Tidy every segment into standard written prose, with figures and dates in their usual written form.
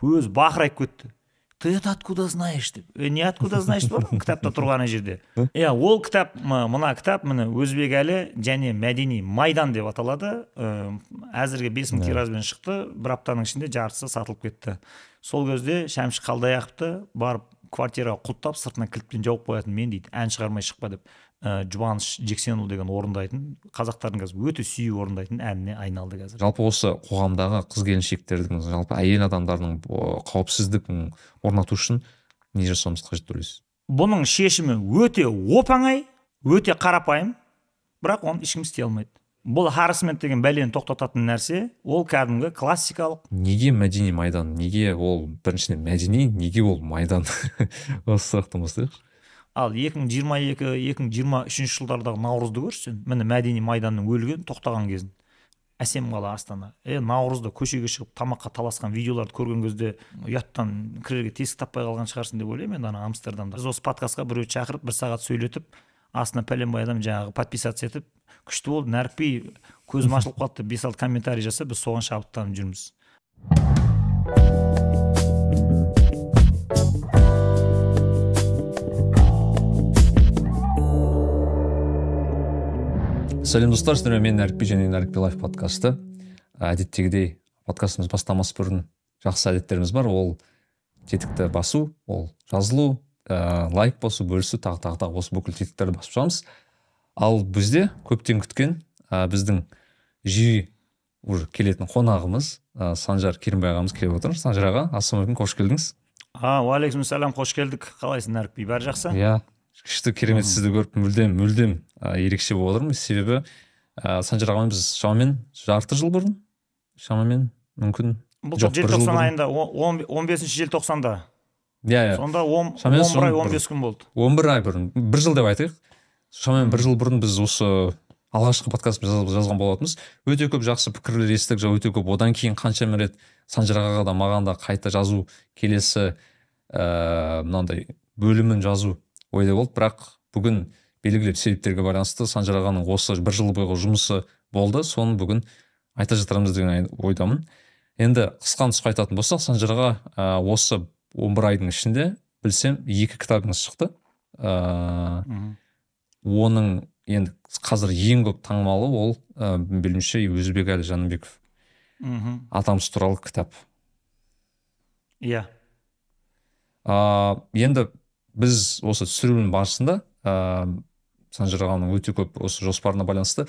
көз бақырайып кетті. Ты это откуда знаешь деп. Не откуда знаешь бар кітапта тұрған жерде. Ол кітап, мына кітап міне Өзбекәлі және мәдени майдан деп аталады. Әзірге 5000 тиражбен шықты, бір аптаның ішінде жартысы сатылып кетті. Сол кезде Шәмші Қалдаяқовты барып квартираға құлттап сыртынан кілтпен жауып қоятын мен дейді, ән шығармай шықпа деп. Жұбаныш Жексенұлы деген орындайтын, қазақтардың қазір өте сүйіп орындайтын әніне айналды қазір. Жалпы осы қоғамдағы қыз келіншектердің, жалпы әйел адамдардың қауіпсіздігін орнату үшін не жасауымыз қажет деп ойлайсыз? Бұның шешімі өте оп-оңай, өте қарапайым, бірақ оны ешкім істей алмайды. Бұл харасмент деген бәлені тоқтататын нәрсе, ол кәдімгі классикалық. Неге мәдени майдан? Неге ол біріншіден мәдени, неге ол майдан? Осы сұрақтан бастайықшы. Ал 2022-2023 жылдардағы Наурызды көрсін, міне мәдени майданның өлген, тоқтаған кезін. Әсем қала Астана. Наурызда көшеге шығып тамаққа таласқан видеоларды көрген кезде ұяттан кірерге тесік таппай қалған шығарсын деп ойлаймын мен ана Амстердамда. Біз осы подкастқа біреу шақырып, 1 сағат сөйлетіп, астына пәленбай адам жаңағы подписаться етіп, күшті болды, нәрікпей, көзім ашылып қалды деп 5-6 комментарий жасап, біз соған шабыттанып жүрміз. Сәлем достар, мен Нәрікбей және Нәрікбей Лайф подкасты. Әдеттегідей подкастымыз бастамас бұрын жақсы әдеттеріміз бар. Ол тетікті басу, ол жазылу, лайк басу, бөлісу, тағы осы бүкіл тетіктерді басып шығамыз. Ал бізде көптен күткен біздің жиі келетін қонағымыз Санжар Керімбай ағамыз келіп отыр. Санжар аға, ассалаумағалейкум, қош келдіңіз. Уағалейкум сәлем, қош келдік. Қалайсың Нәрікбей, бәрі жақсы? Иә. Күшті, керемет, сізді көріп мүлдем ерекше болып отырмын. Себебі Санжар ағамен біз шамамен жарты жыл бұрын, шамамен мүмкін бұл желтоқсан айында 15 желтоқсанда. Иә. Сонда 11 ай 15 күн болды. 11 ай бұрын, бір жыл деп айтайық. Шамамен бір жыл бұрын біз осы алғашқы подкастымызды жазған болатынбыз. Өте көп жақсы пікірлер естік, өте көп. Одан кейін қаншама рет Санжар ағаға да маған да қайта жазу, келесі мынандай бөлімін жазу ойда болды, бірақ бүгін белгілі себептерге байланысты Санжар ағаның осы бір жыл бойғы жұмысы болды, соны бүгін айта жатырмыз деген ойдамын. Енді қысқа нұсқа айтатын болсақ, Санжар аға осы 11 айдың ішінде білсем 2 кітабыңыз шықты. Оның енді қазір ең көп танымалы ол білуімше Өзбекәлі Жаныбеков атамыз туралы кітап. Иә. Енді біз осы түсірілім барысында Санжар ағаның өте көп осы жоспарына байланысты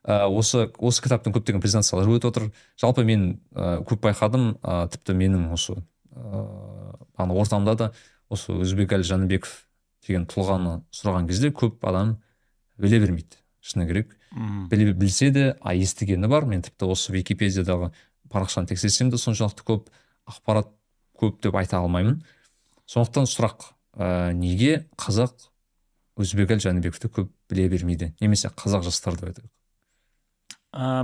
осы кітаптың көптеген презентациялары өтіп отыр. Жалпы мен көп байқадым, тіпті менің осы ортамда да осы Өзбекәлі Жаныбеков деген тұлғаны сұраған кезде көп адам біле бермейді, шыны керек. Білсе де, естігені бар. Мен тіпті осы Википедиядағы парақшаны тексерсем де соншалықты көп ақпарат көп деп айта алмаймын. Сондықтан сұрақ, неге қазақ Өзбекәлі Жаныбековті көп біле бермейді, немесе қазақ жастары деп айтайық?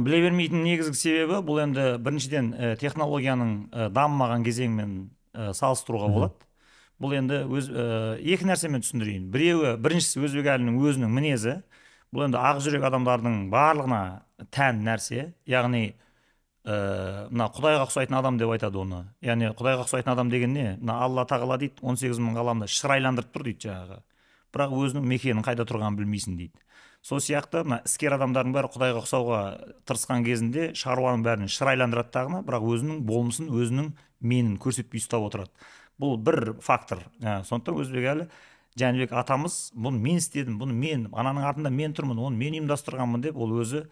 Біле бермейтін негізгі себебі бұл енді біріншіден технологияның дамымаған кезеңмен салыстыруға болады. Бұл енді екі нәрсемен түсіндірейін. Біріншісі Өзбекәлінің өзінің мінезі. Бұл енді ақ жүрек адамдардың барлығына тән нәрсе. Яғни мына Құдайға ұқсайтын адам деп айтады оны. Яғни Құдайға ұқсайтын адам деген не? Мына Алла тағала дейді, 18 мың ғаламда шырайландырып тұр дейді жаңағы. Бірақ өзінің мекенін қайда тұрғанын білмейсін дейді. Сол сияқты мына іскер адамдардың бәрі Құдайға ұқсауға тырысқан кезінде шаруаның бәрін шырайландырады тағына, бірақ өзінің болмысын, өзінің менін көрсетпей ұстап отырады. Бұл бір фактор. Сондықтан Өзбекәлі Жаныбек атамыз, бұны мен істедім, бұны мен, ананың артында мен тұрмын, оны мен ұйымдастырғанмын деп ол өзі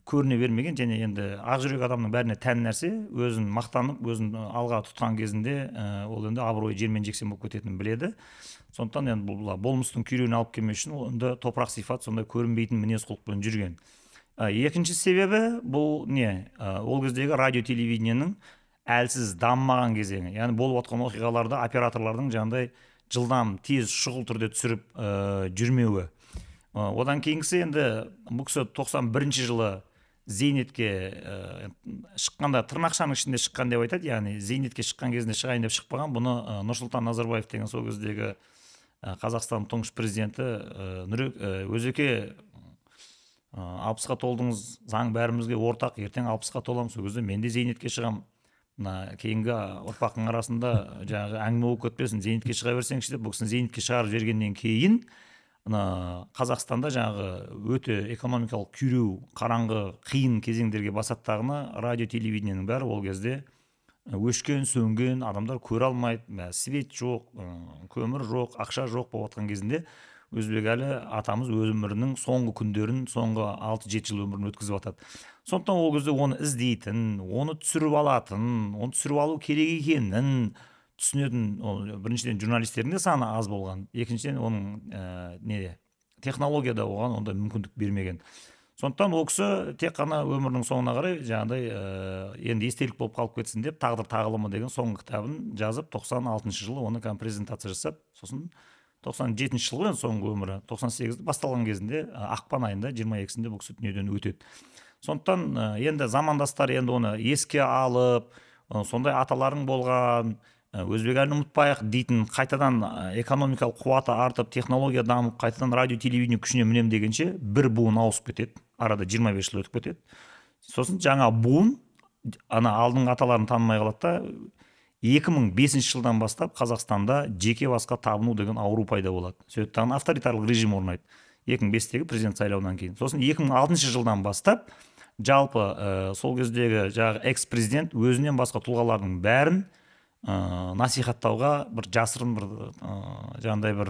көріне бермеген. Және енді ақ жүрек адамның бәріне тән нәрсе, өзін мақтанып, өзін алға тұтқан кезінде ол енді абыройы жермен жексен болып кететінін біледі. Сондықтан енді бұл болмыстың күйреуін алып келмес үшін ол енді топырақ сипат, сондай көрінбейтін мінез құлықпен жүрген. Екінші себебі бұл не? Ол кездегі радио телевидениенің әлсіз дамымаған кезеңі. Яғни болып отқан оқиғаларды операторлардың жаңағыдай жылдам, тез, шұғыл түрде түсіріп жүрмеуі. Одан кейінгісі енді бұл кісі 91 жылы Зейнетке шыққанда, тырнақшаның ішінде шыққан деп айтады. Яғни Зейнетке шыққан кезінде шығайын деп шықпаған. Бұны Нұрсұлтан Назарбаев деген сол кездегі Қазақстанның тұңғыш президенті Өзеке 60-қа толдыңыз, заң бәрімізге ортақ, ертең 60-қа толамын, сол кезде мен де Зейнетке шығам. мына кейінгі ұрпақтың арасында жаңағы әңгіме болып кетпесін, зейнетке шыға берсеңші деп, бұл кісіні зейнетке шығарып жібергеннен кейін мына Қазақстанда жаңағы өте экономикалық күйреу, қараңғы, қиын кезеңдерге басаттағына радио телевидениенің бәрі ол кезде өшкен, сөнген, адамдар көре алмайды, свет жоқ, көмір жоқ, ақша жоқ болып жатқан кезінде Өзбекәлі атамыз өз өмірінің соңғы күндерін, соңғы 6-7 жыл өмірін өткізіп жатады. Сондықтан ол кезде оны іздейтін, оны түсіріп алатын, оны түсіріп алу керек екенін түсінетін, біріншіден журналистердің де саны аз болған, екіншіден оның технологияда оған ондай мүмкіндік бермеген. Сондықтан ол кісі тек қана өмірінің соңына қарай жаңағыдай енді естелік болып қалып кетсін деп тағдыр тағылымы деген соңғы кітабын жазып 96 жылы оны презентация жасап, сосын 97 жылғы соңғы өмірі 98 басталған кезінде ақпан айында 22-сінде бұл кісі дүниеден өтеді. Сондықтан енді замандастар енді оны еске алып, сондай аталарың болған, Өзбекәліні ұмытпайық дейтін, қайтадан экономикалық қуаты артып, технология дамып, қайтадан радио телевидение күшіне мінем дегенше бір буын ауысып кетеді. Арада 25 жыл өтіп кетеді. Сосын жаңа буын ана алдыңғы аталарын танымай қалады да 2005 жылдан бастап Қазақстанда жеке басқа табыну деген ауру пайда болады. Сөйтіп авторитарлық режим орнайды 2005-тегі президент сайлауынан кейін. Сосын 2006 жылдан бастап жалпы сол кездегі жаңағы экс-президент өзінен басқа тұлғалардың бәрін насихаттауға бір жасырын бір жаңағыдай бір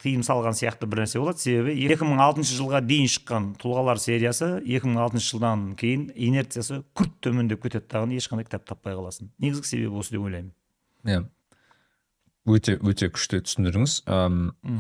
тыйым салған сияқты бір нәрсе болады. Себебі 2006 жылға дейін шыққан тұлғалар сериясы 2006 жылдан кейін инерциясы күрт төмендеп кетеді, тағын ешқандай кітап таппай қаласың. Негізгі себебі осы деп ойлаймын. Иә, өте күшті түсіндіріңіз.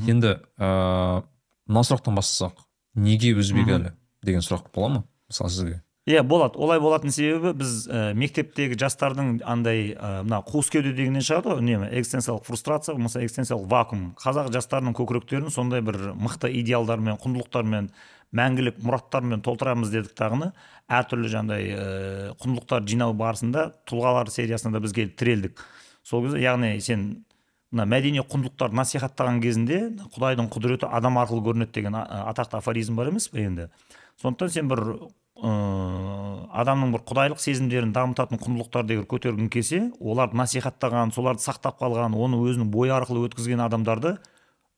Енді мына сұрақтан бастасақ, неге Өзбекәлі деген сұрақ бола ма мысалы сізге? Иә, болады. Олай болатын себебі біз мектептегі жастардың андай мына қуыс кеуде дегеннен шығады ғой, үнемі экзистенциялық фрустрация, болмаса экзистенциялық вакуум. Қазақ жастарының көкіректерін сондай бір мықты идеалдармен, құндылықтармен, мәңгілік мұраттармен толтырамыз дедік тағыны, әртүрлі жаңағыдай құндылықтар жинау барысында тұлғалар сериясында біз келіп тірелдік. Сол кезде, яғни сен мына мәдени құндылықтар насихаттаған кезінде Құдайдың құдіреті адам арқылы көрінеді деген атақты афоризм бар емес пе енді. Сондықтан сен бір адамның бір құдайлық сезімдерін дамытатын құндылықтарды егер көтергің келсе, оларды насихаттаған, соларды сақтап қалған, оны өзінің бойы арқылы өткізген адамдарды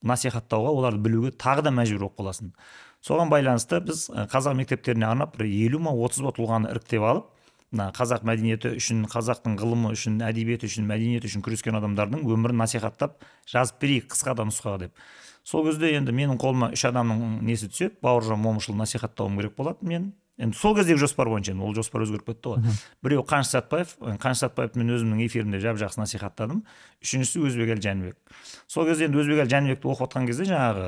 насихаттауға, оларды білуге тағы да мәжбүр болып қаласың. Соған байланысты біз қазақ мектептеріне арнап бір 50 ма 30 ба тұлғаны іріктеп алып, қазақ мәдениеті үшін, қазақтың ғылымы үшін, әдебиеті үшін, мәдениеті үшін күрескен адамдардың өмірін насихаттап жазып берейік қысқа да нұсқа деп. Сол кезде енді менің қолыма 3 адамның несі түседі, Бауыржан Момышұлы насихаттауым керек болады мен. Енді сол кездегі жоспар бойынша, ол жоспар өзгеріп кетті ғой. Біреу Қаныш Сәтбаевты мен өзімнің эфирімде жап-жақсы насихаттадым. Үшіншісі Өзбекәлі Жәнібек. Сол кезде енді Өзбекәлі Жәнібекті оқып жатқан кезде жаңағы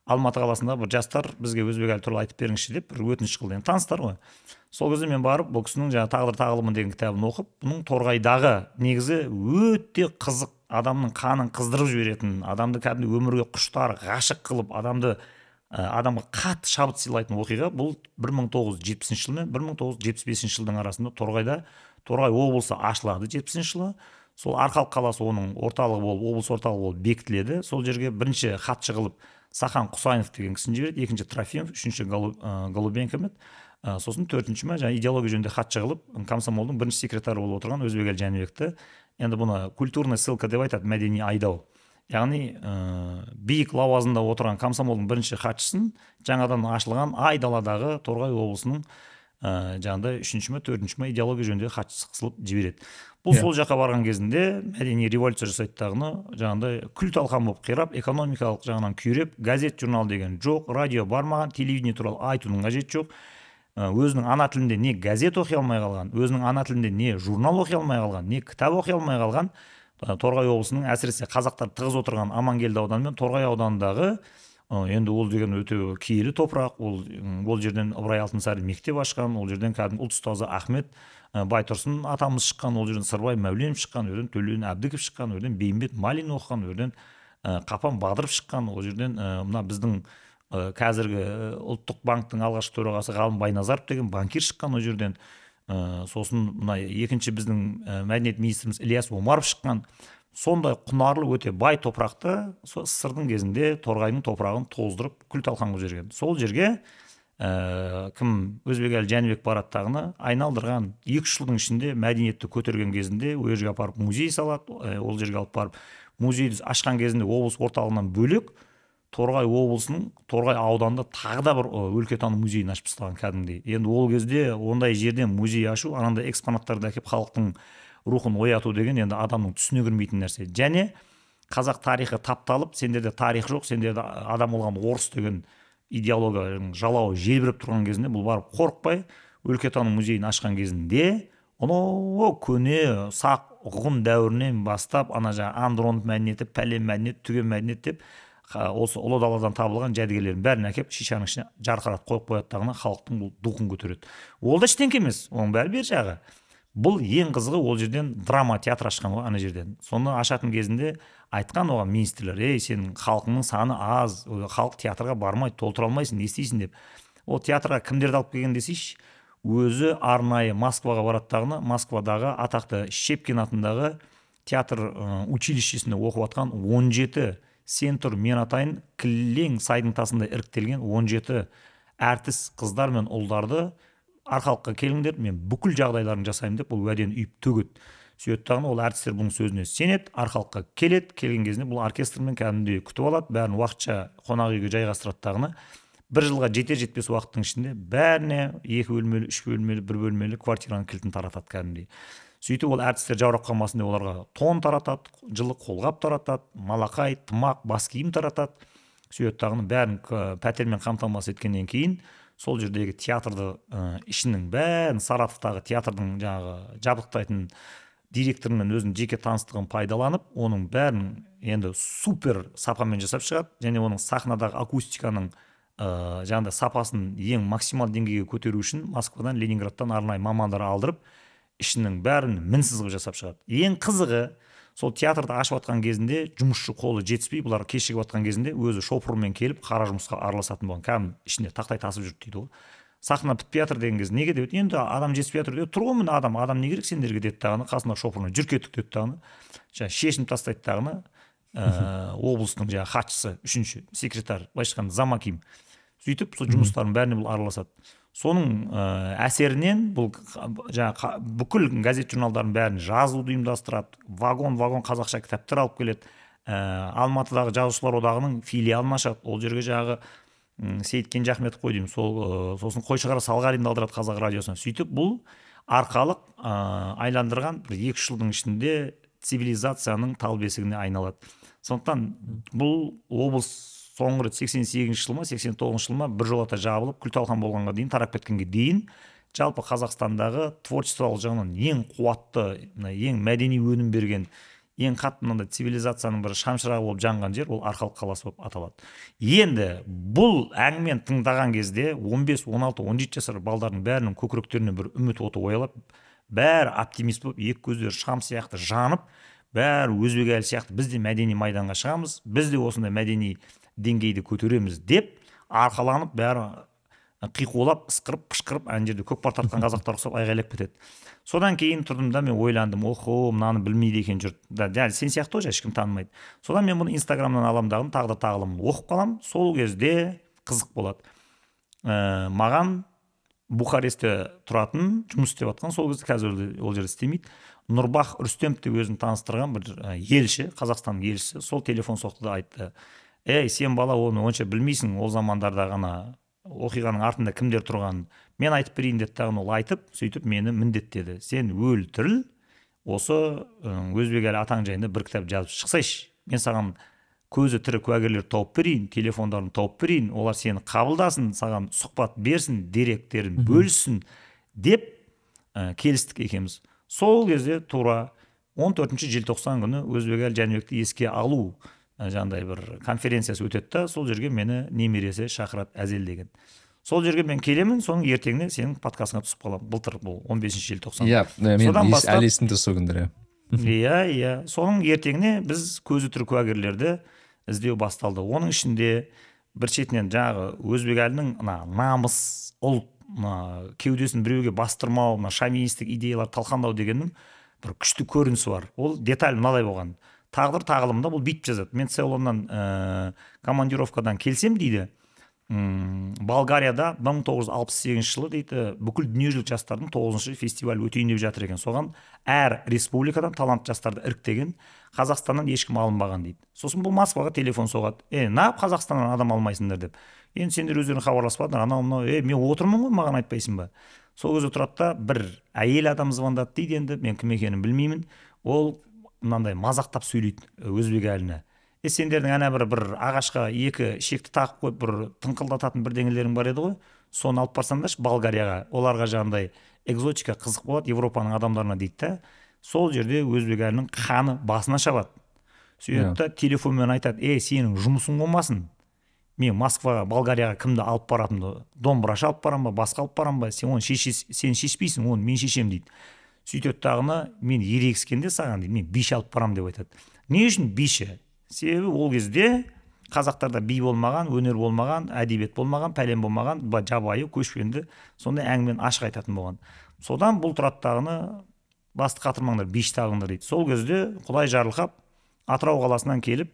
Алматы қаласында бір жастар бізге Өзбекәлі туралы айтып беріңізші деп бір өтініш қылды. Енді таныстар ғой. Сол кезде мен барып бұл кісінің жаңағы Тағдыр тағылымы деген кітабын оқып, бұның торғайдағы негізі өте қызық, адамның қанын қыздырып жіберетін, адамды кәдімгі өмірге құштар, ғашық қылып, адамға қатты шабыт сыйлайтын оқиға. Бұл 1970 жыл мен 1975 жылдың арасында Торғай облысы ашылады 70 жылы. Сол Арқалық қаласы оның орталығы болып, облыс орталығы болып бекітіледі. Сол жерге бірінші хатшы қылып Сахан Құсайынов деген кісіні жібереді, екінші Трофимов, үшінші Голубенко ме, сосын төртінші ме жаңа идеология жөнінде хатшы қылып комсомолдың бірінші секретары болып отырған Өзбекәлі Жәнібекті, енді бұны культурная ссылка деп айтады, мәдени айдау. Яғни биік лауазымда отырған комсомолдың бірінші хатшысын жаңадан ашылған Айдаладағы Торғай облысының жаңағыдай үшінші ме төртінші ме идеология жөнінде хатшысы қысылып жібереді. Бұл сол жаққа барған кезінде мәдени революция жасайды тағыны, жаңағыдай күл талқан болып қирап, экономикалық жағынан күйреп, газет журнал деген жоқ, радио бармаған, телевидение туралы айтудың қажеті жоқ. Өзінің ана тілінде не газет оқи алмай қалған, өзінің ана тілінде не журнал оқи алмай қалған, не кітап оқи алмай қалған Торғай облысының, әсіресе қазақтар тығыз отырған Амангелді ауданы мен Торғай ауданындағы, енді ол деген өте киелі топырақ, ол жерден Ыбырай Алтынсарин мектеп ашқан, ол жерден кәдімгі ұлт ұстазы Ахмет Байтұрсын атамыз шыққан, ол жерден Сырбай Мәуленов шыққан, өрден Төлен Әбдіков шыққан, өрден Бейімбет Малин оқыған, өрден Қапан Бадыров шыққан, ол жерден мына біздің қазіргі ұлттық банктың алғашқы төрағасы Ғалым Байназаров деген банкир шыққан, ол жерден сосын мына екінші біздің мәдениет министріміз Ильяс Омаров шыққан. Сондай құнарлы өте бай топырақты сырдың кезінде Торғайдың топырағын тоздырып күл талқан қылып жіберген. Сол жерге кім Өзбекәлі Жәнібек бараттағыны айналдырған 2-3 жылдың ішінде мәдениетті көтерген кезінде ол жерге апарып музей салады, ол жерге алып барып музейді ашқан кезінде облыс орталығынан бөлек Торғай облысының Торғай ауданында тағы да бір өлкетану музейін ашып тастаған кәдімгідей. Енді ол кезде ондай жерден музей ашу, анандай экспонаттарды әкеп халықтың рухын ояту деген енді адамның түсіне кірмейтін нәрсе. Және қазақ тарихы тапталып, сендерде тарих жоқ, сендерде адам болған орыс деген идеологияның жалауы желбіреп тұрған кезінде бұл барып қорықпай өлкетану музейін ашқан кезінде көне сақ ғұн дәуірінен бастап ана жаңағы андронов мәдениеті, пәлен мәдениет, түген мәдениет деп осы ұлы даладан табылған жәдігерлердің бәрін әкеп шишаның ішіне жарқыратып қойып қояттағына халықтың бұл духын көтереді. Ол да ештеңке емес, оның бәрі бер жағы. Бұл ең қызығы, ол жерден драма театр ашқан ғой ана жерден. Соны ашатын кезінде айтқан оған министрлер, сенің халқыңның саны аз, халық театрға бармайды, толтыра алмайсың, не істейсің деп. Ол театрға кімдерді алып келген десейші, өзі арнайы Москваға бараттағына, Москвадағы атақты Щепкин атындағы театр училищесінде оқып атқан 17 сен тұр мен атайын кілең сайдың тасында іріктелген 17 әртіс қыздар мен ұлдарды арқалыққа келіңдер, мен бүкіл жағдайларын жасаймын деп бұл уәдені үйіп төгеді. Сөйттағын ол әртістер бұның сөзіне сенеді, арқалыққа келеді, келген кезінде бұл оркестрмен кәдімгідей күтіп алады, бәрін уақытша қонақ үйге жайғастыраттағыны. Бір жылға жетер-жетпес уақыттың ішінде бәріне 2 бөлмелі, 3 бөлмелі, 1 бөлмелі квартираның кілтін таратады кәдімгідей. Сөйтіп ол әртістер жаурап қалмасын деп оларға тон таратады, жылы қолғап таратады, малақай, тымақ, бас киім таратады. Сөйттағыны бәрін пәтермен қамтамасыз еткеннен кейін сол жердегі театрды ішінің бәрін Саратовтағы театрдың жаңағы жабдықтайтын директорымен өзінің жеке таныстығын пайдаланып, оның бәрін енді супер сапамен жасап шығады, және оның сахнадағы акустиканың жаңағыдай сапасын ең максимал деңгейге көтеру үшін Москвадан, Ленинградтан арнайы мамандар алдырып, ішінің бәрін мінсіз қылып жасап шығады. Ең қызығы, сол театрды ашып атқан кезінде жұмысшы қолы жетіспей, бұлар кешігіп атқан кезінде өзі шофермен келіп қара жұмысқа араласатын болған. Кәдімгі ішінде тақтай тасып жүрді дейді ғой. Сахна бітпей жатыр деген кезде неге деп, енді адам жетіспей жатыр деп, тұр ғой міне адам не керек сендерге деді дағыны, қасында шофермен жүр кеттік деді дағыны. Шешініп тастайды дағыны, облыстың жаңағы хатшысы, 3-ші секретарь, былайша айтқанда Замаким. Сөйтіп сол жұмыстардың бәріне бұл араласады. Соның әсерінен бұл жаңағы бүкіл газет журналдардың бәрін жазуды ұйымдастырады, вагон қазақша кітаптар алып келеді. Алматыдағы жазушылар одағының филиалын ашады. Ол жерге жағы Сейіт Кенжахметов қой деймін, сосын Қойшығара Салғаринді алдырады Қазақ радиосына. Сөйтіп бұл арқалық айландырған 2 жылдың ішінде цивилизацияның тал бесігіне айналады. Сондықтан бұл облыс соңғы рет 88 жыл ма, 89 жыл ма біржолата жабылып, күл-талқан болғанға дейін, тарап кеткенге дейін жалпы Қазақстандағы творчестволық жағынан ең қуатты, ең мәдени өнім берген, ең қатты мынандай цивилизацияның бір шамшырағы болып жанған жер ол Арқалық қаласы болып аталады. Енді бұл әңгімені тыңдаған кезде 15, 16, 17 жасар балдардың бәрінің көкіректеріне бір үміт оты оялап, бәрі оптимист болып, екі көздері шам сияқты жанып, бәрі Өзбекәлі сияқты біз де мәдени майданға шығамыз, біз де осындай мәдени деңгейді көтереміз деп арқаланып, бәрі қиқулап, ысқырып, пышқырып, ана жерде көкпар тартқан қазақтар ұқсап айғайлап кетеді. Содан кейін тұрдым да мен ойландым, мынаны білмейді екен жұрт. Дәл сен сияқты ғой, ешкім танымайды. Содан мен бұны Инстаграмнан аламдағын, тағдыр тағылымын оқып қалам. Сол кезде қызық болады. Маған Бухарестте тұратын, жұмыс істеп жатқан, сол кезде қазір ол жерде істемейді. Нұрбах Рүстемов деп өзін таныстырған бір елші, Қазақстанның елшісі, сол телефон соқты да айтты: сен бала оны онша білмейсің, ол замандарда ғана оқиғаның артында кімдер тұрған, мен айтып берейін деді дағын. Ол айтып, сөйтіп мені міндеттеді: сен өл тіріл, осы Өзбекәлі атаң жайында бір кітап жазып шықсайшы, мен саған көзі тірі куәгерлер тауып берейін, телефондарын тауып берейін, олар сені қабылдасын, саған сұхбат берсін, деректерін бөлсін деп келістік екенбіз. Сол кезде тура 14 желтоқсан күні Өзбекәлі Жәнібекті еске алу жаңағыдай бір конференциясы өтеді да, сол жерге мені немересі шақырады, Әзел деген. Сол жерге мен келемін, соның ертеңіне сенің подкастыңа түсіп қаламын. Былтыр бұл 15 желтоқсан. Мен әлі есімде сол күндер. Соның ертеңіне біз көзі тірі куәгерлерді іздеу басталды. Оның ішінде бір шетінен жаңағы Өзбекәлінің намыс, ұлт, кеудесін біреуге бастырмау, шовинистік идеялар талқандау дегеннің бір күшті көрінісі бар. Ол деталь мынадай болған: тағдыр тағылымында бұл бүйтіп жазады: мен Цейлоннан командировкадан келсем дейді, Болгарияда 1968 жылы дейді бүкіл дүниежүзілік жастардың 9-шы фестивалі өтейін деп жатыр екен. Соған әр республикадан талантты жастарды іріктеген, Қазақстаннан ешкім алынбаған дейді. Сосын бұл Москваға телефон соғады. Нап Қазақстаннан адам алмайсыңдар деп. Енді сендер өздерің хабарласпадыңдар, анау мынау, мен отырмын ғой, маған айтпайсың ба? Сол кезде тұрады да бір әйел адам звондады дейді, енді мен кім екенін білмеймін. Ол мынандай мазақтап сөйлейді өзбек әліне. Сендердің ана бір ағашқа екі шекті тағып қойып бір тыңқылдататын бірдеңелерің бар еді ғой, соны алып барсаңдаршы Болгарияға, оларға жаңағыдай экзотика қызық болады Европаның адамдарына дейді да. Сол жерде өзбек әлінің қаны басына шабады. Сөйтеді да телефонмен айтады: сенің жұмысың болмасын, мен Москваға, Болгарияға кімді алып баратынымды, домбырашы алып барам ба, басқа алып барам ба, сен шешпейсің, оны мен шешем дейді. Сөйтеді дағыны: мен ерегіскенде саған дейді, мен биші алып барам деп айтады. Не үшін биші? Себебі ол кезде қазақтарда би болмаған, өнер болмаған, әдебиет болмаған, пәлен болмаған, жабайы, көшпенді, сондай әңгімені ашық айтатын болған. Содан бұл тұраттағыны басты қатырмаңдар, биш тағыңдар дейді. Сол кезде Құдай жарылқап Атырау қаласынан келіп,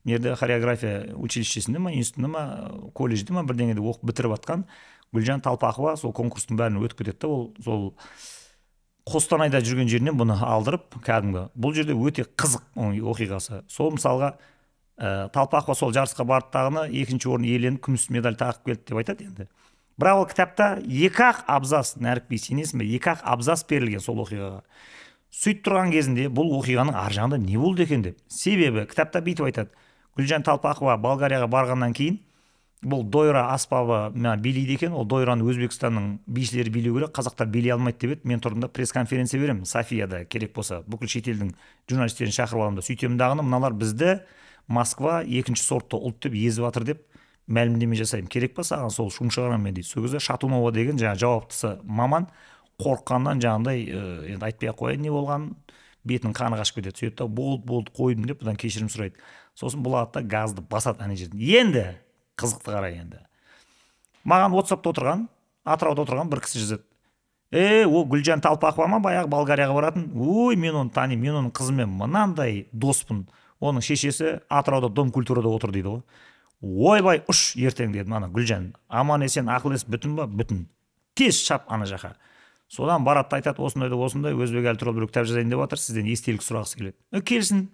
мерде хореография училищесінде ма, институтында ма, колледжде ма бірдеңеде оқып бітіріп атқан Гүлжан Талпақова сол конкурстың бәрін өтіп кетеді да. Ол сол Қостанайда жүрген жерінен бұны алдырып, кәдімгі. Бұл жерде өте қызық оқиғасы. Сол мысалға Талпақова сол жарысқа бардықтағыны екінші орын иеленіп, күміс медаль тағып келді деп айтады енді. Бірақ ол кітапта 2-ақ абзац, Нәрікби, сенесің бе, 2-ақ абзац берілген сол оқиғаға. Сөйтіп тұрған кезінде бұл оқиғаның ар жағында не болды екен деп. Себебі кітапта бүйтіп айтады: Гүлжан Талпақова Болгарияға барғаннан кейін бұл дойра аспабы билейді екен. Ол дойраны Өзбекстанның бишілері билеу керек, қазақтар билей алмайды деп еді. Мен тұрдым да пресс-конференция беремін Софияда, керек болса бүкіл шетелдің журналистерін шақырып аламын да. Сөйтемін дағыны, мыналар бізді Москва екінші сортты ұлт деп езіп жатыр деп мәлімдеме жасаймын. Керек па саған сол шум шығарамын мен дейді. Сол кезде Шатунова деген жаңа жауаптысы маман қорыққаннан жаңағыдай енді айтпай ақ қояйын не болғанын, бетінің қаны қашып кетеді. Сөйтеді да болды қойдым деп бұдан кешірім сұрайды. Сосын бұл алады да газды басады ана жерден. Енді қызықты қарай енді. Маған WhatsApp'та отырған, Атырауда отырған бір кісі жазады: ол Гүлжан Талпақова ма, баяғы Болгарияға баратын? Ой, мен оны танимын, мен оның қызымен мынандай доспын. Оның шешесі Атырауда Дом культурада отыр дейді ғой. Ойбай, ұш ертең дедім, ана Гүлжан аман есен ақыл-ес бүтін ба? Бүтін. Тез шап ана жаққа. Содан барады айтады: осындай өзбек әлі туралы бір кітап жазайын деп жатыр, сізден естелік сұрағысы келеді. Келсін,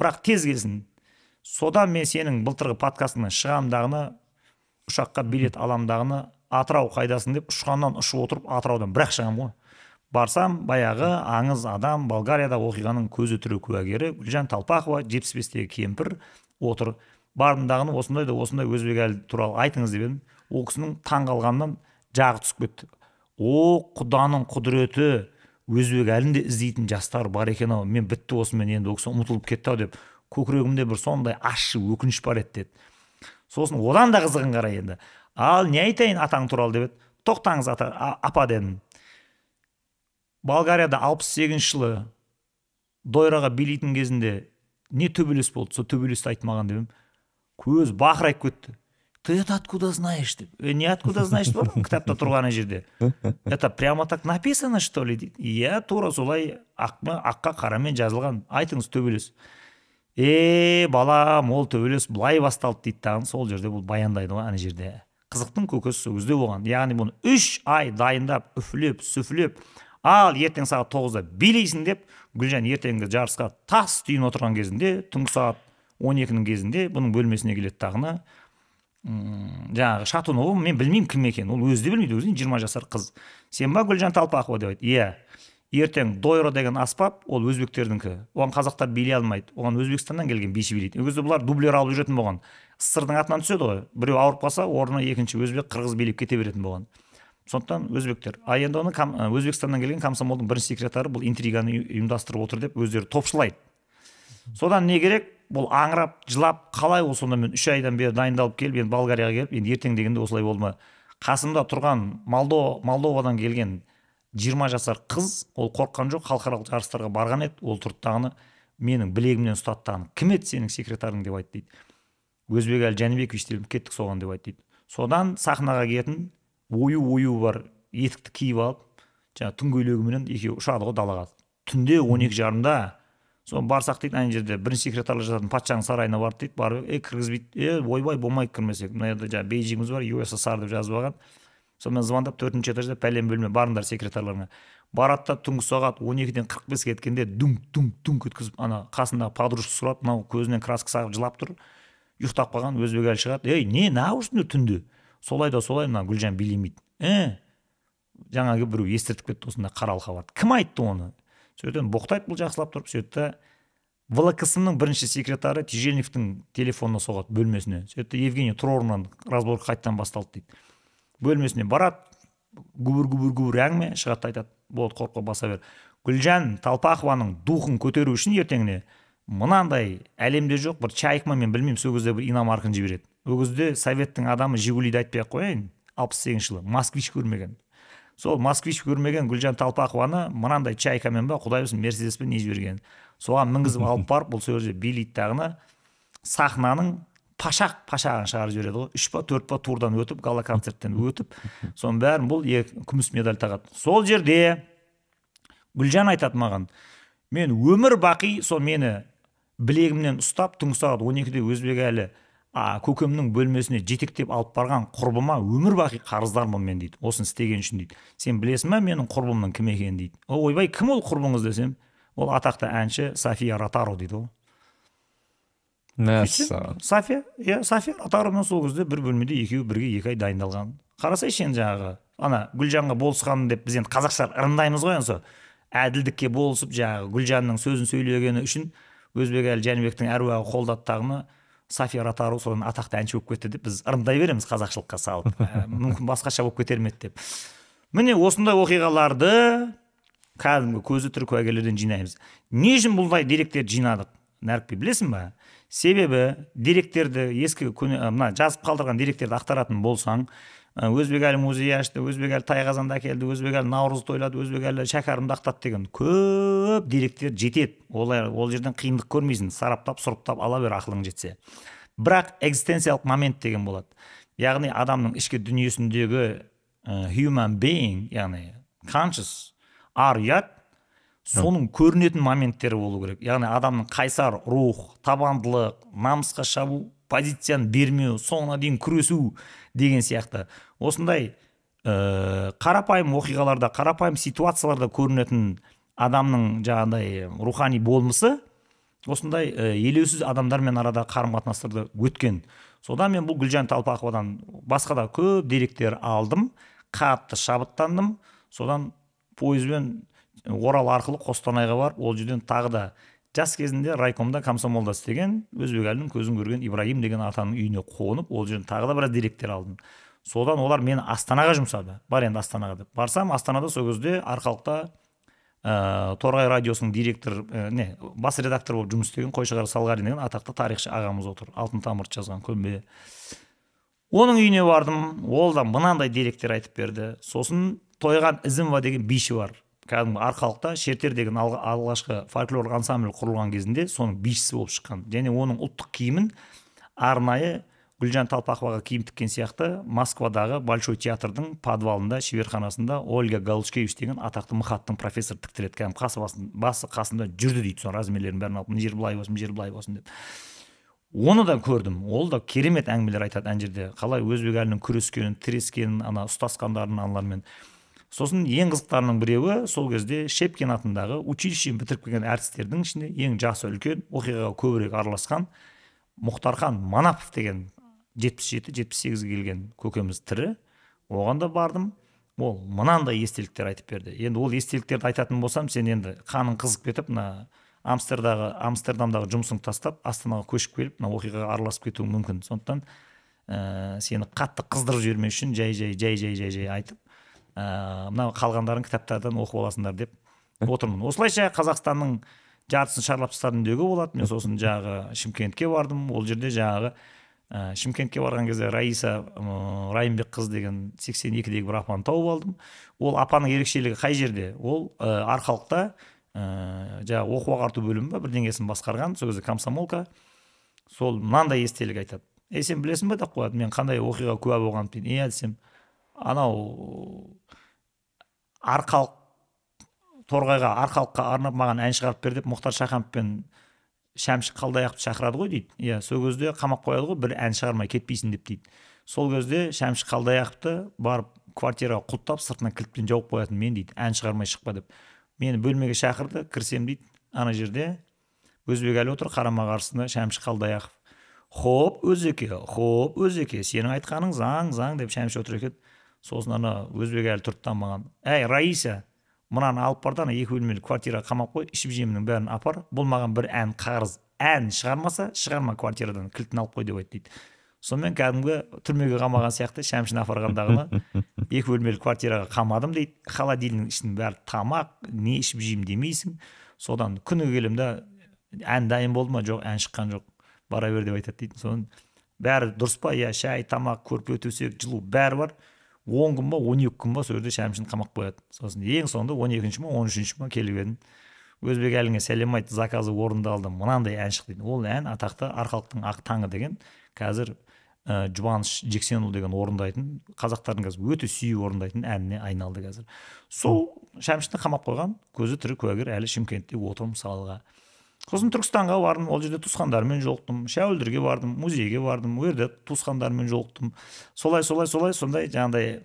бірақ тез келсін. Содан мен сенің былтырғы подкастыңнан шығамдағыны, ұшаққа билет аламдағыны, Атырау қайдасың деп ұшқаннан ұшып отырып Атыраудан бірақ шығам ғой. Барсам, баяғы аңыз адам Болгарияда оқиғаның көзі тірі куәгері Гүлжан Талпақова 75-тегі кемпір отыр. Бардымдағыны осындай өзбек әлі туралы айтыңыз деп едім. Ол кісінің таңғалғаннан жағы түсіп кетті. Құданың құдіреті, өзбек әлінде іздейтін жастар бар екен ау, мен бітті осымен, енді ол кісі ұмытылып кетті ау деп көкірегімде бір сондай ащы өкініш бар еді деді. Сосын одан да қызығын қарай енді. Ал не айтайын атаң туралы деп еді. Тоқтаңыз апа дедім. Болгарияда 68 жылы дойраға билейтін кезінде не төбелес болды, сол төбелесті айтмаған дедім. Көз бақырайып кетті. Ты это откуда знаешь деп. Не откуда знаешь бар, кітапта тұрған жерде. Это прямо так написано, что ли дейді. Иә, тура солай аққа қарамен жазылған. Айтыңыз төбелес. Балам, ол төбелес былай басталды дейді тағын. Сол жерде бұл баяндайды ғой ана жерде. Қызықтың көкесі сол кезде болған. Яғни бұны 3 ай дайындап, үфлеп, сүфлеп, ал ертең сағат 9-да билейсің деп, Гүлжан ертеңгі жарысқа тас түйін отырған кезінде, түнгі сағат 12-нің кезінде бұның бөлмесіне келеді тағына. Жаңағы Шатунова, мен білмеймін кім екен, ол өзі де білмейді, өзінен 20 жасар қыз. Сен ба Гүлжан Талпақова деп айтты. Иә. Ертең дойра деген аспап, ол өзбектердіңкі. Оған қазақтар билей алмайды. Оған Өзбекстаннан келген биші билейді. Ол кезде бұлар дублер алып жүретін болған. Сырдың атынан түседі ғой. Біреу ауырып қалса, орнына екінші өзбек, қырғыз билеп кете беретін болған. Сондықтан өзбектер. Енді оны Өзбекстаннан келген комсомолдың бірінші секретары бұл интриганы ұйымдастырып отыр деп өздері топшылайды. Содан не керек? Бұл аңырап, жылап, қалай ол сонда мен 3 айдан бері дайындалып келіп, енді Болгарияға келіп, енді ертең дегенде осылай болды ма? Қасымда тұрған Молдовадан келген 20 жасар қыз, ол қорыққан жоқ, халықаралық жарыстарға барған еді, ол тұрттағыны менің білегімнен ұстаттағыны. Кім еді сенің секретарың деп айтты дейді. Өзбек әлі Жәнібекович деп кеттік соған деп айтты дейді. Содан сахнаға келетін ою бар етікті киіп алып, жаңа түн көйлегіменен екеуі ұшады ғой далаға. Түнде 12:30-да Соны барсақ дейді, ана жерде бірінші секретарлар жататын патшаның сарайына барды дейді, барып кіргізбейді, ойбай болмайды кірмесек, мына жерде жаңағы Бейжіңіміз бар, USSR деп жазып алған. Сонымен звондап 4-ші этажда пәлен бөлме барыңдар секретарларыңа. Барады да түнгі сағат 12-ден 45 кеткенде дүңк өткізіп, ана қасындағы подружкасы сұрап, мынау көзінен краска сағып жылап тұр, ұйықтап қалған өзбек әлі шығады. Ей, не наушныңдар түнде? Солай да солай, мына Гүлжан билемейді. Жаңағы біреу естіртіп кетті, осында қара алқа бар. Кім айтты оны? Сөйтіп боқтайды, бұл жақсылап тұрып, сөйтті ВЛКСМның бірінші секретары Тяжельниковтың телефонына соғады бөлмесіне. Сөйтті Евгений Троорынан разбор қайттан басталды дейді. Бөлмесіне барады, гүбір әңгіме шығады, айтады, болды, қорқып баса бер. Гүлжан Талпақованың духын көтеру үшін ертеңіне мынандай әлемде жоқ бір чайкма, мен білмеймін, сол кезде бір иномарканы жібереді. Ол кезде советтің адамы Жигулиді айтпай-ақ қояйын, 68 жылы москвич көрмеген. Сол москвич көрмеген Гүлжан Талпақованы мынандай чайкамен ба, құдай білсін, мерседеспен не жіберген. Соған мінгізіп алып барып, бұл сол жерде билейді дағыны, сахнаның пашағын шығарып жібереді ғой. 3 па 4 па турдан өтіп, гала концерттен өтіп, соның бәрін бұл күміс медаль тағады. Сол жерде Гүлжан айтады маған, мен өмір бақи сол мені білегімнен ұстап, түнгі сағат 12-де Өзбекәлі көкемнің бөлмесіне жетектеп алып барған құрбыма өмір бақи қарыздармын мен дейді. Осын істеген үшін дейді. Сен білесің ба менің құрбымның кім екенін дейді. Ойбай, кім ол құрбыңыз десем, ол атақты әнші София Ротару дейді ғой. София Ротарумен сол кезде бір бөлмеде екеуі бірге 2 ай дайындалған. Қарасайшы енді жаңағы, ана Гүлжанға болысқанын деп біз енді қазақша ырымдаймыз ғой, енді әділдікке болысып, жаңағы Гүлжанның сөзін сөйлегені үшін Өзбекәлі Жәнібектің әруағы қолдады тағыны, София Ротару содан атақты әнші болып кетті деп біз ырымдай береміз қазақшылыққа салып. Мүмкін басқаша болып кетер ме деп. Міне осындай оқиғаларды кәдімгі көзі тірі куәгерлерден жинаймыз. Не үшін бұлдай деректерді жинадық? Нәрікбе, білесің ба? Себебі деректерді ескі мына жазып қалдырған деректерді ақтаратын болсаң, Өзбекәлі музей ашты, Өзбекәлі Тайқазанда келді, Өзбекәлі Наурызды тойлады, Өзбекәлі шәкәрімді ақтады деген көп деректер жетеді. Ол жерден қиындық көрмейсің, сараптап, сұрыптап ала бер ақылың жетсе. Бірақ экзистенциялық момент деген болады. Яғни адамның ішкі дүниесіндегі human being, яғни conscious, ар-ұят, соның көрінетін моменттері болу керек. Яғни адамның қайсар рух, табандылық, намысқа шабу, позицияны бермеу, соңына дейін күресу деген сияқты. Осындай қарапайым оқиғаларда, қарапайым ситуацияларда көрінетін адамның жаңағыдай рухани болмысы осындай елеусіз адамдармен арада қарым-қатынастарда өткен. Содан мен бұл Гүлжан Талпақовадан басқа да көп деректер алдым, қатты шабыттандым. Содан пойызбен Орал арқылы Қостанайға барып, ол жерден тағы да жас кезінде райкомда комсомолда істеген Өзбекәлінің көзін көрген Ибрагим деген атаның үйіне қонып, ол жерден тағы да біраз деректер алдым. Содан олар мені Астанаға жұмсады. Бар енді Астанаға деп. Барсам, Астанада сол кезде арқалықта Торғай радиосының директор, бас редактор болып жұмыс істеген Қойшығар Салғарин деген атақты тарихшы ағамыз отыр. Алтын тамырды жазған көмбе. Оның үйіне бардым. Ол да мынандай деректер айтып берді. Сосын Тойған Ізімова деген биші бар. Кәдімгі арқалықта Шертер деген алғашқы фольклорлық ансамбль құрылған кезінде соның бишісі болып шыққан. Және оның ұлттық киімін арнайы Гүлжан Талпақоваға киім тіккен сияқты Москвадағы Большой театрдың подвалында, шеберханасында Ольга Галушкевич деген атақты махаттың профессор тіктіреді. Кәдімгі басы қасында жүрді дейді, сон размерлерін бәрін алып, жер былай болсын, жер былай болсын деп. Оны да көрдім. Ол да керемет әңгімелер айтады ана жерде. Қалай Өзбекәлінің күрескенін, тірескенін, ана ұстасқандарын аналармен. Сосын ең қызықтарының біреуі сол кезде Шепкин атындағы училищені бітіріп келген әртістердің ішінде ең жасы үлкен, оқиғаға көбірек араласқан Мұхтархан Манапов деген 77-78 келген көкеміз тірі. Оған да бардым. Ол мынандай естеліктер айтып берді. Енді ол естеліктерді айтатын болсам, сен енді қаның қызып кетіп, мына Амстердамдағы жұмысың тастап, Астанаға көшіп келіп, мына оқиғаға араласып кетуің мүмкін. Сондықтан сені қатты қыздырып жібермес үшін жай айтып, мына қалғандарын кітаптардан оқып аласыңдар деп отырмын. Осылайша Қазақстанның жартысын шарлап тастадым деуге болады. Мен сосын жағы Шымкентке бардым. Ол жерде жағы Шымкентке барған кезде Раиса Райымбек қыз деген 82-дегі бір апаны тауып алдым. Ол апаның ерекшелігі қай жерде? Ол арқалықта жаңағы оқу ағарту бөлімі ба бірдеңесін басқарған, сол кезде комсомолка. Сол мынандай естелік айтады. Сен білесің бе деп қояды, мен қандай оқиға куә болғанымды дейді. Десем, анау арқалық торғайға арқалыққа арнап маған ән шығарып бер деп Мұхтар Шаханов пен Шәмші Қалдаяқовты шақырады ғой дейді. Иә, сол кезде қамап қояды ғой, бір ән шығармай кетпейсің деп дейді. Сол кезде Шәмші Қалдаяқовты барып квартираға құлттап сыртынан кілтпен жауып қоятын мен дейді, ән шығармай шықпа деп. Мені бөлмеге шақырды, кірсем дейді, ана жерде Өзбекәлі отыр, қарама қарсысында Шәмші Қалдаяқов. Хоп, Өзеке, сенің айтқаның заң деп Шәмші отыр екен. Сосын ана Өзбекәлі тұрды да маған: "Әй, Раиса, мынаны алып бар да, екі бөлмелі квартираға қамап қой, ішіп жемнің бәрін апар. Бұл маған бір ән қарыз. Ән шығармаса, шығарма квартирадан, кілтін алып қой" деп айтты дейді. Сонымен кәдімгі түрмеге қамаған сияқты Шәмшіні апарғандағыны екі бөлмелі квартираға қамадым дейді. Холодильник ішінің бәрі тамақ, не ішіп жеймін демейсің. Содан күні келем да, ән дайын болды ма, жоқ, ән шыққан жоқ, бара бер деп айтады дейді. Соның бәрі дұрыс па? Иә, шай, тамақ, көрпе, төсек, жылу бәрі бар. 10 күн ба, 12 күн ба сол жерде Шәмшіні қамап қояды. Сосын ең соңында 12-ші ма, 13-ші ма келіп едім. Өзбекәліге сәлем айтты, заказы орындалды, мынандай ән шықты дейді. Ол ән атақты Арқалықтың ақ таңы деген, қазір Жұбаныш Жексенұлы деген орындайтын, қазақтардың қазір өте сүйіп орындайтын әніне айналды қазір. Сол Шәмшіні қамап қойған көзі тірі куәгер әлі Шымкентте отырмын мысалға. Сосын Түркістанға бардым, ол жерде туысқандарыммен жолықтым, Шәуілдірге бардым, музейге бардым, ол жерде туысқандарыммен жолықтым. Сондай жаңағыдай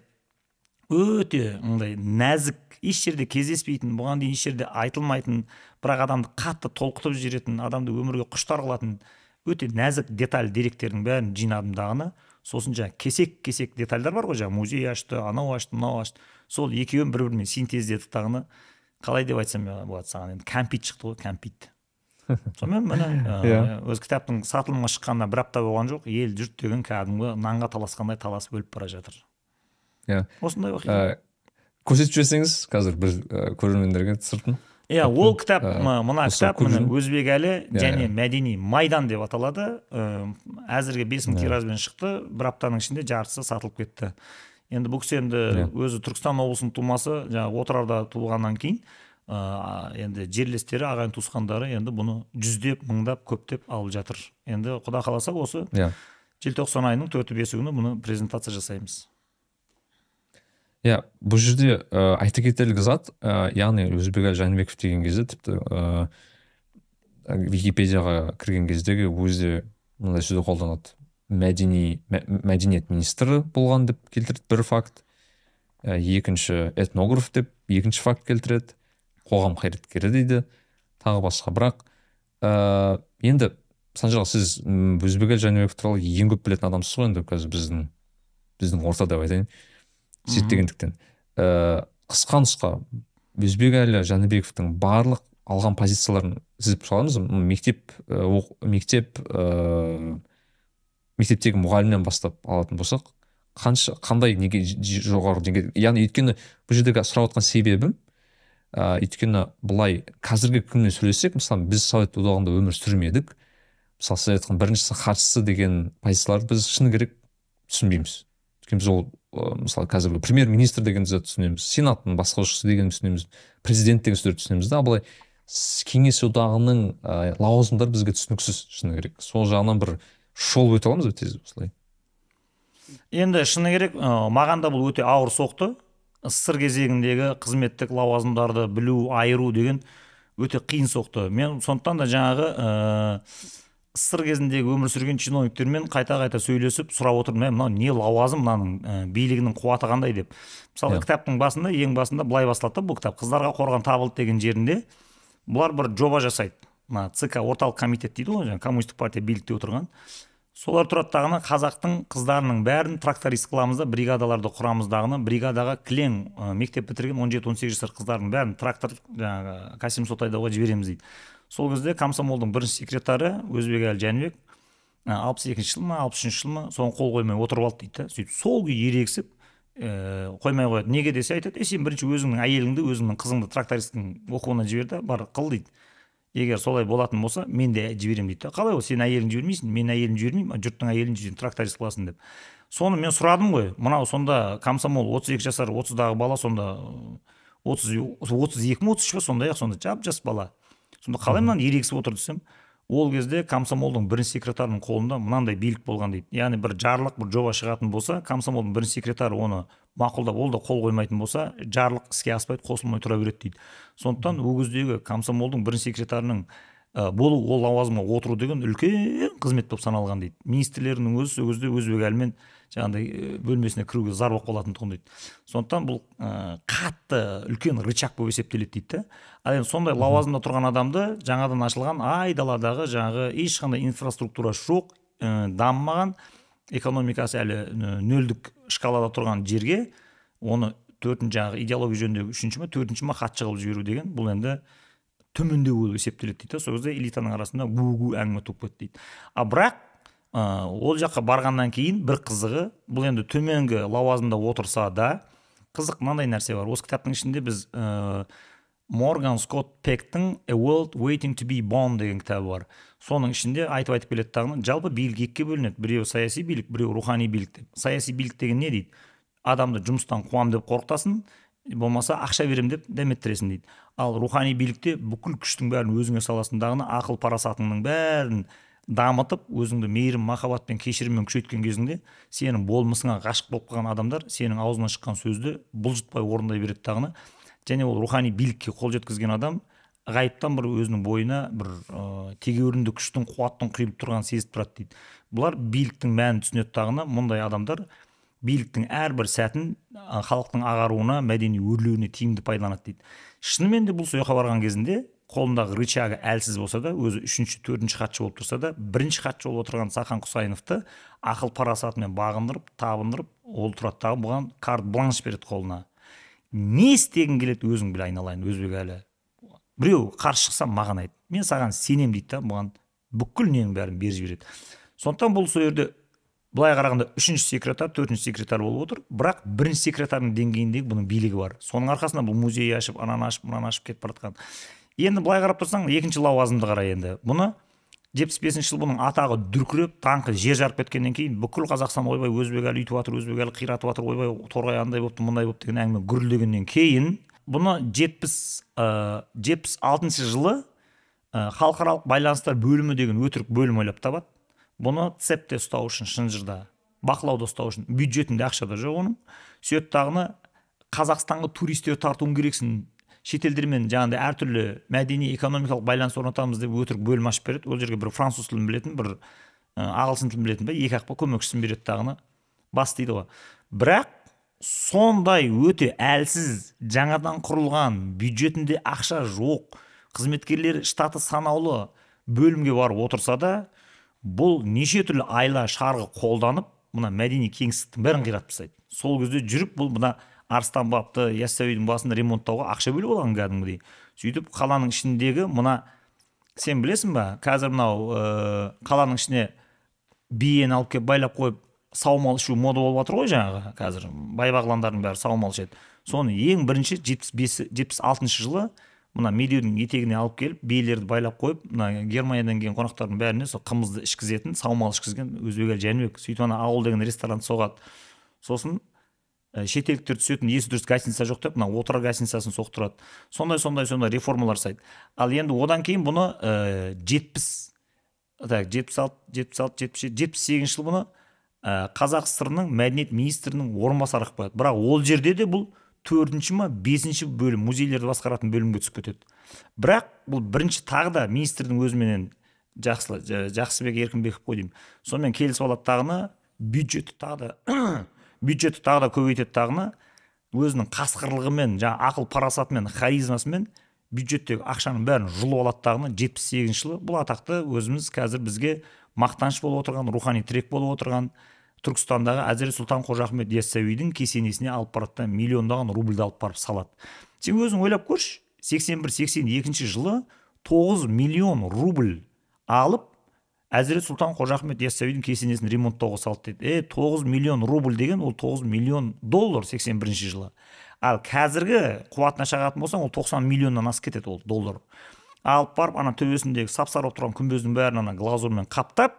өте ыңдай нәзік, еш жерде кездеспейтін, бұған дейін еш жерде айтылмайтын, бірақ адамды қатты толқытып жіберетін, адамды өмірге құштар қылатын өте нәзік деталь деректердің бәрін жинадым дағыны. Сосын кесек детальдар бар ғой, музей ашты, анау ашты, мынау ашты. Сол екеуін бір-бірімен синтездедік дағыны. Қалай деп айтсам болады саған, енді кәмпит шықты ғой, кәмпит. Сонымен міне өз кітаптың сатылымға шыққанына бір апта болған жоқ, ел жұрт деген кәдімгі нанға таласқандай таласып өліп бара жатыр. Осындай оқиға. Көрсетіп жіберсеңіз қазір бір көрермендерге сыртын. Ол кітап, мына кітап Өзбекәлі және мәдени майдан деп аталады. Әзірге 5000 тиражбен шықты, бір аптаның ішінде жартысы сатылып кетті. Енді бұл кісі өзі Түркістан облысының тумасы, Отырарда туылғаннан кейін енді жерлестері, ағайын туысқандары енді бұны жүздеп, мыңдап, көптеп алып жатыр. Енді құда қаласа осы желтоқсан айының 4-5 күні бұны презентация жасаймыз. Бұл жерде айта кетерлік зат, яғни Өзбекәлі Жәнібеков деген кезде тіпті Википедияға кірген кездегі өзі мындай сөзді қолданады: мәдениет министрі болған деп келтіреді бір факт, екінші этнограф деп екінші факт келтіреді, қоғам қайраткері дейді, тағы басқа. Бірақ енді Санжар, сіз Өзбекәлі Жәнібеков туралы ең көп білетін адамсыз ғой, енді қазір біздің ортада айтайын, зерттегендіктен. Қысқа нұсқа Өзбекәлі Жәнібековтың барлық алған позицияларын сіз саламыз, мектептегі мұғалімнен бастап алатын болсақ, қандай неге жоғары деңгейде, яғни өйткені бұл жердегі сұрап отқан себебім, өйткені былай қазіргі күнмен сөйлесек, мысалы біз Совет одағында өмір сүрмедік, мысалы сіз айтқан біріншісі хатшысы деген позицияларды біз шыны керек түсінбейміз. Өйткені біз ол мысалы қазіргі премьер-министр деген сөзді түсінеміз, сенаттың басқарушысы деген түсінеміз, президент деген сөздерді түсінеміз да, былай кеңес одағының лауазымдары бізге түсініксіз шыны керек. Сол жағынан бір шолып өте аламыз ба тез осылай? Енді шыны керек, маған да бұл өте ауыр соқты. СССР кезегіндегі қызметтік лауазымдарды білу, айыру деген өте қиын соқты. Мен сондықтан да жаңағы СССР кезіндегі өмір сүрген чиновниктермен қайта-қайта сөйлесіп сұрап отырдым, мынау не лауазым, мынаның билігінің қуаты қандай деп. Мысалы кітаптың басында, ең басында былай басталды, бұл кітап Қыздарға қорған табылды деген жерінде бұлар бір жоба жасайды. ЦК орталық комитет дейді ғой, коммунистік партия билікте отырған. Солар тұратағына қазақтың қыздарының бәрін тракторист қыламыз да, бригадаларды құрамыздағына, бригадаға кілең мектеп бітірген 17-18 жасар қыздардың бәрін трактор, Касим Сотайдауға жібереміз дейді. Сол кезде комсомолдың бірінші секретары Өзбекәлі Жәнібек 62-ші жыл ма, 63-ші жыл ма, соны қол қоймай отырып алды дейді. Сөйтіп сол күй ерегісіп қоймай қояды. Неге десе айтады, сен бірінші өзіңнің әйеліңді, өзіңнің қызыңды трактористтің оқуына жіберді, бар қыл дейді. Егер солай болатын болса, мен де жіберем дейді. Қалай ол, сен әйелін жібермейсің, мен әйелін жібермеймін, жұрттың әйелін жібермейсің, тракторист қыласың деп. Соны мен сұрадым ғой. Мынау сонда комсомол 32 жасар, 30-дағы бала, сонда 32 ме, 33 ба, сондай-ақ сонда жап-жас бала. Сонда қалай мынаны ерегісіп отыр десем, ол кезде комсомолдың бірінші секретарының қолында мынандай билік болған дейді. Яғни бір жарлық, бір жоба шығатын болса, комсомолдың бірінші секретары оны мақұлдап, ол да қол қоймайтын болса, жарлық іске аспайды, қосылмай тұра береді дейді. Сондықтан ол кездегі комсомолдың бірінші секретарының болу, ол лауазымға отыру деген үлкен қызмет болып саналған дейді. Министрлерінің өзі сол кезде өзбек әлімен жаңағыдай бөлмесіне кіруге зар болып қалатын тұғын дейді. Сондықтан бұл қатты үлкен рычаг болып есептеледі дейді. Ал енді сондай лауазымда тұрған адамды жаңадан ашылған айдаладағы жаңағы ешқандай инфраструктура жоқ, дамымаған, экономикасы әлі нөлдік шкалада тұрған жерге оны төртінші жаңағы идеология жөніндегі үшінші ме төртінші ме хатшы қылып жіберу деген, бұл енді төмендеу болып есептеледі дейді. Сол кезде элитаның арасында гу әңгіме туып кетті дейді. Бірақ ол жаққа барғаннан кейін бір қызығы, бұл енді төменгі лауазымда отырса да қызық мынандай нәрсе бар. Осы кітаптың ішінде біз Морган Скотт Пектің A World Waiting to be Born деген кітабы бар. Соның ішінде айтып келеді тағыны, жалпы билік екіге бөлінеді. Біреу саяси билік, біреу рухани билік деп. Саяси билік деген не дейді? Адамды жұмыстан қуам деп қорқытасың, болмаса ақша берем деп дәметтіресің дейді. Ал рухани билікте бүкіл күштің бәрін өзіңе саласындағыны, ақыл парасатыңның бәрін дамытып, өзіңді мейірім, махаббатпен, кешіріммен күшейткен кезіңде сенің болмысыңа ғашық болып қалған адамдар сенің аузынан шыққан сөзді бұлжытпай орындай береді тағыны. Және ол рухани билікке қол жеткізген адам ғайыптан бір өзінің бойына бір тегеурінді күштің, қуаттың құйылып тұрғанын сезіп тұрады дейді. Бұлар биліктің мәнін түсінеді тағыны. Мұндай адамдар биліктің әрбір сәтін халықтың ағаруына, мәдени өрлеуіне тиімді пайдаланады дейді. Шынымен де бұл сояққа барған кезінде қолындағы рычагы әлсіз болса да, өзі үшінші, төртінші хатшы болып тұрса да, бірінші хатшы болып отырған Сахан Құсайыновты ақыл парасатымен бағындырып, табындырып, ол тұрады дағы бұған карт бланш береді қолына. Не істегің келеді өзің біле, айналайын, өзбек әлі. Біреу қарсы шықса маған айт. Мен саған сенем дейді да, бұған бүкіл ненің бәрін беріп жібереді. Сондықтан бұл сол жерде былай қарағанда үшінші секретар, төртінші секретар болып отыр, бірақ бірінші секретардың деңгейіндегі бұның билігі бар. Соның арқасында бұл музей ашып, ананы ашып, мынаны ашып кетіп бара жатқан. Енді былай қарап тұрсаң, екінші лауазымды қара енді. Бұны 75-ші жыл бұның атағы дүркіреп, таңқы жер жарып кеткеннен кейін бүкіл Қазақстан ойбай өзбек әлі үйтіп жатыр, өзбек әлі қиратып жатыр, ойбай торғай андай болыпты, мындай болыпты деген әңгіме гүрілдегеннен кейін бұны 76-шы жылы халықаралық байланыстар бөлімі деген өтірік бөлім ойлап табады. Бұны цепте ұстау үшін, шынжырда бақылауда ұстау үшін, бюджетінде ақша да жоқ оның. Сөйтіп тағыны Қазақстанға туристер тартуың керексің, шетелдермен жаңағыдай әртүрлі мәдени экономикалық байланыс орнатамыз деп өтірік бөлім ашып береді. Ол жерге бір француз тілін білетін, бір ағылшын тілін білетін, екі-ақ көмекшісін береді тағыны. Бас дейді ғой. Бірақ сондай өте әлсіз, жаңадан құрылған, бюджетінде ақша жоқ, қызметкерлер штаты санаулы бөлімге барып отырса да, бұл неше түрлі айла шарғы қолданып, мына мәдени кеңістіктің бәрін қиратып тастайды. Сол кезде жүріп бұл мына Арыстан бабты, Яссауидің басын ремонттауға ақша бөліп алған кәдімгідей. Сөйтіп қаланың ішіндегі мына, сен білесің ба, қазір мынау қаланың ішіне биені алып келіп байлап қойып саумал ішу мода болып жатыр ғой жаңағы. Қазір бай-бағландардың бәрі саумал ішеді. Соны ең бірінші 76-шы жылы мына медеудің етегіне алып келіп, биелерді байлап қойып, мына Германиядан келген қонақтардың бәріне сол қымызды ішкізетін, саумал ішкізген өзбек әлі Жәнібек. Сөйтіп ана ауыл деген ресторан соғады. Сосын шетелдіктер түсетін есі дұрыс гостиница жоқ деп, мына отырар гостиницасын соқтырады. Сондай реформалар жасайды. Ал енді одан кейін бұны 78-78 жыл бұны Қазақ СССР-ның мәдениет министрінің орынбасары қылып қояды. Бірақ ол жерде де бұл 4-ші ме 5-ші бөлім, музейлерді басқаратын бөлімге түсіп кетеді. Бірақ бұл бірінші тағы да министрдің өзіменен Жақсыбек Еркінбеков қой деймін. Сонымен келісіп алады тағыны, бюджетті тағы да көбейтеді тағыны, өзінің қасқырлығымен, ақыл парасатымен, харизмасымен бюджеттегі ақшаның бәрін жұлып алады тағыны. 78 жылы бұл атақты өзіміз қазір бізге мақтаныш болып отырған, рухани тірек болып отырған Түркістандағы Әзірет Сұлтан Қожа Ахмет Яссауидің кесенесіне алып барады, миллиондаған рубльді алып барып салады. Сен өзің ойлап көрші, 81-82 жылы 9 миллион рубль алып Әзірет Сұлтан Қожа Ахмет Яссауидің кесенесін ремонттауға салды дейді. 9 миллион рубль деген ол 9 миллион доллар 81 жылы. Ал қазіргі қуатына шағатын болсаң, ол 90 миллионнан асып кетеді ол доллар. Алып барып, ана төбесіндегі сап-сары болып тұрған күмбездің бәрін ана глазурмен қаптап,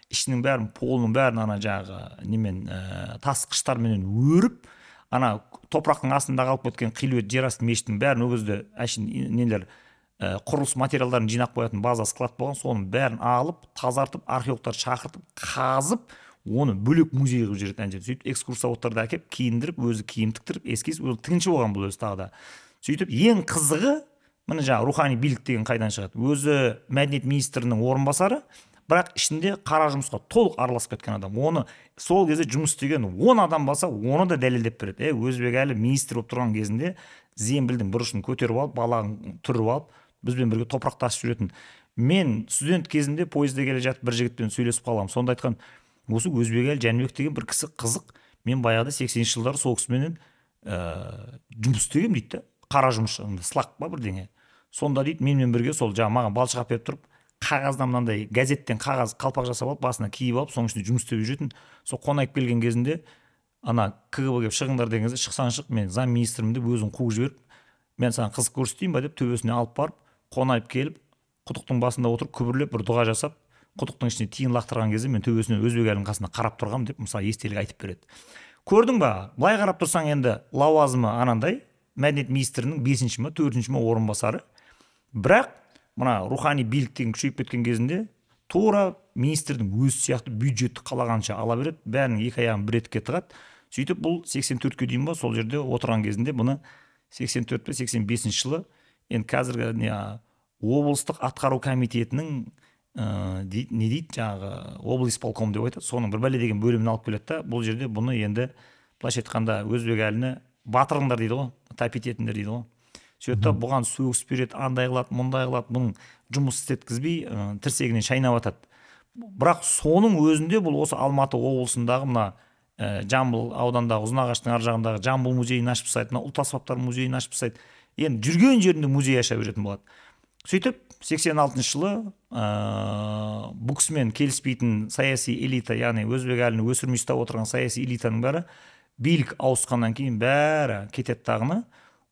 ішінің бәрін, полының бәрін ана жағы немен тас қыштарменен өріп, ана топырақтың астында қалып кеткен қилует жер асты мешіттің бәрін ол кезде әшейін нелер құрылыс материалдарын жинап қоятын база склад болған, соның бәрін алып тазартып археологтарды шақыртып қазып оны бөлек музей қылып жібереді ана жерде. Сөйтіп экскурсоводтарды әкеліп киіндіріп, өзі киім тіктіріп, эскиз, өзі тігінші болған бұл өзі тағы да. Сөйтіп ең қызығы міне жаңағы рухани билік деген қайдан шығады? Өзі мәдениет министрінің орынбасары, бірақ ішінде қара жұмысқа толық араласып кеткен адам. Оны сол кезде жұмыс істеген 10 адам болса, оны да дәлелдеп береді. Өзбекәлі министр болып тұрған кезінде зембілдің бір ұшын көтеріп алып, балағын түріп алып, бізбен бірге топырақтасып жүретін. Мен студент кезінде пойызда келе жатып бір жігітпен сөйлесіп қаламын. Сонда айтқан, осы Өзбекәлі Жәнібек деген бір кісі қызық. Мен баяғыда 80-ші жылдары сол кісіменен жұмыс істегем дейді. Қара жұмыс, слақ па бірдеңе. Сонда дейді, менімен бірге сол жаңа маған балшық беріп тұрып, қағаздан мынандай газеттен қағаз қалпақ жасап алып, басына киіп алып, соның ішінде жұмыс істеп жүретін. Сол қонайып келген кезінде ана КГБ келіп шығыңдар деген кезде, шықсаң шық, мен зам министрмін деп өзін қуып жіберіп, мен саған қызық көрсетейін ба деп төбесіне алып барып, қонайып келіп, құдықтың басында отырып күбірлеп бір дұға жасап, құдықтың ішіне тиын лақтырған кезде мен төбесінен Өзбекәлінің қасына қарап тұрғам деп мысалы естелік айтып береді. Көрдің ба? Былай қарап тұрсаң енді лауазымы анандай, мәдениет министрінің 5-ші ме 4-ші ме орынбасары. Бірақ мына рухани билік деген күшейіп кеткен кезінде тура министрдің өзі сияқты бюджетті қалағанша ала береді, бәрінің екі аяғын бір етікке тығады. Сөйтіп бұл 84-ке дейін ба сол жерде отырған кезінде бұны 84 пе 85-ші жылы енді қазіргі облыстық атқару комитетінің не дейді жаңағы облисполком деп айтады, соның бір бәле деген бөлімін алып келеді да, бұл жерде бұны енді былайша айтқанда Өзбекәліні батырыңдар дейді ғой, тәпит етіңдер дейді ғой. Сөйтіп бұған сөгіс береді, андай қылады, мұндай қылады, бұның жұмыс істеткізбей тірсегінен шайнап атады. Бірақ соның өзінде бұл осы Алматы облысындағы мына Жамбыл аудандағы Ұзынағаштың ар жағындағы Жамбыл музейін ашып тастайды, мына ұлт аспаптар музейін ашып тастайды. Енді жүрген жерінде музей аша беретін болады. Сөйтіп 86 жылы бұл кісімен келіспейтін саяси элита, яғни Өзбекәліні өсірмей ұстап отырған саяси элитаның бәрі билік ауысқаннан кейін бәрі кетеді тағына.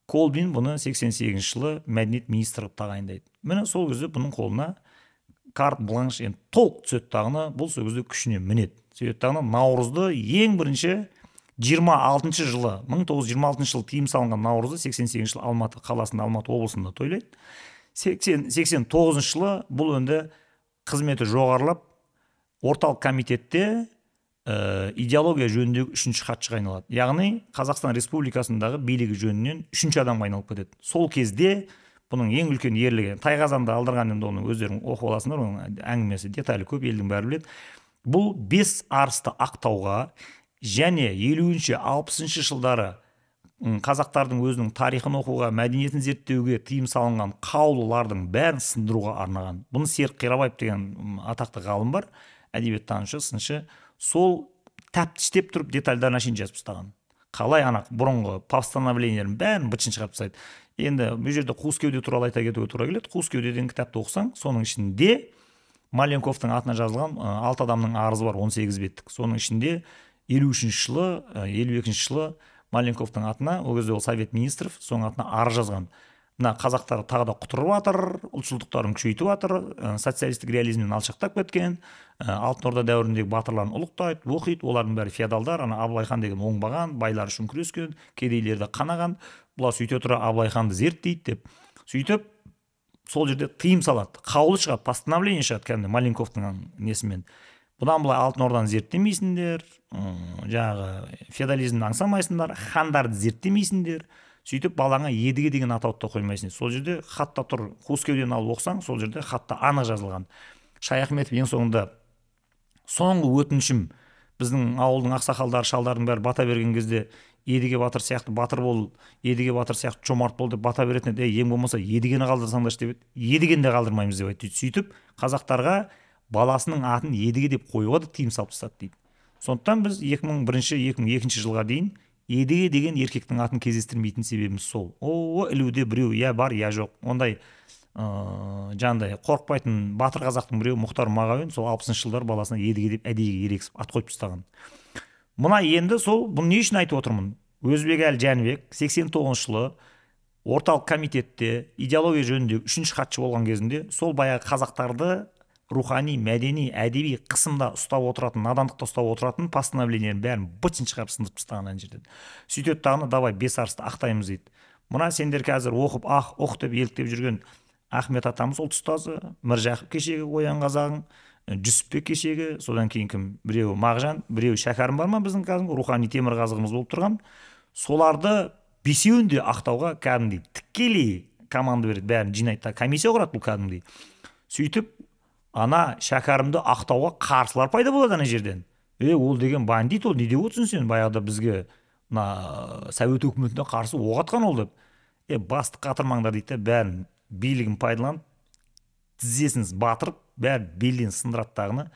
Колбин бұны 88 жылы мәдениет министрі тағайындайды. Міне сол кезде бұның қолына карт бланш енді толық түседі тағына, бұл сол кезде күшіне мінеді. Сөйтіп тағына наурызды ең бірінші 26 жылы, 1926 жылы тыйым салынған наурызды 88 жылы Алматы қаласында, Алматы облысында тойлайды. 89 жылы бұл енді қызметі жоғарылап, орталық комитетте идеология жөніндегі 3-ші хатшыға айналады. Яғни Қазақстан Республикасындағы билігі жөнінен 3-ші адамға айналып кетеді. Сол кезде бұның ең үлкен ерлігі, Тайқазанды алдырған, енді оның өздерің оқып аласыңдар, оның әңгімесі деталі көп, елдің бәрі біледі. Бұл 5 арысты ақтауға және 50-60 жылдары қазақтардың өзінің тарихын оқуға, мәдениетін зерттеуге тыйым салынған қаулылардың бәрін сындыруға арнаған. Бұны Серік Қирабаев деген атақты ғалым бар, әдебиеттанушы, сыншы, сол тәптіштеп тұрып детальдарына шейін жазып тастаған. Қалай ана бұрынғы постановлениелердің бәрін бытшын шығарып тастайды. Енді бұл жерде Қуыс кеуде туралы айта кетуге тура келеді. Қуыс кеуде деген кітапты оқысаң, соның ішінде Маленковтың атына жазылған 6 адамның арызы бар, 18 беттік. Соның ішінде 53-ші жылы, 52-ші жылы Маленковтың атына, ол кезде ол совет министров, соның атына арыз жазған. Мына қазақтар тағы да құтырып жатыр, ұлтшылдықтарын күшейтіп жатыр, социалистік реализмнен алшақтап кеткен, Алтын Орда дәуіріндегі батырларын ұлықтайды, оқиды, олардың бәрі феодалдар, ана Абылай хан деген оңбаған, байлар үшін күрескен, кедейлерді қанаған, бұлар сөйте тұра Абылай ханды зерттейді деп. Сөйтіп сол жерде тыйым салады, қаулы шығады, постановление шығады кәдімгі Маленковтың несімен. Бұдан былай Алтын Орданы зерттемейсіңдер, жаңағы феодализмді аңсамайсыңдар, хандарды зерттемейсіңдер. Сөйтіп балаңа едіге деген атауды да қоймайсың. Сол жерде хатта тұр, Қуыс кеудені алып оқысаң, сол жерде хатта анық жазылған. Шаяхметов ең соңында соңғы өтінішім, біздің ауылдың ақсақалдары, шалдардың бәрі бата берген кезде едіге батыр сияқты батыр бол, едіге батыр сияқты жомарт бол деп бата беретін еді. Ең болмаса едігені қалдырсаңдаршы деп еді. Едігені де қалдырмаймыз деп айтты. Сөйтіп қазақтарға баласының атын едіге деп қоюға да тыйым салып тастады дейді. Сондықтан біз 2001-2002 жылға дейін едіге деген еркектің атын кездестірмейтін себебіміз сол. Ілуде біреу я бар, я жоқ. Ондай жандай қорықпайтын батыр қазақтың біреу Мұхтар Мағауин сол 60-шы жылдар баласына едіге деп әдейіге ерегісіп ат қойып тастаған. Мына енді сол, бұны не үшін айтып отырмын? Өзбекәлі Жәнібек 89 жылы орталық комитетте идеология жөніндегі 3-ші хатшы болған кезінде сол баяғы қазақтарды рухани, мәдени, әдеби қысымда ұстап отыратын, надандықта ұстап отыратын постановлениелерін бәрін бытшын шығарып сындырып тастаған ана жерден. Сөйтеді дағыны, давай 5 арысты ақтаймыз дейді. Мына сендер қазір оқып, оқ деп еліктеп жүрген Ахмет атамыз ұлт ұстазы, Міржақып кешегі Оян қазағың, Жүсіпбек кешегі, содан кейін кім, біреуі Мағжан, біреуі Шәкәрім бар ма біздің кәдімгі рухани темірқазығымыз болып тұрған. Соларды бесеуін де ақтауға кәдімгідей тікелей команда береді, бәрін жинайды, комиссия құрады бұл кәдімгідей. Сөйтіп ана Шәкәрімді ақтауға қарсылар пайда болады ана жерден. Ол деген бандит, ол не деп отырсың сен, баяғыда бізге мына совет өкіметіне қарсы оқ атқан ол деп. Басты қатырмаңдар дейді, бәрін билігін пайдаланып тізесін батырып, бәрін белден сындыраттағыны,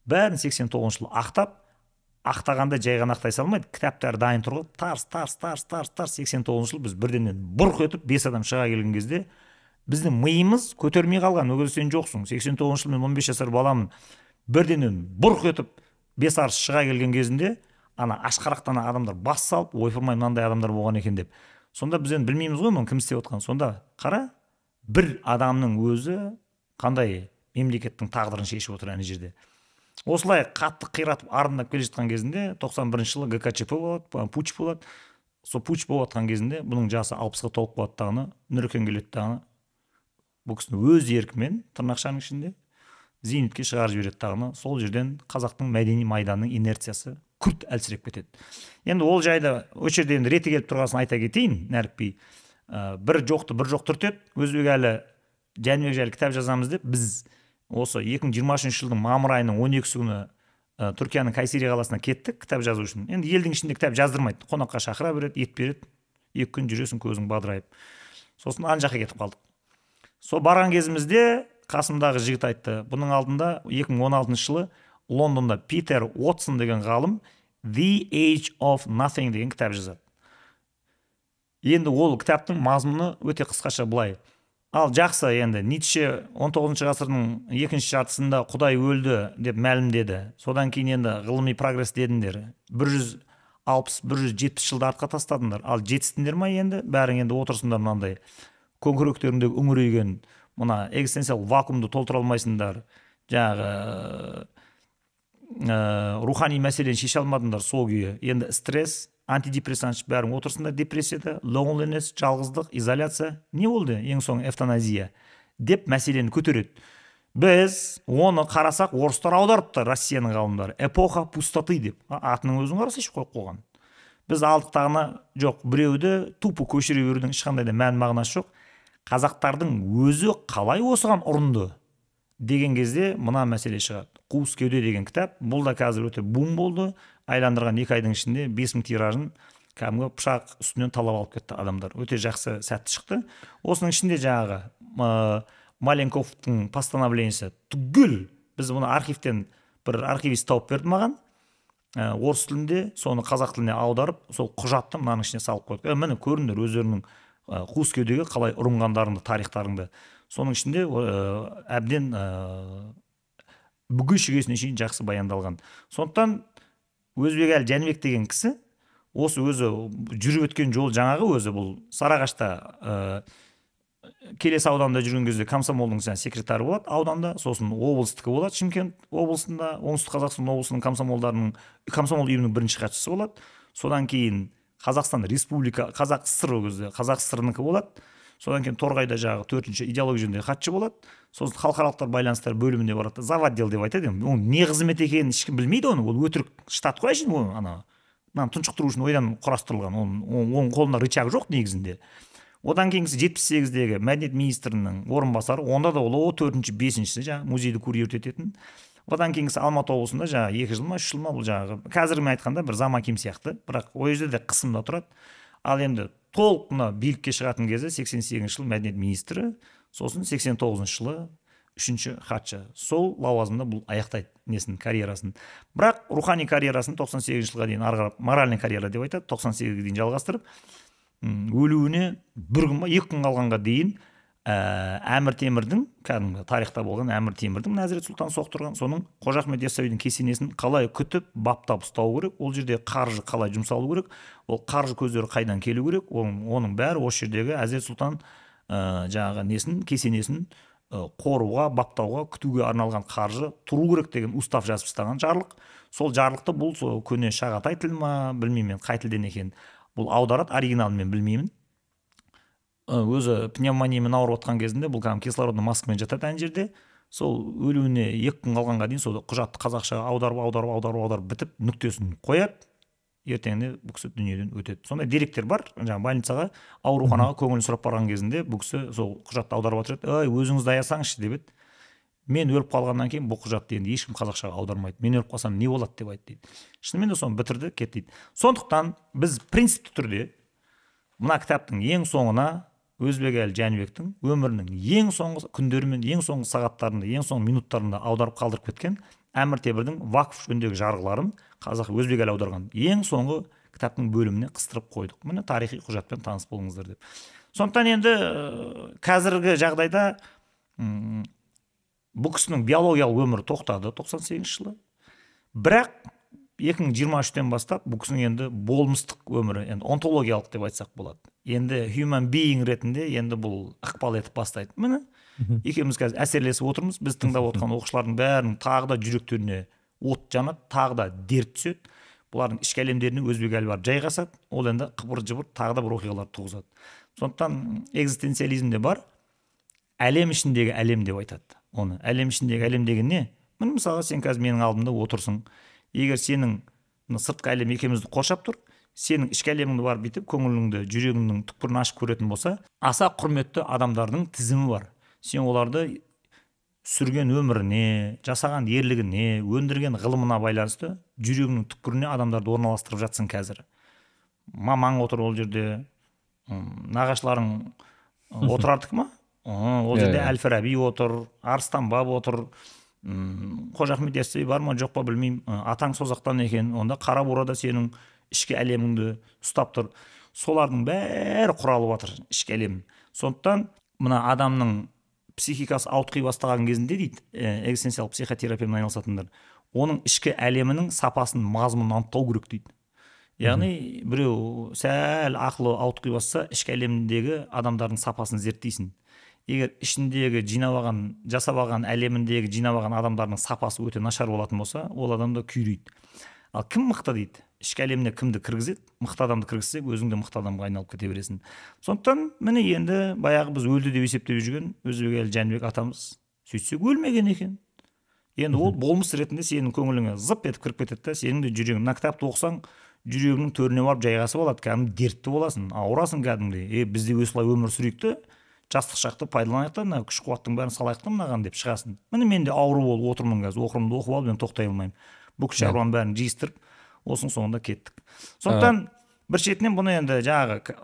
бәрін 89 жыл ақтағанда жай ғана ақтай салмайды, кітаптары дайын тұрғы, тарс 89 жыл біз бірденен бұрқ етіп 5 адам шыға келген кезде біздің миымыз көтермей қалған. Өгіз сен жоқсың, 89 жыл мен 15 жасар баламын, бірденен бұрқ етіп 5 арыс шыға келген кезінде ана ашқарақтан адамдар бас салып, ойпырмай мынандай адамдар болған екен деп. Сонда біз енді білмейміз ғой мұны кім істеп отқан. Сонда қара, бір адамның өзі қандай мемлекеттің тағдырын шешіп отыр ана жерде. Осылай қатты қиратып арындап келе жатқан кезінде 91 жылы ГКЧП болады, путч болады. Сол путч болып жатқан кезінде бұның жасы 60-ға толып қалады дағыны, Нұрекең келеді дағыны. Бұл кісіні өз еркімен тырнақшаның ішінде зейнетке шығарып жібереді дағыны. Сол жерден қазақтың мәдени майданның инерциясы күрт әлсіреп кетеді. Енді ол жайды осы жерде енді реті келіп тұрғасын айта кетейін, Нәрікби. Бір жоқты түртеді. Өзбекәлі Жәнібек жайлы кітап жазамыз деп біз осы 2023 жылдың мамыр айының 12 күні Түркияның Кайсери қаласына кеттік кітап жазу үшін. Енді елдің ішінде кітап жаздырмайды. Қонаққа шақыра береді, ет береді. 2 күн жүресің, көзің бадырайып. Сосын ана жаққа кетіп қалдық. Сол барған кезімізде қасымдағы жігіт айтты. Бұның алдында 2016 жылы Лондонда Питер Уотсон деген ғалым The Age of Nothing деген кітап жазады. Енді ол кітаптың мазмұны өте қысқаша былай. Ал жақсы, енді Ницше 19 ғасырдың екінші жартысында Құдай өлді деп мәлімдеді. Содан кейін енді ғылыми прогресс дедіңдер. 160-170 жылда артқа тастадыңдар. Ал жетістіңдер ма енді? Бәрің енді отырсыңдар мынандай көкіректеріңде үңірейген мына экзистенциялық вакуумды толтыра алмайсыңдар. Жаңағы рухани мәселені шеше алмадыңдар сол күйі. Енді стресс, антидепрессант бәрің отырсыңдар депрессияда, loneliness, жалғыздық, изоляция. Не болды? Ең соң эвтаназия деп мәселені көтереді. Біз оны қарасақ, орыстар аударыпты, Россияның ғалымдары. Эпоха пустоты деп. Атының өзін қарасайшы қойып қойған. Біз алдықтағына жоқ, біреуді тупо көшіре берудің ешқандай да мән мағынасы жоқ. Қазақтардың өзі қалай осыған ұрынды деген кезде мына мәселе шығады. Қуыс кеуде деген кітап, бұл да қазір өте бум болды. Айландырған 2 айдың ішінде 5000 тиражын кәдімгі пышақ үстінен талап алып кетті адамдар. Өте жақсы сәтті шықты. Осының ішінде жаңағы Маленковтың постановлениесі түгел. Біз бұны архивтен бір архивист тауып берді маған. Орыс тілінде, соны қазақ тіліне аударып, сол құжатты мынаның ішіне салып қойдық. Міне көріңдер өздерінің қуыс кеудеге қалай ұрынғандарыңды, тарихтарыңды. Соның ішінде әбден бүге шүгесіне шейін жақсы баяндалған. Сондықтан Өзбекәлі Жәнібек деген кісі осы өзі жүріп өткен жол жаңағы өзі бұл Сарыағашта Келес ауданында жүрген кезде комсомолдың секретары болады ауданда, сосын облыстікі болады Шымкент облысында, Оңтүстік Қазақстан облысының комсомол ұйымының бірінші хатшысы болады. Содан кейін Қазақстан Республика Қазақ ССР өзі Қазақ ССР-нікі болады. Содан кейін Торғайда жағы 4-ші идеология жөніндегі хатшы болады. Сосын халықаралық байланыстар бөліміне барады. Заводдел деп айтады. Ол не қызмет екенін ешкім білмейді оны. Ол өтірік штат қой үшін ол мынаны тұншықтыру үшін ойдан құрастырылған. Оның қолында рычаг жоқ негізінде. Одан кейінгісі 78-дегі мәдениет министрінің орынбасары, онда да ол 4-ші 5-ші жаңағы музейді курьер ететін. Одан кейінгісі Алматы облысында жаңағы 2 жыл ма 3 жыл ма бұл жаңағы қазіргі айтқанда бір Замаким сияқты, бірақ ол жерде де қысымда тұрады. Ал енді толық мына билікке шығатын кезде 88 жыл мәдениет министрі, сосын 89 жылы 3-ші хатшы. Сол лауазымда бұл аяқтайды несін карьерасын. Бірақ рухани карьерасын 98 жылға дейін арғарап, моральный карьера деп айтады, 98-ге дейін жалғастырып, өлуіне 1 күн ба 2 күн қалғанға дейін Әмір Темірдің, кәдімгі тарихта болған Әмір Темірдің Нәзірет Сұлтан соқтырған, соның Қожа Ахмет Яссауидің кесенесін қалай күтіп, баптап ұстау керек, ол жерде қаржы қалай жұмсалу керек, ол қаржы көздері қайдан келу керек, оның бәрі осы жердегі Әзірет Сұлтан жаңағы несін, кесенесін қоруға, баптауға, күтуге арналған қаржы тұру керек деген устав жазып тастаған жарлық. Сол жарлықты бұл көне Шағатай тілі ма, білмеймін қай тілден екен. Бұл аударат оригиналын мен білмеймін. өзі пневмониямен ауырып отқан кезінде бұл кәдімгі кислородный маскамен жатады ана жерде. Сол өлуіне 2 күн қалғанға дейін сол құжатты қазақшаға аударып бітіп нүктесін қояды. Ертеңінде бұл кісі дүниеден өтеді. Сондай деректер бар. Жаңағы больницаға, ауруханаға көңілін сұрап барған кезінде бұл кісі сол құжатты аударып жатыр. Ай, өзіңізді аясаңызшы деп еді. Мен өліп қалғаннан кейін бұл құжатты енді ешкім қазақшаға аудармайды. Мен өліп қалсам не болады деп айтты дейді. Шынымен де соны бітірді, кетті дейді. Сондықтан біз принципті түрде мына кітаптың ең соңына Өзбекәлі Жәнібектің өмірінің ең соңғы күндері мен ең соңғы сағаттарында, ең соңғы минуттарында аударып қалдырып кеткен Әмір Темірдің вакф жөніндегі жарғыларын қазақ Өзбекәлі аударған ең соңғы кітаптың бөліміне қыстырып қойдық. Міне тарихи құжатпен таныс болыңыздар деп. Сондықтан енді қазіргі жағдайда бұл кісінің биологиялық өмірі тоқтады 98 жылы. Бірақ 2023-тен бастап бұл кісінің енді болмыстық өмірі, енді онтологиялық деп айтсақ болады. Енді human being ретінде енді бұл ықпал етіп бастайды. Міне екеуміз қазір әсерлесіп отырмыз. Біз тыңдап отқан оқушылардың бәрінің тағы да жүректеріне от жанады, тағы да дерт түседі. Бұлардың ішкі әлемдеріне Өзбекәлі барып жайғасады. Ол енді қыбыр-жыбыр тағы да бір оқиғалар туғызады. Сондықтан экзистенциализмде бар әлем ішіндегі әлем деп айтады. Оны әлем ішіндегі әлем деген не? Міне мысалы сен қазір менің алдымда отырсың. Егер сенің сыртқы әлем екеумізді қоршап тұр, сенің ішкі әлеміңді барып бүйтіп көңіліңді, жүрегіңнің түкпірін ашып көретін болса, аса құрметті адамдардың тізімі бар. Сен оларды сүрген өміріне, жасаған ерлігіне, өндірген ғылымына байланысты жүрегіңнің түкпіріне адамдарды орналастырып жатсың қазір. Мамаң отыр ол жерде, нағашыларың отырардық ма? Ол жерде Әл-Фараби отыр, Арыстан баб отыр, Қожа Ахмет Яссауи бар ма жоқ па білмеймін. Атаң созақтан екен, онда қара бурада сенің ішкі әлеміңді ұстап тұр. Солардың бәрі құралып жатыр ішкі әлем. Сондықтан мына адамның психикасы ауытқи бастаған кезінде дейді, экзистенциялық психотерапиямен айналысатындар, оның ішкі әлемінің сапасын, мазмұнын анықтау керек дейді. Яғни біреу сәл ақылы ауытқи басса, ішкі әлеміндегі адамдардың сапасын зерттейсің. Егер ішіндегі жасап алған әлеміндегі жинап алған адамдардың сапасы өте нашар болатын болса, ол адамда күйрейді. Ал кім мықты дейді? Ішкі әлеміне кімді кіргізеді? Мықты адамды кіргізсек, өзің де мықты адамға айналып кете бересің. Сондықтан міне енді баяғы біз өлді деп есептеп жүрген Өзбекәлі Жәнібек атамыз сөйтсек өлмеген екен. Енді ол болмыс ретінде сенің көңіліңе зып етіп кіріп кетеді да, сенің де жүрегің, мына кітапты оқысаң, жүрегіңнің төріне барып жайғасып алады, кәдімгі дертті боласың, ауырасың кәдімгідей. Біз де осылай өмір сүрейік те, жастық шақты пайдаланайық та, мына күш қуаттың бәрін салайық та мынаған деп шығасың. Міне мен де ауру болып отырмын қазір, оқырымды оқып алып, мен тоқтай алмаймын. Бұл күш шаруаның бәрін жиыстырып, осының соңында кеттік. Сондықтан бір шетінен бұны енді жаңағы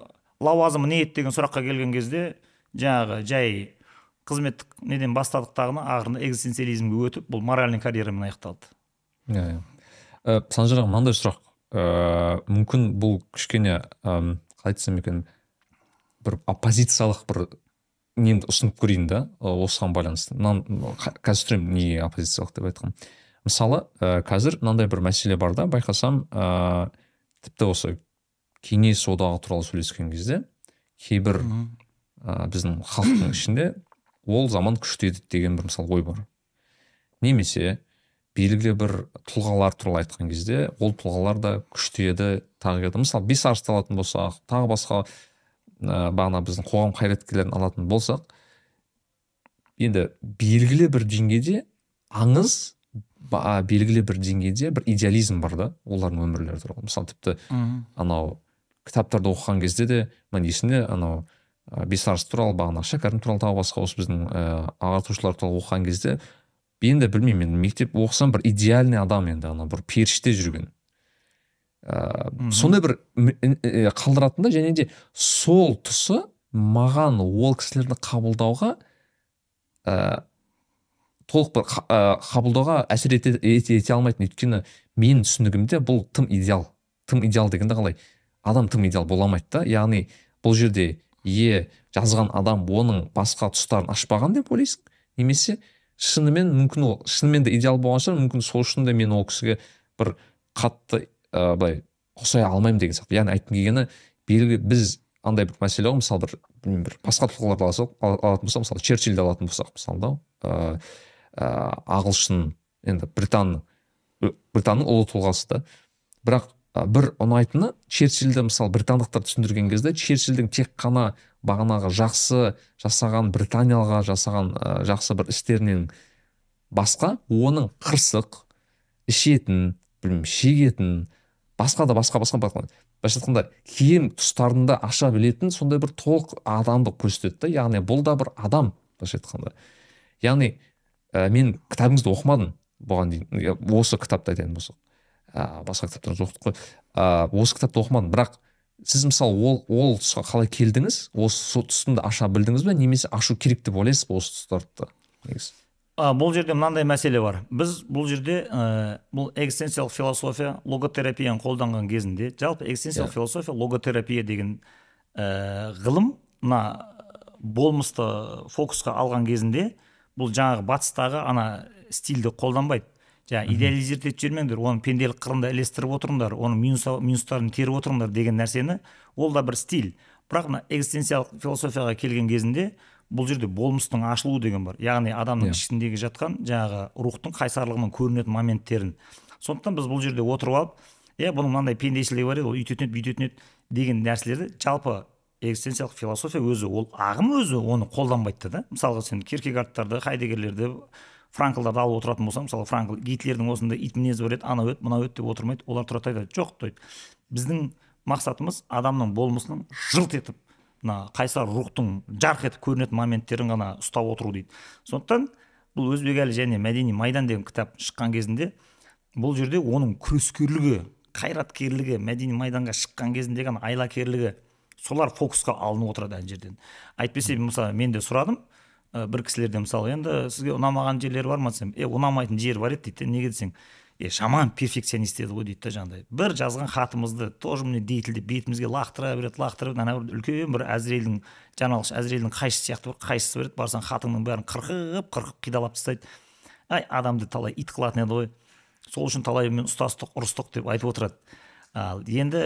лауазымы не еді деген сұраққа келген кезде, жаңағы жай қызметтік неден бастадықтағыны ақырында экзистенциализмге өтіп, бұл моральный карьерамен аяқталды. Санжар аға, мынандай сұрақ. Мүмкін бұл кішкене қалай айтсам екен, бір оппозициялық бір немді ұсынып көрейін да, осыған байланысты. Қазір түсіремін неге оппозициялық деп айтқан. Мысалы, қазір мынандай бір мәселе бар да, байқасам, тіпті осы кеңес одағы туралы сөйлескен кезде кейбір біздің халықтың ішінде ол заман күшті еді деген бір мысалы ой бар. Немесе белгілі бір тұлғалар туралы айтқан кезде ол тұлғалар да күшті еді, тағы еді. Мысалы, Бесарысты алатын болсақ, тағы басқа бағана біздің қоғам қайраткерлерін алатын болсақ, енді белгілі бір деңгейде аңыз, белгілі бір деңгейде бір идеализм бар да, олардың өмірлері туралы. Мысалы, тіпті анау кітаптарды оқыған кезде де, мен есімде анау Бесарысты туралы, бағана Шәкәрім туралы, тағы басқа осы біздің ағартушылар туралы оқыған кезде, енді білмеймін, мен мектеп оқысам бір идеальный адам, енді анау бір періште жүрген. Сондай бір қалдыратында, және де сол тұсы маған ол кісілерді қабылдауға толық бір қабылдауға әсер ете алмайтын. Өйткені мен түсінігімде бұл тым идеал дегенде қалай, адам тым идеал бола алмайды да. Яғни бұл жерде жазған адам оның басқа тұстарын ашпаған деп ойлайсың, немесе шынымен мүмкін ол шынымен де идеал болған шығар, мүмкін сол үшін де мен ол кісіге бір қатты былай ұқсай алмаймын деген сияқты. Яғни айтқым келгені, белгілі біз андай бір мәселе ғой, мысалы бір басқа тұлғаларды алатын болсақ, мысалы Черчилльді алатын болсақ, мысалы ағылшын, енді британның ұлы тұлғасы да, бірақ бір ұнайтыны, Черчилльді мысалы британдықтар түсіндірген кезде, Черчилльдің тек қана бағанағы жақсы жасаған, Британияға жасаған жақсы бір істерінен басқа, оның қырсық, ішетін, шегетін, басқа былайша айтқанда кем тұстарында аша білетін сондай бір толық адамдық көрсетеді да. Яғни бұл да бір адам, былайша айтқанда. Яғни мен кітабыңызды оқымадым бұған дейін, осы кітапты айтайын болсақ, басқа кітаптар жоқ қой, осы кітапты оқымадым, бірақ сіз мысалы ол тұсқа қалай келдіңіз, осы тұсында аша білдіңіз бе, немесе ашу керек деп ойлайсыз ба осы тұстарды негізі? Бұл жерде мынандай мәселе бар. Біз бұл жерде бұл экзистенциялық философия, логотерапияны қолданған кезінде, жалпы экзистенциялық философия, логотерапия деген ғылым мына болмысты фокусқа алған кезінде, бұл жаңағы батыстағы ана стильді қолданбайды. Жаңа идеализировать етіп жүрмеңдер, оның пенделік қырында ілестіріп отырыңдар, оның минустарын теріп отырыңдар деген нәрсені, ол да бір стиль. Бірақ мына экзистенциялық философияға келген кезінде бұл жерде болмыстың ашылуы деген бар. Яғни адамның ішіндегі жатқан жаңағы рухтың қайсарлығының көрінетін моменттерін. Сондықтан біз бұл жерде отырып алып, бұның мынандай пендешілігі бар еді, ол үйтетін еді, бүйтетін еді деген нәрселерді жалпы экзистенциялық философия өзі, ол ағым өзі оны қолданбайды да. Мысалға сен Киркегардтарды, Хайдеггерлерді, Франклдарды алып отыратын болсаң, мысалы Франкл Гитлердің осындай ит мінезі бар еді, анау еді, мынау еді деп отырмайды. Олар тұрады айтады, жоқ дейді. Біздің мақсатымыз адамның болмысының жылт етіп, мына қайсар рухтың жарқ етіп көрінетін моменттерін ғана ұстап отыру дейді. Сондықтан бұл Өзбекәлі және Мәдени майдан деген кітап шыққан кезінде бұл жерде оның күрескерлігі, қайраткерлігі, Мәдени майданға шыққан кезіндегі айлакерлігі солар фокусқа алынып отырады әр жерден. Әйтпесе мысалы мен де сұрадым бір кісілерден, мысалы енді сізге ұнамаған жерлері бар ма десем, ұнамайтын жер бар еді дейді. Неге десең, шаман перфекционист еді ғой дейді да. Жаңағыдай бір жазған хатымызды тоже міне дейтілдеп бетімізге лақтыра береді, ана бір үлкен бір Әзірелдің жаңалықшы Әзірелдің қайшысы сияқты бір қайшысы бар еді, барсаң хатыңның бәрін қырқып қидалап тастайды. Адамды талай ит қылатын еді ғой, сол үшін талаймен ұстастық, ұрыстық деп айтып отырады. Енді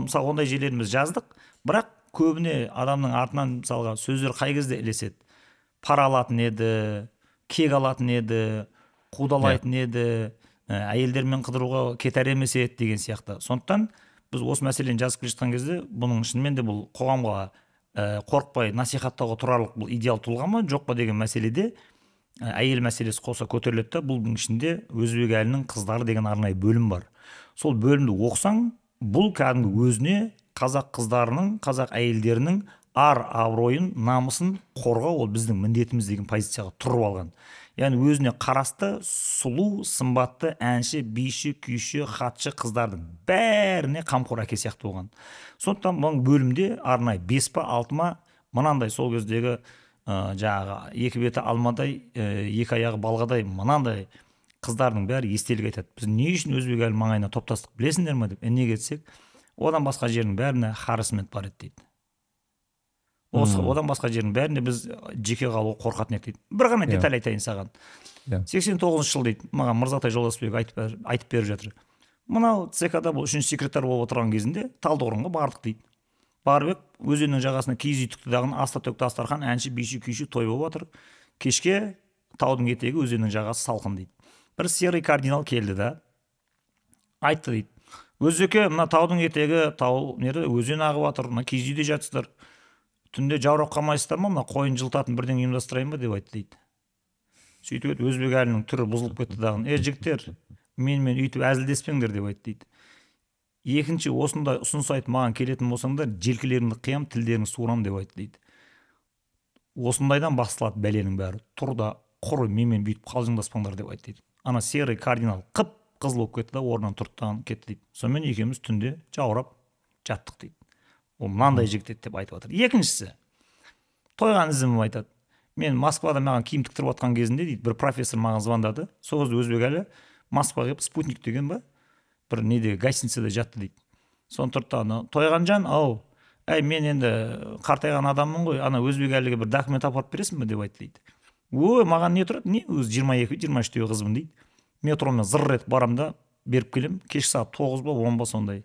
мысалы ондай жерлерін біз жаздық, бірақ көбіне адамның артынан мысалға сөздер қай кезде ілеседі? Пара алатын еді, кек алатын еді, қудалайтын еді, әйелдермен қыдыруға кетер емес еді деген сияқты. Сондықтан біз осы мәселені жазып келе жатқан кезде, бұның шынымен де бұл қоғамға қорықпай насихаттауға тұрарлық бұл идеал тұлға ма, жоқ па деген мәселеде әйел мәселесі қоса көтеріледі да. Бұның ішінде Өзбекәлінің қыздары деген арнайы бөлім бар. Сол бөлімді оқысаң, бұл кәдімгі өзіне қазақ қыздарының, қазақ әйелдерінің ар абыройын, намысын қорғау, ол біздің міндетіміз деген позицияға тұрып алған. Яғни өзіне қарасты сұлу, сымбатты әнші, биші, күйші, хатшы қыздардың бәріне қамқор әке сияқты болған. Сондықтан бұл бөлімде арнайы 5 па 6 ма мынандай сол кездегі жаңағы екі беті алмадай, екі аяғы балғадай мынандай қыздардың бәрі естелік айтады. Біз не үшін Өзбекәлі маңайына топтастық білесіңдер ме деп. Неге десек, одан басқа жердің бәріне харасмент бар еді дейді. Одан басқа жердің бәрінде біз жеке қалуға қорқатын едік дейді. Бір ғана деталь айтайын саған. 89 жыл дейді, маған Мырзатай Жолдасбек айтып беріп жатыр. Мынау ЦК-да бұл 3-ші секретар болып отырған кезінде Талдықорғанға бардық дейді. Барып өзеннің жағасына киіз үй тікті дағы аста төкті дастархан, әнші, биші, күйші той болып жатыр. Кешке таудың етегі, өзеннің жағасы салқын дейді. Бір серый кардинал келді да айтты дейді, Өзеке, мына таудың етегі, өзен ағып жатыр, мына киіз үйде жатсыздар. Түнде жаурап қалмайсыздар ма, мына қойын жылтатын бірден ұйымдастырайын ба деп айтты дейді. Сөйтіп Өзбекәлінің түрі бұзылып кетті дағы. Жігіттер, менімен үйтіп әзілдеспеңдер деп айтты дейді. Екінші, осындай ұсыныс айтып маған келетін болсаңдар, желкелеріңді қиям, тілдеріңді суырам деп айтты дейді. Осындайдан басталады бәленің бәрі. Тұр да құр менімен бүйтіп қалжыңдаспаңдар деп айтты дейді. Ана серый кардинал қып қызыл болып кетті да, орнынан тұрды да кетті дейді. Сонымен екеуміз түнде жаурап жаттық дейді. Ол мынандай жігіт еді деп айтып жатыр. Екіншісі, тойған ізімім айтады. Мен Москвада маған киім тіктіріп жатқан кезінде дейді, бір профессор маған звондады. Сол кезде Өзбекәлі Москваға келіп спутник деген ба, бір неде гостиницада жатты дейді. Соны тұрды, тойған жан, мен енді қартайған адаммын ғой, ана Өзбекәліге бір документ апарып бересің бе деп айтты дейді. Маған не тұрады? Не, өзі 22-23 қызбын дейді. Метромен зырр етіп барам да беріп келем, кешкі сағат 9 ба 10 ба сондай.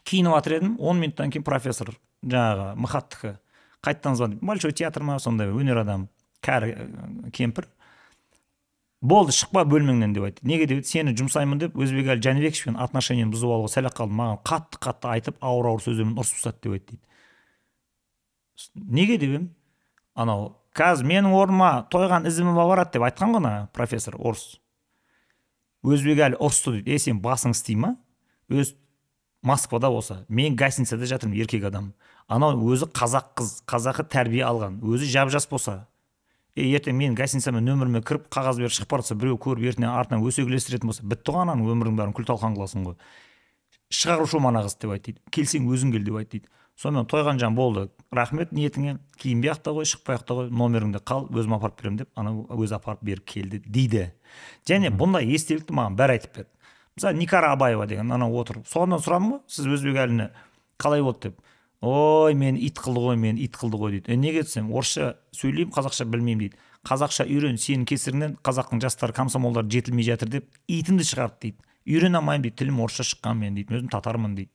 Киініп жатыр едім, 10 минуттан кейін профессор жаңағы Махаттікі қайттан звондайды. Большой театр ма, сондай өнер адамы, кәрі кемпір. болды шықпа бөлмеңнен деп айтты. Неге деп, сені жұмсаймын деп Өзбекәлі Жәнібековпен отношениені бұзып алуға сәл қалды, маған қатты айтып ауыр сөздермен ұрысып тастады деп айтты дейді. Неге деп едім, анау қазір менің орныма тойған ізімі барады деп айтқан ғой профессор орыс. Өзбекәлі ұрысты дейді. Сен басың істей ма? Өз Москвада болса, мен гостиницада жатырмын, еркек адам. Анау өзі қазақ қыз, қазақы тәрбие алған, өзі жап-жас болса, ертең мен гостиницамен нөміріме кіріп қағаз беріп шығып барса, біреу көріп ертеңнен артынан өсегелестіретін болса, бітті ғой, ананың өмірінің бәрін күл-талқан қыласың ғой. Шығарушы мана қыз деп айтты дейді. Келсең өзің кел деп айтты дейді. Сонымен тойған жан болды. Рахмет ниетіңе, киінбей ақ та қой, шықпай ақ та қой, номеріңді қал, өзім апарып беремін деп, ана өзі апарып беріп келді дейді. Және бұндай естелікті маған бәрі айтып берді. Мысалы Никара Абаева деген анау отыр. Соған сұрадым ғой, сіз Өзбекәліні қалай болды деп. Ой, мен ит қылды ғой дейді. Неге десем, орысша сөйлеймін, қазақша білмеймін дейді. Қазақша үйрен, сенің кесіріңнен қазақтың жастары комсомолдар жетілмей жатыр деп итімді шығарды дейді. Үйрене алмаймын дейді, тілім орысша шыққан мен дейді, өзім татармын дейді.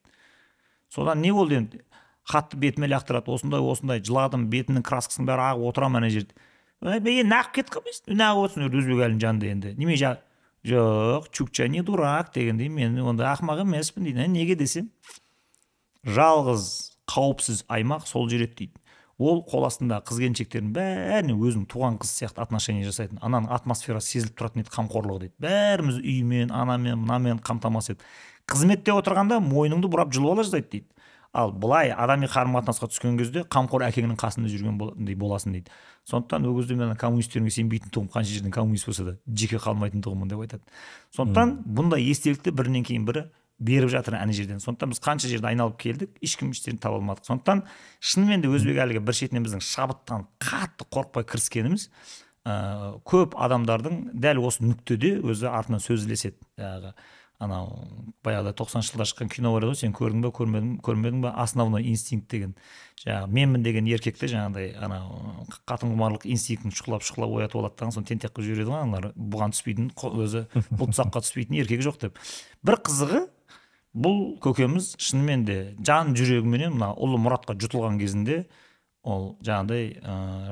Содан не болды енді? Хатты бетіме лақтырады, осындай жыладым, бетімнің краскасын бәрі ағып отырамын ана жерде. Нағып кетіп қалмайсың, нағып отырсың Өзбекәлінің жанында енді. Неме жоқ, чукча не дурак дегендей, мен онда ақымақ емеспін дейді. Неге десем, жалғыз қауіпсіз аймақ сол жер еді дейді. Ол қол астында қыз-келіншектердің бәріне өзінің туған қыз сияқты отношение жасайтын. Ананың атмосферасы сезіліп тұратын еді, қамқорлығы дейді. Бәріміз үймен, анамен, мынамен қамтамасыз ет. Қызметте отырғанда мойныңды бұрап жылып ала жаздайды дейді. Ал былай адами қарым-қатынасқа түскен кезде қамқор әкеңнің қасында жүрген боласың дейді. Сондықтан ол кезде мен коммунистерге сенбейтін тұғым, қанша жерден коммунист болса да жеке қалмайтын тұғымын деп айтады. Сондықтан бұндай естелікті бірінен кейін бірі беріп жатыр ана жерден. Сондықтан біз қанша жерді айналып келдік, ешкім іштерін таба алмадық. Сондықтан шынымен де Өзбекәліге бір шетінен біздің шабыттан қатты қорықпай кіріскеніміз көп адамдардың дәл осы нүктеде өзі артынан сөз ілеседі. Анау баяғыда 90 жылда шыққан кино бар еді ғой, сен көрдің бе, көрмедің бе, основной инстинкт деген. Жаңағы менмін деген еркекті жаңағыдай анау қатын құмарлық инстинктін шұқылап оятып алады деген, соны тентек қылып жібереді ғой, аналар бұған түспейтін, өзі бұл тұсаққа түспейтін еркек жоқ деп. Bir қызығы, бұл көкеміз шынымен де жан жүрегіменен мына ұлы мұратқа жұтылған кезінде ол жаңағыдай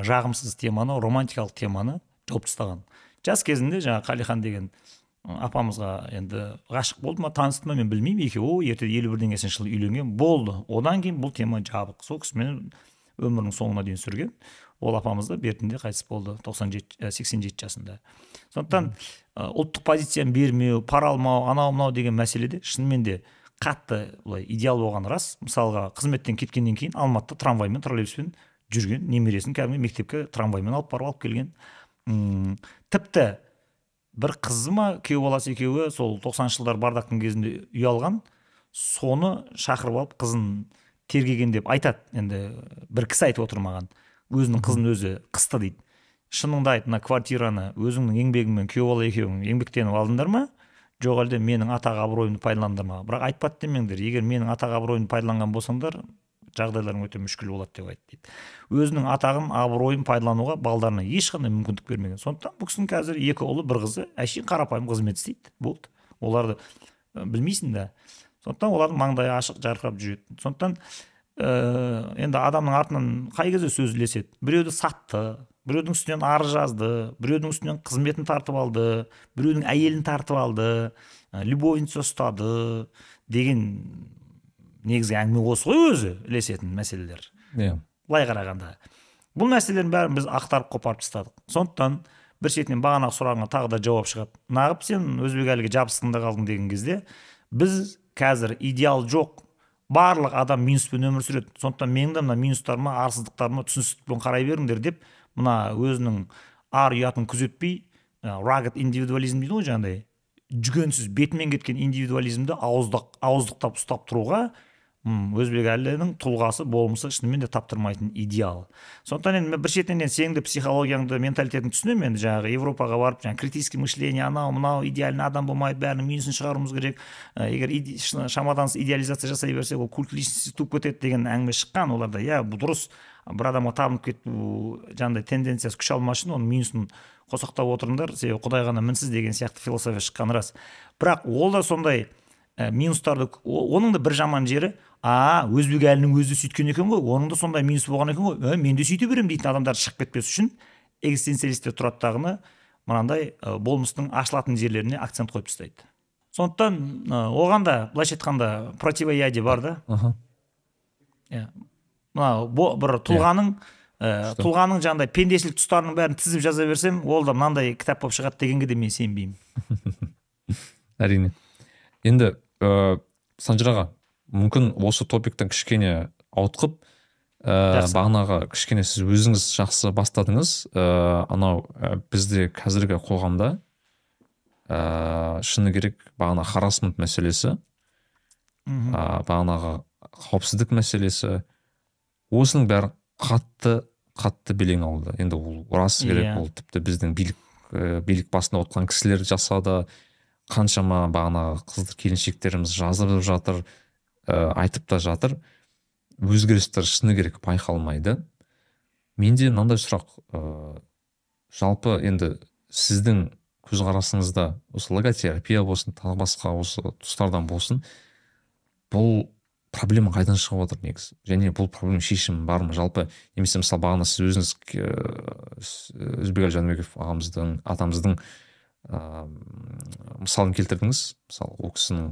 жағымсыз теманы, романтикалық теманы жауып тастаған. Жас кезінде жаңағы Қалихан деген апамызға енді ғашық болды ма, танысты ма, мен білмеймін, екеуі ертеде 51 жылы үйленген болды. Одан кейін бұл тема жабық. Сол кісімен өмірінің соңына дейін сүрген. Ол апамыз да бертінде қайтыс болды 87 жасында. Сондықтан ұлттық позицияны бермеу, пара алмау, анау деген мәселеде шынымен де қатты былай идеал болған рас. Мысалға қызметтен кеткеннен кейін Алматыда трамваймен, троллейбуспен жүрген, немересін кәдімгі мектепке трамваймен алып келген. Тіпті бір қызы ма, күйеу баласы екеуі сол 90 жылдар бардақтың кезінде үй алған, соны шақырып алып қызын тергеген деп айтады. Енді бір кісі айтып отыр маған, өзінің қызын өзі қысты дейді. Шыныңды айт, мына квартираны өзіңнің еңбегіңмен күйеу бала екеуің еңбектеніп алдыңдар ма, жоқ әлде менің атақ абыройымды пайдаландыңдар ма? Бірақ айтпады демеңдер, егер менің атақ абыройымды пайдаланған болсаңдар, жағдайларың өте мүшкіл болады деп айтты дейді. Өзінің атағын, абыройын пайдалануға балдарына ешқандай мүмкіндік бермеген. Сондықтан бұл кісінің қазір екі ұлы, бір қызы әшейін қарапайым қызмет істейді. Болды. Оларды білмейсің да. Сондықтан олардың маңдайы ашық, жарқырап жүреді. Сондықтан енді адамның артынан қай кезде сөз ілеседі. Біреуді сатты, біреудің үстінен арыз жазды, біреудің үстінен қызметін тартып алды, біреудің әйелін тартып алды, любовница ұстады деген негізгі әңгіме осы ғой, өзі ілесетін мәселелер. Былай қарағанда бұл мәселелердің бәрін біз ақтарып қопарып тастадық. Сондықтан бір шетінен бағанағы сұрағыңа тағы да жауап шығады. Нағып сен Өзбекәліге жабысқында қалдың деген кезде біз қазір идеал жоқ, барлық адам минуспен өмір сүреді. Сондықтан менің де мына минустарыма, арсыздықтарыма түсіністікпен қарай беріңдер деп, мына өзінің ар ұятын күзетпей, rugged индивидуализм дейді ғой, жаңағыдай жүгенсіз бетімен кеткен индивидуализмді ауыздықтап ұстап тұруға Өзбекәлінің тұлғасы, болмысы шынымен де таптырмайтын идеал. Сондықтан енді бір шетінен сенің де психологияңды, менталитетін түсінемін. Енді жаңағы Европаға барып, жаңағы критический мышление, анау идеальный адам болмайды, бәрінің минусын шығаруымыз керек. Егер шамадан идеализация жасай берсе, ол культ личности туып кетеді деген әңгіме шыққан. Оларда бұл дұрыс. Бір адамға табынып кету жаңағыдай тенденциясы күш алмас үшін оның минусын қосақтап отырыңдар, себебі Құдай ғана мінсіз деген сияқты философия шыққан рас. Бірақ ол да сондай минустарды, оның да бір жаман жері, Өзбекәлінің өзі сөйткен екен ғой, оның да сондай минус болған екен ғой, мен де сөйте беремін дейтін адамдар шығып кетпес үшін экзистенциалистер тұрады дағыны, мынандай болмыстың ашылатын жерлеріне акцент қойып тастайды. Сондықтан оған да былайша айтқанда противоядие бар да. Мына бір тұлғаның жаңағыдай пендешілік тұстарының бәрін тізіп жаза берсем, ол да мынандай кітап болып шығады дегенге де мен сенбеймін. Әрине. Енді Санжар аға, мүмкін осы топиктен кішкене ауытқып, бағанағы кішкене сіз өзіңіз жақсы бастадыңыз. Анау бізде қазіргі қоғамда шыны керек бағана харасмент мәселесі, бағанағы қауіпсіздік мәселесі, осының бәрі қатты белең алды. Енді ол рас керек, ол тіпті біздің билік басында отырған кісілер жасады, қаншама бағанағы қыздар келіншектеріміз жазып жатыр, айтып та жатыр. Өзгерістер шыны керек байқалмайды. Менде мынандай сұрақ, жалпы енді сіздің көзқарасыңызда осы логотерапия болсын, тағы басқа осы тұстардан болсын, бұл проблема қайдан шығып отыр негізі? Және бұл проблема шешімі бар ма? Жалпы немесе мысалы бағана сіз өзіңіз Өзбекәлі Жанбеков атамыздың мысалын келтірдіңіз. Мысалы ол кісінің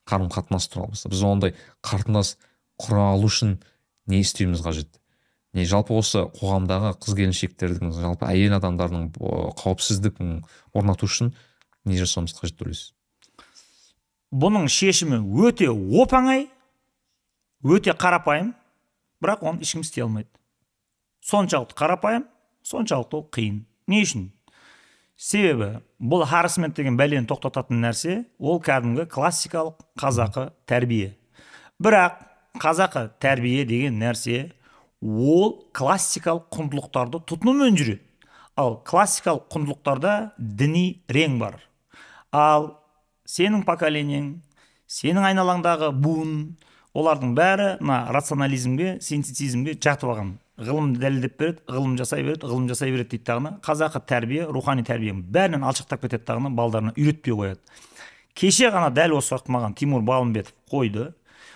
қарым-қатынасы туралы. Біз ондай қатынас құра алу үшін не істеуіміз қажет? Не жалпы осы қоғамдағы қыз-келіншектердің, жалпы әйел адамдардың қауіпсіздігін орнату үшін не жасауымыз қажет деп ойлайсыз? Бұның шешімі өте оп-оңай, өте қарапайым, бірақ оны ешкім істей алмайды. Соншалықты қарапайым, соншалықты ол қиын. Не үшін? Себебі бұл харасмент деген бәлені тоқтататын нәрсе, ол кәдімгі классикалық қазақы тәрбие. Бірақ қазақы тәрбие деген нәрсе ол классикалық құндылықтарды тұтынумен жүреді. Ал классикалық құндылықтарда діни рең бар. Ал сенің поколениең, сенің айналаңдағы буын, олардың бәрі рационализмге, синтетизмге жатып алған. Ғылым дәлелдеп береді, ғылым жасай береді дейді тағына. Қазақы тәрбие, рухани тәрбие бәрінен алшақтап кетеді тағына, балдарына үйретпей қояды. Кеше ғана дәл осы уақыт маған Тимур Балымбетов қойды.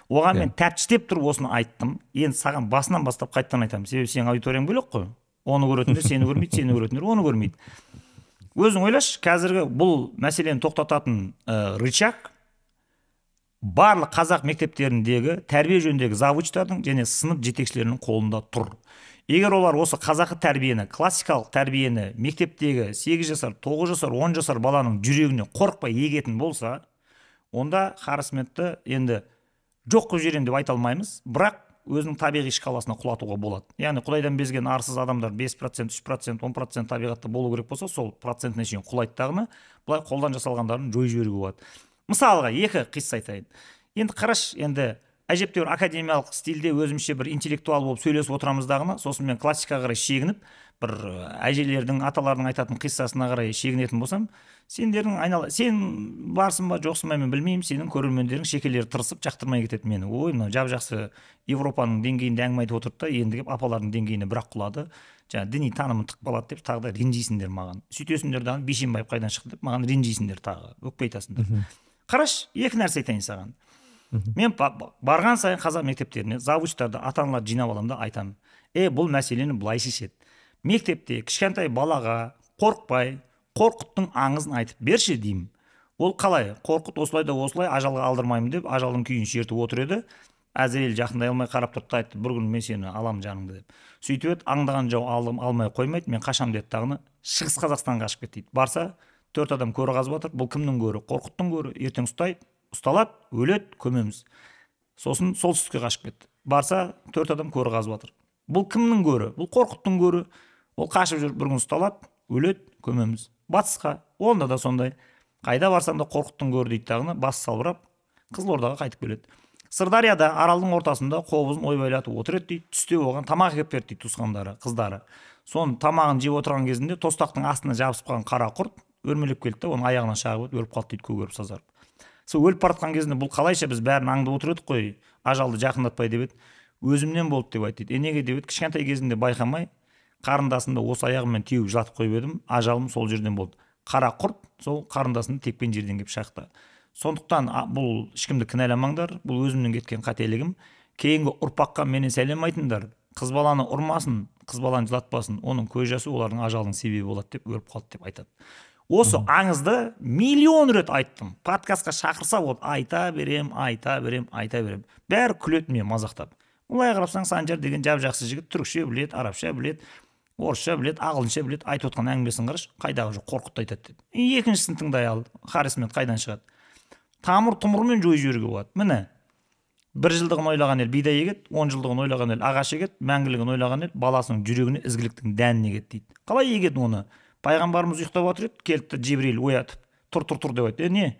Оған мен тәптіштеп тұрып осыны айттым. Енді саған басынан бастап қайттан айтамын. Себебі сенің аудиторияң бөлек қой. Оны көретіндер сені көрмейді, сені көретіндер оны көрмейді. Өзің ойлашы, қазіргі бұл мәселені тоқтататын рычаг барлық қазақ мектептеріндегі тәрбие жөніндегі завучтардың және сынып жетекшілерінің қолында тұр. Егер олар осы қазақы тәрбиені, классикалық тәрбиені мектептегі 8 жасар, 9 жасар, 10 жасар баланың жүрегіне қорықпай егетін болса, онда харасментті енді жоқ қылып жіберем деп айта алмаймыз, бірақ өзінің табиғи шкаласына құлатуға болады. Яғни Құдайдан безген арсыз адамдар 5%, 3%, 10% табиғатта болу керек болса, сол процентіне шейін құлайды тағына, былай қолдан жасалғандарын жойып жіберуге болады. Мысалға, екі қисса айтайын. Енді қараш, енді әжептәуір академиялық стильде өзімше бір интеллектуал болып сөйлесіп отырамыздағына, сосын мен классикаға қарай шегініп, бір әжелердің, аталардың айтатын қиссасына қарай шегінетін болсам, сен барсың ба, жоқсың ба мен білмеймін, сенің көрермендерің шекелері тырысып жақтырмай кетеді мені. Ой, мына жап-жақсы Европаның деңгейінде әңгіме айтып отырды да, енді келіп апалардың деңгейіне бірақ құлады. Жаңа діни танымын тықпалады деп тағы да ренжисіңдер маған. Сөйтесіңдер дағы Бейшенбаев қайдан шықты деп маған ренжисіңдер тағы, өкпе айтасыңдар. Қараш, екі нәрсе айтайын саған. Мен барған сайын қазақ мектептеріне завучтарды, ата-аналарды жинап аламын да айтамын. Бұл мәселені былай шешеді. Мектепте кішкентай балаға қорықпай, қорқыттың аңызын айтып берші деймін. Ол қалай? Қорқыт осылай да осылай ажалға алдырмаймын деп ажалдың күйін шертіп отыр еді. Әзірел жақындай алмай қарап тұрды да айтты, бір күн мен сені алам жаныңды деп. Сөйтіп еді, аңдаған жау алмай қоймайды, мен қашам деді тағыны, Шығыс Қазақстанға қашып кетті дейді. Барса, 4 адам көрі қазып отыр. Бұл кімнің көрі? Қорқыттың көрі. Ертең ұсталады, өледі, көмеміз. Сосын солтүстікке қашып кетті. Барса, 4 адам көрі қазып отыр. Бұл кімнің көрі? Бұл Қорқыттың көрі. Ол қашып жүріп бір күн ұсталады, өледі, көмеміз. Батысқа, онда да сондай. Қайда барсам да Қорқыттың көрі дейді тағыны, бас салбырап, Қызылордаға қайтып келеді. Сырдарияда аралдың ортасында қобызын ойбайлатып отыр еді дейді. Түсте оған тамақ әкеп берді дейді туысқандары, қыздары. Соның тамағын жеп отырған кезінде тостақтың астына жабысып қалған қара құрт өрмелеп келді де, оның аяғынан шағып өліп қалды дейді, көгеріп сазарып. Сол өліп бара жатқан кезінде бұл қалайша біз бәрін аңдып отыр едік қой, ажалды жақындатпай деп еді. Өзімнен болды деп айтты дейді. Неге деп еді, кішкентай кезімде байқамай қарындасымды осы аяғыммен теуіп жатып қойып едім, ажалым сол жерден болды. Қара құрт сол қарындасымды тепкен жерден келіп шақты. Сондықтан бұл ешкімді кінәламаңдар, бұл өзімнен кеткен қателігім. Кейінгі ұрпаққа менен сәлем айтыңдар. қыз баланы ұрмасын, қыз баланы жылатпасын, оның көз жасы олардың ажалының себебі болады деп өліп қалды деп айтады. Осы аңызды миллион рет айттым. Подкастқа шақырса болды, айта берем. Бәрі күледі мен мазақтап. Олай қарапсаң, Санжар деген жап-жақсы жігіт, түрікше біледі, арабша біледі, орысша біледі, ағылшынша біледі, айтып отқан әңгімесін қарашы, қайдағы жоқ қорқытты айтады деді. Екіншісін тыңдай ал, харисмент қайдан шығады? Тамыр-тұмырмен жойып жіберуге болады. Міне, 1 жылдығын ойлаған ел бидай егеді, 10 жылдығын ойлаған ел ағаш егеді, мәңгілігін ойлаған ел баласының жүрегіне ізгіліктің дәнін егеді дейді. Қалай егеді оны? Пайғамбарымыз ұйықтап отыр еді, келді Жибрил оятып, тұр деп айтты. Не?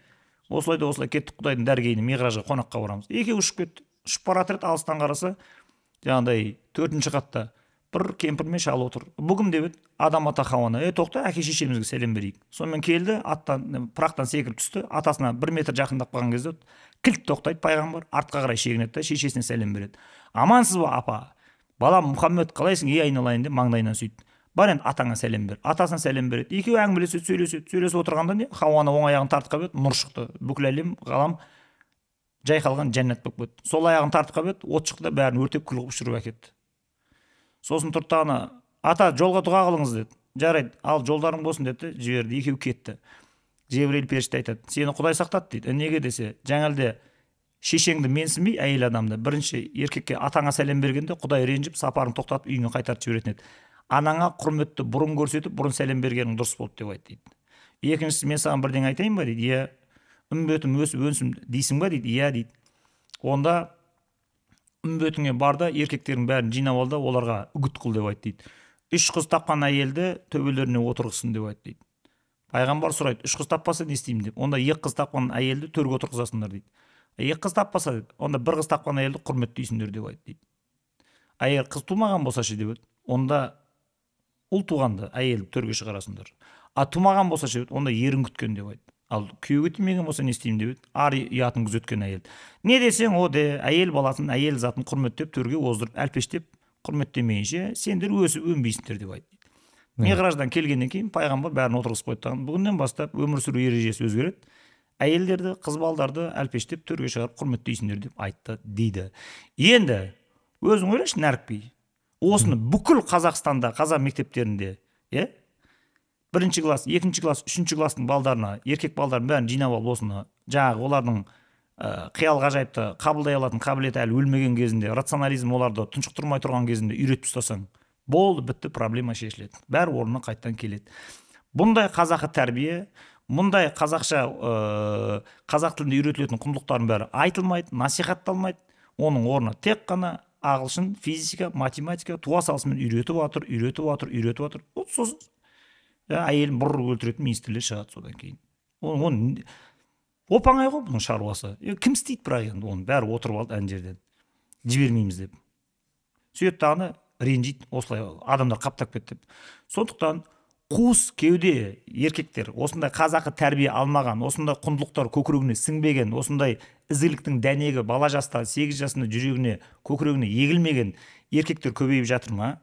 Осылай кеттік Құдайдың дәргейіне, миғражға қонаққа барамыз. Екеуі ұшып кетті. Ұшып баратыр еді, алыстан қараса, жаңағыдай 4-ші қатта бір кемпір мен шал отыр. Бүгін деп еді, Адам ата Хауаны, тоқта, әке шешемізге сәлем берейік. Сонымен келді, аттан, пырақтан секіріп түсті, атасына 1 метр жақындап қалған кезде кілт тоқтайды пайғамбар, артқа қарай шегінеді, шешесіне сәлем береді. Амансыз ба апа? Балам Мұхаммед, қалайсың? Айналайын деп маңдайынан сөйтті. Бар енді атаңа сәлем бер. Атасына сәлем береді. Екеуі әңгімелесіп сөйлесіп отырғанда не? Хауаны оң аяғын тартып қап еді, нұр шықты. Бүкіл әлем, ғалам жайқалған жәннат болып кетті. Сол аяғын тартып қап еді, от шықты, бәрін өртеп күл қылып ұшырып әкетті. Сосын тұрды ана, ата жолға дұға қылыңыз деді. Жарайды, ал жолдарың болсын деді, жіберді. Екеуі кетті. Жебірейіл періште айтады, сені Құдай сақтады дейді. Неге десе, жаңалде шешеңді менсінбей әйел адамды бірінші еркекке атаңа сәлем бергенде Құдай ренжіп сапарын тоқтатып үйіңе қайтарып жіберетін еді. Анаңа құрметті бұрын көрсетіп, бұрын сәлем бергенің дұрыс болды деп айтты дейді. Екіншісі, мен саған бірдеңе айтайын ба дейді. Иә, үмбетім өсіп өнсім дейсің ба дейді. Иә дейді. Онда үмбетіңе бар да еркектердің бәрін жинап ал да оларға үгіт қыл деп айтты дейді. 3 қыз тапқан әйелді төбелеріне отырғызсын деп айтты дейді. Пайғамбар сұрайды, 3 қыз таппаса не істеймін деп. Онда 2 қыз тапқан әйелді төрге отырғызасыңдар дейді. 2 қыз таппаса дейді, онда 1 қыз тапқан әйелді құрметтейсіңдер деп айтты дейді. Егер қыз тумаған болса ше деп еді, онда ұл туғанды әйелді төрге шығарасыңдар. А тумаған болса ше, онда ерін күткен деп айтты. Ал күйеуге тимеген болса не істеймін деп еді, ар ұятын күзеткен әйел. Не десең о де, әйел баласын, әйел затын құрметтеп, төрге оздырып, әлпештеп, құрметтемейінше сендер өсіп өнбейсіңдер деп айтты. Миғраждан келгеннен кейін пайғамбар бәрін отырғызып қойды. Бүгіннен бастап өмір сүру ережесі өзгереді. Әйелдерді, қыз балдарды әлпештеп, төрге шығарып құрметтейсіңдер деп айтты дейді. Енді өзің ойлашы нәрікпей. Осыны бүкіл Қазақстанда, қазақ мектептерінде, 1-ші класс, 2-ші класс, 3-ші класстың балдарына, еркек балдарын бәрін жинап алып осыны, жаңағы олардың қиял ғажайыпты қабылдай алатын қабілеті әлі өлмеген кезінде, рационализм оларды тұншықтырмай тұрған кезінде үйретіп ұстасаң, болды, бітті, проблема шешіледі. Бәрі орнына қайттан келеді. Бұндай қазақы тәрбие, мұндай қазақша қазақ тілінде үйретілетін құндылықтардың бәрі айтылмайды, насихатталмайды. Оның орнына тек қана ағылшын, физика, математика туа салысымен үйретіп отыр. Сосын әйелін бұр өлтіретін министрлер шығады содан кейін. Оны оп-оңай ғой бұның шаруасы. Кім істейді бірақ енді оны бәрі отырып алды ән жерден. Жібермейміз деп. Сөйтіп тағыны ренжиді, осылай адамдар қаптап кетті деп. Сондықтан қуыс кеуде еркектер, осындай қазақы тәрбие алмаған, осындай құндылықтар көкірегіне сіңбеген, осындай ізгіліктің дәнегі бала жаста 8 жасында жүрегіне, көкірегіне егілмеген еркектер көбейіп жатыр ма?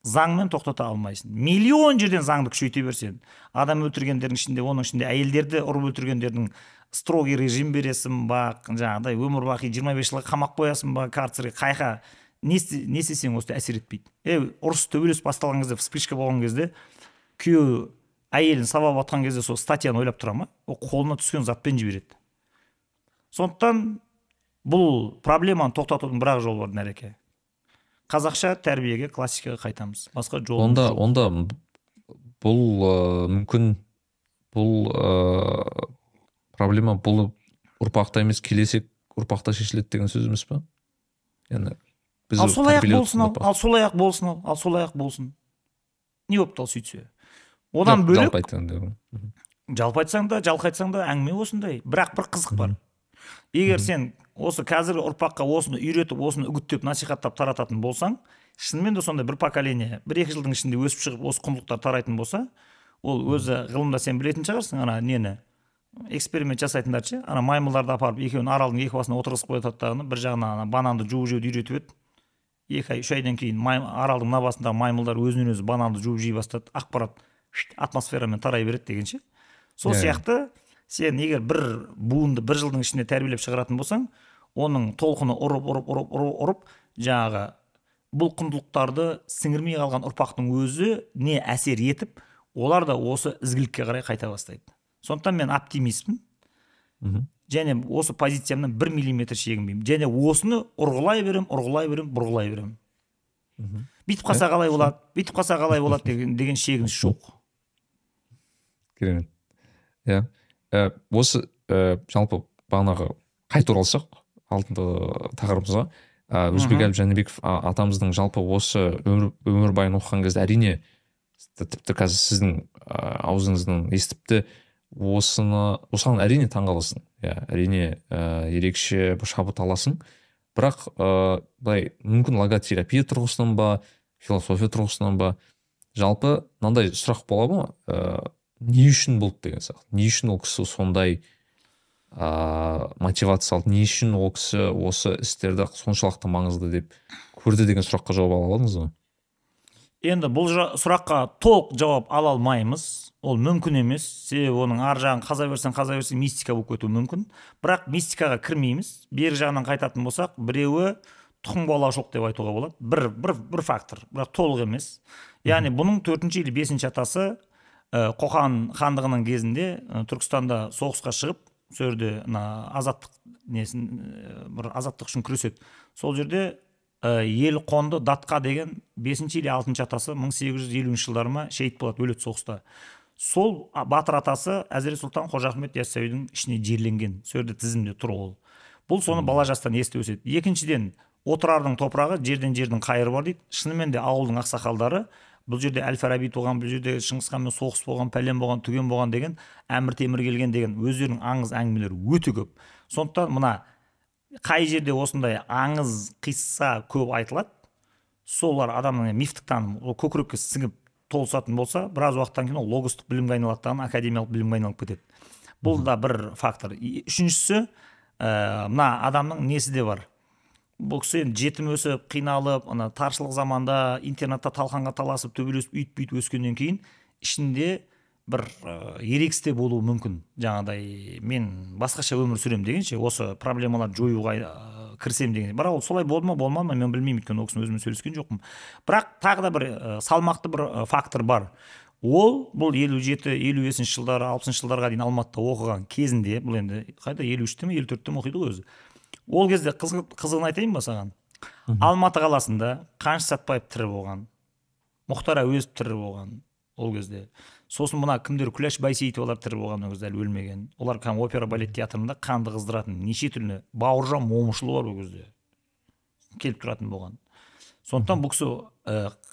Заңмен тоқтата алмайсың. Миллион жерден заңды күшейте берсең, адам өлтіргендердің ішінде, оның ішінде әйелдерді ұрып өлтіргендердің строгий режим бересің ба, жаңағыдай өмір бақи 25 жылға қамап қоясың ба, карцерге қайқа, не істесең осы әсер етпейді. Ұрыс төбелес басталған кезде, вспышка болған кезде, күйеуі әйелін сабап атқан кезде сол статьяны ойлап тұра ма? Ол қолына түскен затпен жібереді. Сондықтан бұл проблеманы тоқтатудың бір-ақ жолы бар нәреке. Қазақша тәрбиеге, классикаға қайтамыз. Басқа жол. Онда бұл мүмкін бұл проблема бұл ұрпақта емес, келесі ұрпақта шешіледі деген сөз емес па? Яғни біз ал солай-ақ болсын. Не болып тал сөйтсе? Одан бөлек жалпы айтсаң да әңгіме осындай. Бірақ бір қызық бар. Егер сен осы қазіргі ұрпаққа осыны үйретіп, осыны үгіттеп, насихаттап тарататын болсаң, шынымен де сондай бір поколение, 1-2 жылдың ішінде өсіп шығып, осы құндылықтар тарайтын болса, ол өзі ғылымда сен білетін шығарсың, ана нені эксперимент жасайтындар ана маймылдарды апарып, екеуін аралдың екі басына отырғызып қоятаттағыны, бір жағынан ана бананды жуып жеуді үйретіп еді. 2 ай, 3 айдан кейін аралдың мына басындағы маймылдар өзінен өзі бананды жуып жей бастады, ақпарат атмосферамен тарай береді дегенше. Сол сияқты сен егер бір буынды 1 жылдың ішінде тәрбиелеп шығаратын болсаң, оның толқыны ұрып, жаңағы бұл құндылықтарды сіңірмей қалған ұрпақтың өзі не әсер етіп, олар да осы ізгілікке қарай қайта бастайды. Сондықтан мен оптимистпін. Және осы позициямнан 1 миллиметр шегінбеймін. Және осыны ұрғылай берем. Бүйтіп қалса қалай болады, деген шегініс жоқ. Керемет. Иә. Осы жалпы бағанағы қайта оралсақ алтынды тақырыбымызға, Өзбекәлі Жәнібеков атамыздың жалпы осы өмірбайын оқыған кезде әрине тіпті қазір сіздің аузыңыздан естіпті осыған әрине таңғаласың. Иә, әрине ерекше шабыт аласың. Бірақ былай мүмкін логотерапия тұрғысынан ба, философия тұрғысынан ба, жалпы мынандай сұрақ бола ма? Не үшін болды деген сияқты? Не үшін ол кісі сондай мотивация алды? Не үшін ол кісі осы істерді соншалықты маңызды деп көрді деген сұраққа жауап ала алдыңыз ба? Енді бұл сұраққа толық жауап ала алмаймыз. Ол мүмкін емес. Себебі оның ар жағын қаза берсең мистика болып кетуі мүмкін. Бірақ мистикаға кірмейміз. Бер жағынан қайтатын болсақ, біреуі тұқым қуалаушылық деп айтуға болады. Бір фактор, бірақ толық емес. Яғни бұның 4-ші или 5-ші атасы Қоқан хандығының кезінде Түркістанда соғысқа шығып, сол жерде азаттық үшін күреседі. Сол жерде ел қонды датқа деген 5-ші или 6-ші атасы 1850 жылдарма шейіт болады, өледі соғыста. Сол батыр атасы Әзірет Сұлтан Қожа Ахмет Яссауидің ішіне жерленген, сол жерде тізімде тұр ол. Бұл соны бала жастан естіп өседі. Екіншіден, отырардың топырағы жерден қайыры бар дейді. Шынымен де ауылдың ақсақалдары бұл жерде Әл-Фараби туған, бұл жерде Шыңғысханмен соғыс болған, пәлен болған, түген болған деген, Әмір Темір келген деген өздерінің аңыз әңгімелері өте көп. Сондықтан мына қай жерде осындай аңыз қисса көп айтылады, солар адамның мифтік таным, ол көкірекке сіңіп толысатын болса, біраз уақыттан кейін ол логостық білімге айналады, академиялық білімге айналып кетеді. Бұл да бір фактор. Үшіншісі, мына адамның несі де бар. Бұл кісі жетім өсіп, қиналып, таршылық заманда интернатта талқанға таласып, төбелесіп, үйт өскеннен кейін ішінде бір ерекісте болуы мүмкін. Жаңағыдай мен басқаша өмір сүрем дегенше, осы проблемаларды жоюға кірсем деген. Бірақ ол солай болды ма, болмады ма, мен білмеймін, өйткені ол кісіні өзімен сөйлескен жоқпын. Бірақ тағы да бір салмақты бір фактор бар. Ол бұл 57-55 жылдары, 60 жылдарға дейін Алматыда оқыған кезінде, бұл енді қайда 53-те ме, 54-те ме оқиды ғой өзі. Ол кезде қызығын айтайын ба саған? Алматы қаласында Қаныш Сәтбаев тірі болған, Мұхтар Әуезов тірі болған ол кезде. Сосын мына кімдер, Күләш Байсейітовалар тірі болған, ол кезде әлі өлмеген. Олар опера балет театрында қанды қыздыратын неше түрлі. Бауыржан Момышұлы бар ол кезде келіп тұратын болған. Сондықтан бұл кісі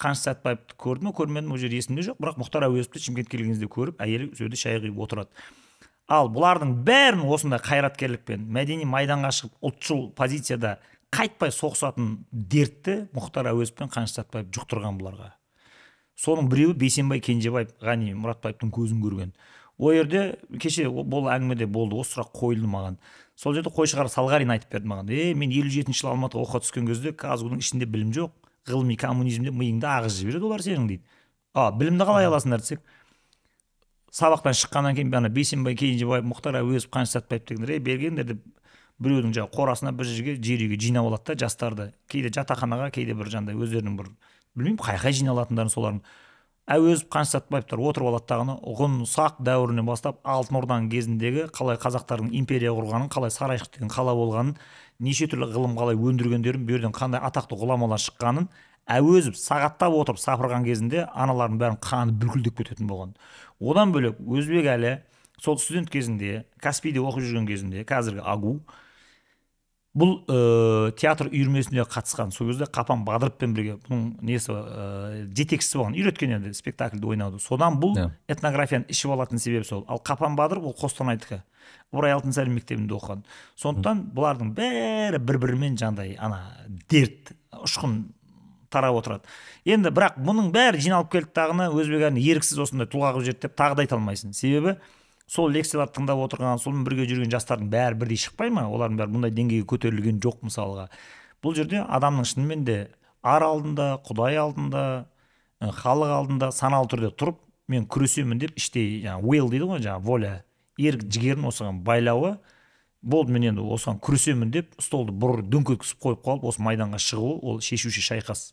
Қаныш Сәтбаевты көрді ме, көрмеді ме, ол жер есімде жоқ. Бірақ Мұхтар Әуезовті Шымкент келген кезде көріп, әйелі сөйде шай құйып отырады. Ал бұлардың бәрін осындай қайраткерлікпен, мәдени майданға шығып, ұлтшыл позицияда қайтпай соғысатын дертті Мұхтар Әуезов пен Қаныш Сәтбаев жұқтырған бұларға. Соның біреуі Бейсенбай Кенжебаев, Ғани Мұратбаевтың көзін көрген. Ол жерде кеше бұл әңгімеде болды, осы сұрақ қойылды маған. Сол жерде қойшығар Салғарин айтып берді маған. Мен 57-ші жылы Алматыға оқуға түскен кезде казгу-ның ішінде білім жоқ, ғылыми коммунизмде миыңды ағыз жібереді олар сенің дейді. Білімді қалай аласыңдар десек, сабақтан шыққаннан кейін Бейсенбай Кенжебаев, Мұхтар Әуезов, Қаныш Сәтбаев дегендер бергендер деп біреудің қорасына бір жерге жер үйге жинап алады да жастарды. Кейде жатақханаға, кейде бір жандай өздерінің бір білмеймін қай жиналатындарын солардың. Әуезов, Қаныш Сәтбаевтар отырып алады дағыны ғұн сақ дәуірінен бастап Алтын Орданың кезіндегі қалай қазақтардың империя құрғанын, қалай сарайшық деген қала болғанын, неше түрлі ғылым қалай өндіргендерін, бұл жерден қандай атақты ғұламалар шыққанын Әуезов сағаттап отырып сапырған кезінде аналардың бәрін қаны бүлкілдеп кететін болған. Одан бөлек Өзбекәлі сол студент кезінде, Каспийде оқып жүрген кезінде, қазіргі АГУ, бұл театр үйірмесіне қатысқан. Сол кезде Қапан Бадыровпен бірге бұның несі жетекшісі болған, үйреткен енді спектакльді ойнауды. Содан бұл этнографияны ішіп алатын себебі сол. Ал Қапан Бадыров ол Қостанайдікі, Ыбырай Алтынсарин мектебінде оқыған. Сондықтан бұлардың бәрі бір-бірімен жандай дерт, ұшқын тарап отырады. Енді бірақ бұның бәрі жиналып келді дағыны Өзбекәліні еріксіз осындай тұлға қылып жіберді деп тағы да айта алмайсың. Себебі сол лекцияларды тыңдап отырған, сонымен бірге жүрген жастардың бәрі бірдей шықпай ма? Олардың бәрі бұндай деңгейге көтерілген жоқ мысалға. Бұл жерде адамның шынымен де ар алдында, Құдай алдында, халық алдында саналы түрде тұрып, мен күресемін деп іштей will дейді ғой, воля, ерік жігерін осыған байлауы болды мен енді осыған күресемін деп столды бір дөңкелкісіп қойып қалып осы майданға шығу ол шешуші шайқас.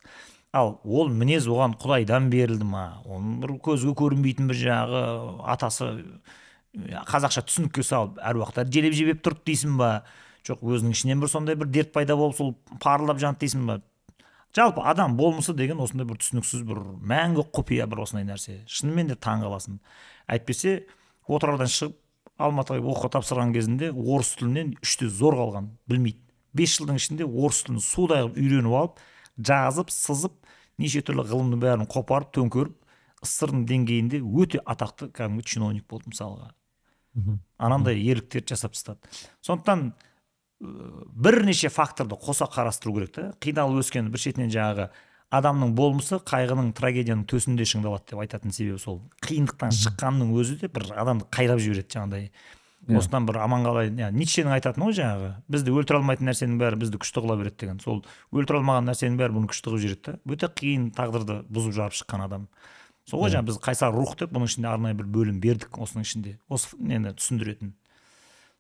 Ал ол мінез оған Құдайдан берілді ма, оның бір көзге көрінбейтін бір жағы атасы қазақша түсінікке салып әруақтар желеп жебеп тұрды дейсің ба, жоқ өзінің ішінен бір сондай бір дерт пайда болып сол парылдап жанды дейсің ба. Жалпы адам болмысы деген осындай бір түсініксіз бір мәңгі құпия бір осындай нәрсе. Шынымен де таң қаласың. Әйтпесе отырардан шығып Алматыға оқуға тапсырған кезінде орыс тілінен 3-те зор қалған, білмейді. 5 жылдың ішінде орыс тілін судай қылып үйреніп алып, жазып, сызып, неше түрлі ғылымның бәрін қопарып, төңкеріп, СССР-ның деңгейінде өте атақты кәдімгі чиновник болды мысалға. Анандай ерліктерді жасап тастады. Сондықтан бірнеше факторды қоса қарастыру керек та. Қиналып өскен бір шетінен жаңағы адамның болмысы қайғының, трагедияның төсінде шыңдалады деп айтатын себебі сол. Қиындықтан шыққанның өзі де бір адамды қайрап жібереді жаңағыдай. Осыдан бір аман қалай, Ницшенің айтатыны ғой жаңағы, бізді өлтіре алмайтын нәрсенің бәрі бізді күшті қыла береді деген. Сол өлтіре алмаған нәрсенің бәрі бұны күшті қылып жібереді да. Өте қиын тағдырды бұзып жарып шыққан адам. Сол ғой жаңағы біз қайсар рух деп бұның ішінде арнайы бір бөлім бердік осының ішінде. Осы нені түсіндіретін.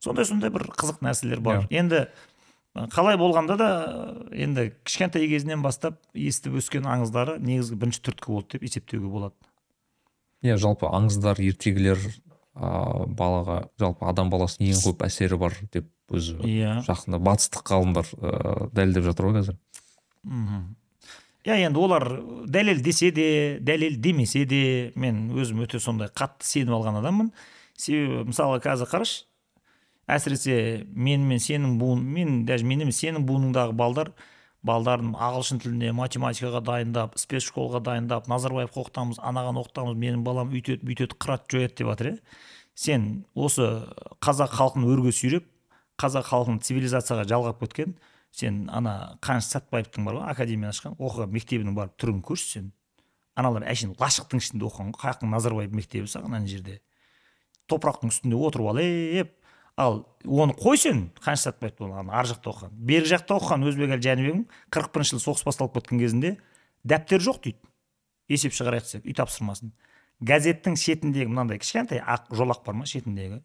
Сондай бір қызық нәрселер бар. Енді қалай болғанда да енді кішкентай кезінен бастап естіп өскен аңыздары негізгі бірінші түрткі болды деп есептеуге болады. Жалпы аңыздар, ертегілер балаға, жалпы адам баласының ең көп әсері бар деп өзі жақында батыстық ғалымдар дәлелдеп жатыр ғой қазір. Енді олар дәлел десе де, дәлел демесе де, мен өзім өте сондай қатты сеніп алған адаммын. Себебі мысалы қазір қараш, әсіресе мен сенің буын, мен сенің буыныңдағы балдарын ағылшын тіліне, математикаға дайындап, спецшколға дайындап, Назарбаев оқытамыз, анаған оқытамыз, менің балам үйтеді, бүйтеді, қырат жояды деп жатыр. Сен осы қазақ халқын өрге сүйреп, қазақ халқын цивилизацияға жалғап кеткен, сен ана Қаныш Сәтбаевтың бар ғой, академияны ашқан, оқыған мектебінің барып түрін көрші сен. Аналар әшейін лашықтың ішінде оқыған, қаяқтың Назарбаев мектебі саған ана жерде. Топырақтың үстінде отырып алып, ал оны қой сен, Қаныш Сәтбаевты ар жақта оқыған. Бергі жақта оқыған Өзбек Әлі Жәнібегім 41 жыл соғыс басталып кеткен кезінде дәптер жоқ дейді. Есеп шығарайық десек, үй тапсырмасын. Газеттің шетіндегі мынандай кішкентай ақ жолақ бар ма шетіндегі?